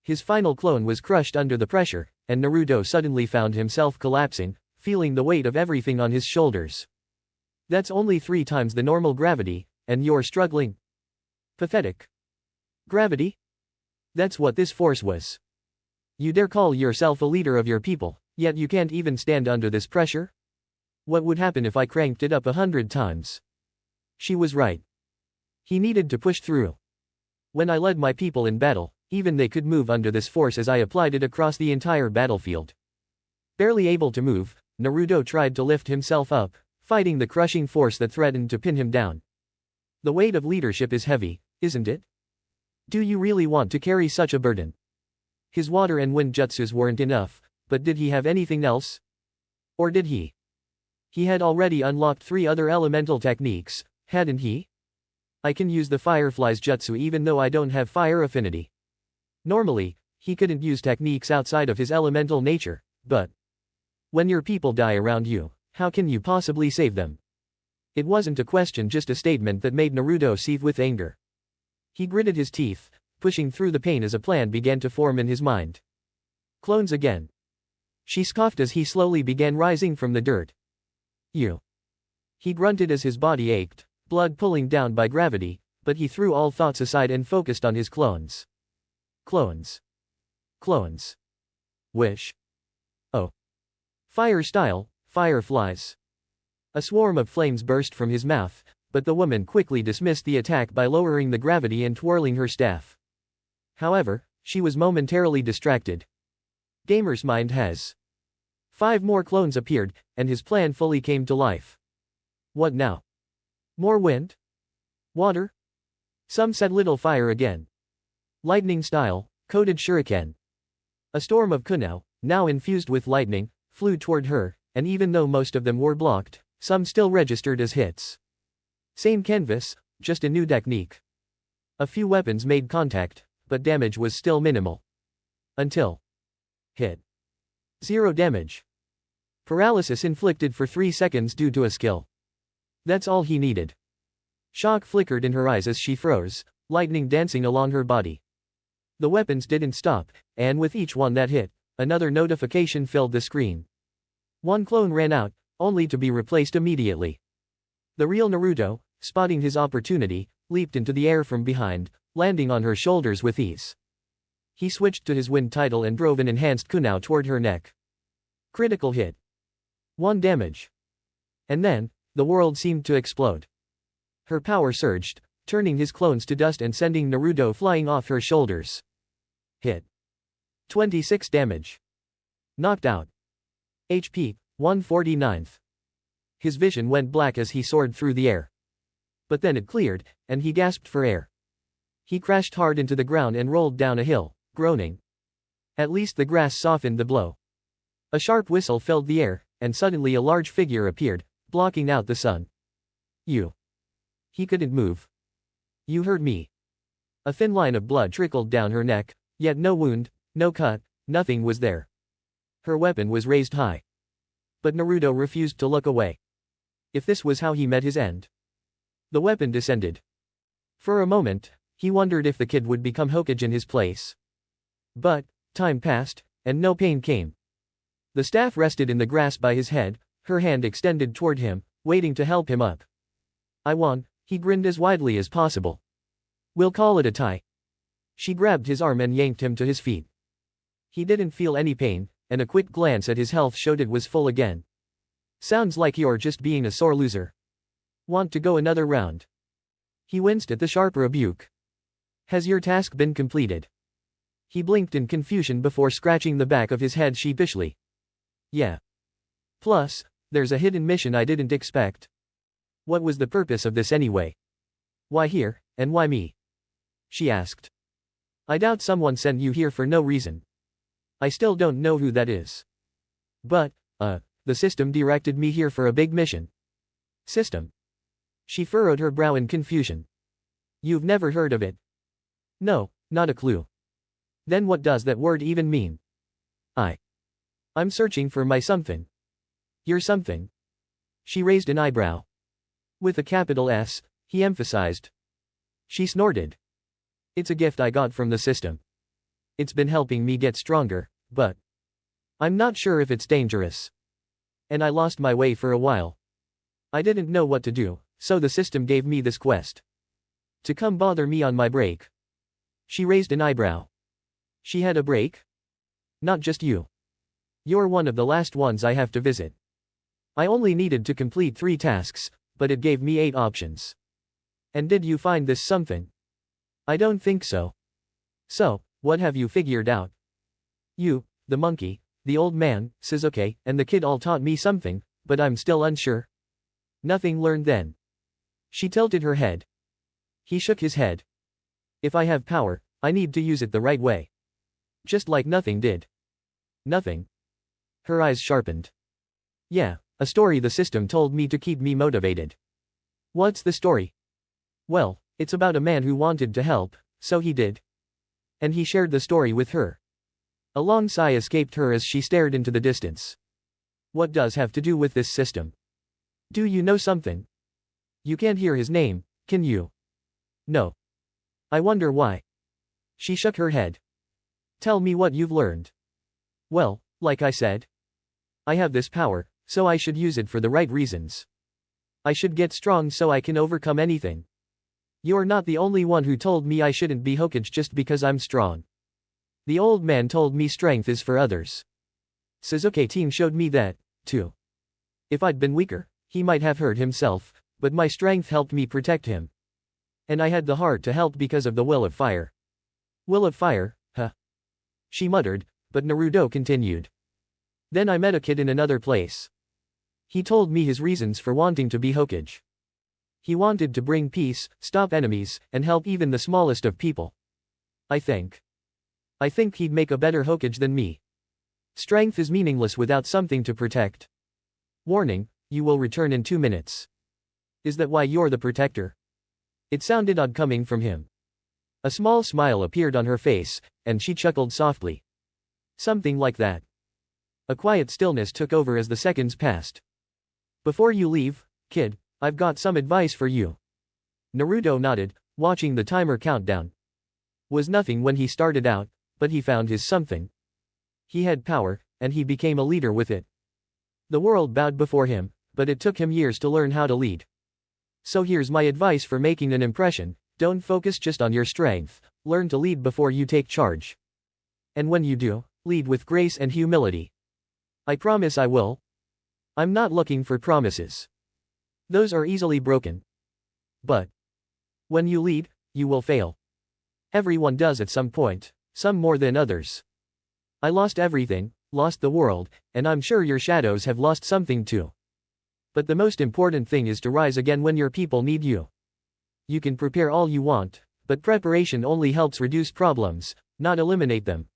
His final clone was crushed under the pressure, and Naruto suddenly found himself collapsing, feeling the weight of everything on his shoulders. That's only 3 times the normal gravity, and you're struggling. Pathetic. Gravity? That's what this force was. You dare call yourself a leader of your people, yet you can't even stand under this pressure? What would happen if I cranked it up 100 times? She was right. He needed to push through. When I led my people in battle, even they could move under this force as I applied it across the entire battlefield. Barely able to move, Naruto tried to lift himself up, fighting the crushing force that threatened to pin him down. The weight of leadership is heavy, isn't it? Do you really want to carry such a burden? His water and wind jutsus weren't enough, but did he have anything else? Or did he? He had already unlocked 3 other elemental techniques, hadn't he? I can use the firefly's jutsu even though I don't have fire affinity. Normally, he couldn't use techniques outside of his elemental nature, but when your people die around you, how can you possibly save them? It wasn't a question, just a statement that made Naruto seethe with anger. He gritted his teeth, pushing through the pain as a plan began to form in his mind. Clones again. She scoffed as he slowly began rising from the dirt. You. He grunted as his body ached, blood pulling down by gravity, but he threw all thoughts aside and focused on his clones. Clones. Clones. Wish. Oh. Fire style, fireflies. A swarm of flames burst from his mouth, but the woman quickly dismissed the attack by lowering the gravity and twirling her staff. However, she was momentarily distracted. Gamer's mind has. 5 more clones appeared, and his plan fully came to life. What now? More wind? Water? Some said little fire again. Lightning style, coded shuriken. A storm of kunao, now infused with lightning, flew toward her, and even though most of them were blocked, some still registered as hits. Same canvas, just a new technique. A few weapons made contact, but damage was still minimal. Until. Hit. 0 damage. Paralysis inflicted for 3 seconds due to a skill. That's all he needed. Shock flickered in her eyes as she froze, lightning dancing along her body. The weapons didn't stop, and with each one that hit, another notification filled the screen. One clone ran out, only to be replaced immediately. The real Naruto, spotting his opportunity, leaped into the air from behind, landing on her shoulders with ease. He switched to his wind title and drove an enhanced kunai toward her neck. Critical hit. 1 damage. And then, the world seemed to explode. Her power surged, turning his clones to dust and sending Naruto flying off her shoulders. Hit. 26 damage. Knocked out. HP, 149th. His vision went black as he soared through the air. But then it cleared, and he gasped for air. He crashed hard into the ground and rolled down a hill, groaning. At least the grass softened the blow. A sharp whistle filled the air, and suddenly a large figure appeared, blocking out the sun. You. He couldn't move. You heard me. A thin line of blood trickled down her neck, yet no wound, no cut, nothing was there. Her weapon was raised high. But Naruto refused to look away. If this was how he met his end. The weapon descended. For a moment, he wondered if the kid would become Hokage in his place. But, time passed, and no pain came. The staff rested in the grass by his head, her hand extended toward him, waiting to help him up. I won, he grinned as widely as possible. We'll call it a tie. She grabbed his arm and yanked him to his feet. He didn't feel any pain, and a quick glance at his health showed it was full again. Sounds like you're just being a sore loser. Want to go another round? He winced at the sharp rebuke. Has your task been completed? He blinked in confusion before scratching the back of his head sheepishly. Yeah. Plus, there's a hidden mission I didn't expect. What was the purpose of this anyway? Why here, and why me? She asked. I doubt someone sent you here for no reason. I still don't know who that is. But, the system directed me here for a big mission. System? She furrowed her brow in confusion. You've never heard of it? No, not a clue. Then what does that word even mean? I'm searching for my something. Your something? She raised an eyebrow. With a capital S, he emphasized. She snorted. It's a gift I got from the system. It's been helping me get stronger, but I'm not sure if it's dangerous. And I lost my way for a while. I didn't know what to do, so the system gave me this quest. To come bother me on my break. She raised an eyebrow. She had a break? Not just you. You're one of the last ones I have to visit. I only needed to complete 3 tasks, but it gave me 8 options. And did you find this something? I don't think so. So, what have you figured out? You, the monkey, the old man, Sasuke, and the kid all taught me something, but I'm still unsure. Nothing learned then. She tilted her head. He shook his head. If I have power, I need to use it the right way. Just like nothing did. Nothing. Her eyes sharpened. Yeah, a story the system told me to keep me motivated. What's the story? Well, it's about a man who wanted to help, so he did. And he shared the story with her. A long sigh escaped her as she stared into the distance. What does have to do with this system? Do you know something? You can't hear his name, can you? No. I wonder why. She shook her head. Tell me what you've learned. Well, like I said. I have this power, so I should use it for the right reasons. I should get strong so I can overcome anything. You're not the only one who told me I shouldn't be Hokage just because I'm strong. The old man told me strength is for others. Sasuke-team showed me that, too. If I'd been weaker, he might have hurt himself, but my strength helped me protect him. And I had the heart to help because of the will of fire. Will of fire, huh? She muttered, but Naruto continued. Then I met a kid in another place. He told me his reasons for wanting to be Hokage. He wanted to bring peace, stop enemies, and help even the smallest of people. I think he'd make a better Hokage than me. Strength is meaningless without something to protect. Warning, you will return in 2 minutes. Is that why you're the protector? It sounded odd coming from him. A small smile appeared on her face, and she chuckled softly. Something like that. A quiet stillness took over as the seconds passed. Before you leave, kid, I've got some advice for you. Naruto nodded, watching the timer count down. Was nothing when he started out, but he found his something. He had power, and he became a leader with it. The world bowed before him, but it took him years to learn how to lead. So here's my advice for making an impression: don't focus just on your strength, learn to lead before you take charge. And when you do, lead with grace and humility. I promise I will. I'm not looking for promises. Those are easily broken. But when you lead, you will fail. Everyone does at some point, some more than others. I lost everything, lost the world, and I'm sure your shadows have lost something too. But the most important thing is to rise again when your people need you. You can prepare all you want, but preparation only helps reduce problems, not eliminate them.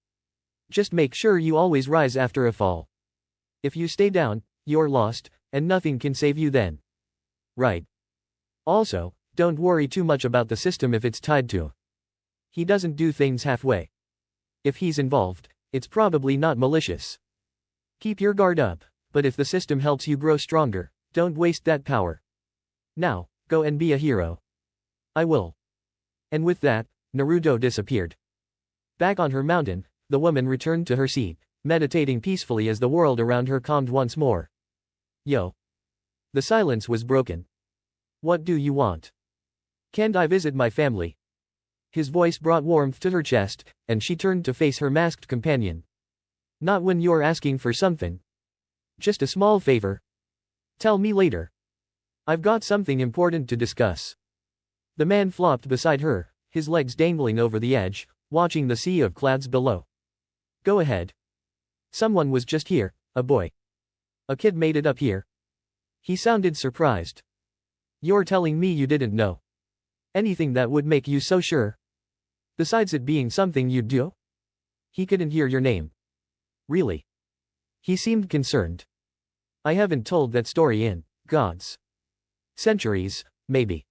Just make sure you always rise after a fall. If you stay down, you're lost, and nothing can save you then. Right. Also, don't worry too much about the system if it's tied to. He doesn't do things halfway. If he's involved, it's probably not malicious. Keep your guard up, but if the system helps you grow stronger, don't waste that power. Now, go and be a hero. I will. And with that, Naruto disappeared. Back on her mountain, the woman returned to her seat, meditating peacefully as the world around her calmed once more. Yo. The silence was broken. What do you want? Can't I visit my family? His voice brought warmth to her chest, and she turned to face her masked companion. Not when you're asking for something. Just a small favor. Tell me later. I've got something important to discuss. The man flopped beside her, his legs dangling over the edge, watching the sea of clouds below. Go ahead. Someone was just here, a boy. A kid made it up here. He sounded surprised. You're telling me you didn't know anything that would make you so sure? Besides it being something you'd do? He couldn't hear your name. Really? He seemed concerned. I haven't told that story in gods. Centuries, maybe.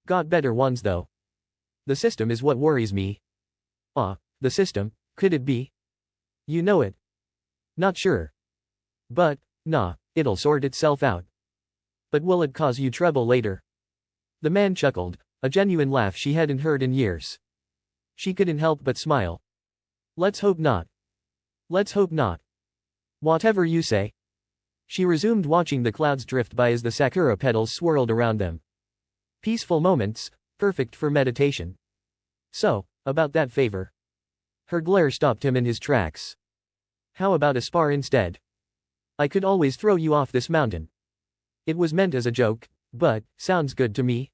Got better ones though. The system is what worries me. The system, could it be? You know it. Not sure. But, nah, it'll sort itself out. But will it cause you trouble later? The man chuckled, a genuine laugh she hadn't heard in years. She couldn't help but smile. Let's hope not. Let's hope not. Whatever you say. She resumed watching the clouds drift by as the sakura petals swirled around them. Peaceful moments, perfect for meditation. So, about that favor. Her glare stopped him in his tracks. How about a spar instead? I could always throw you off this mountain. It was meant as a joke, but, sounds good to me.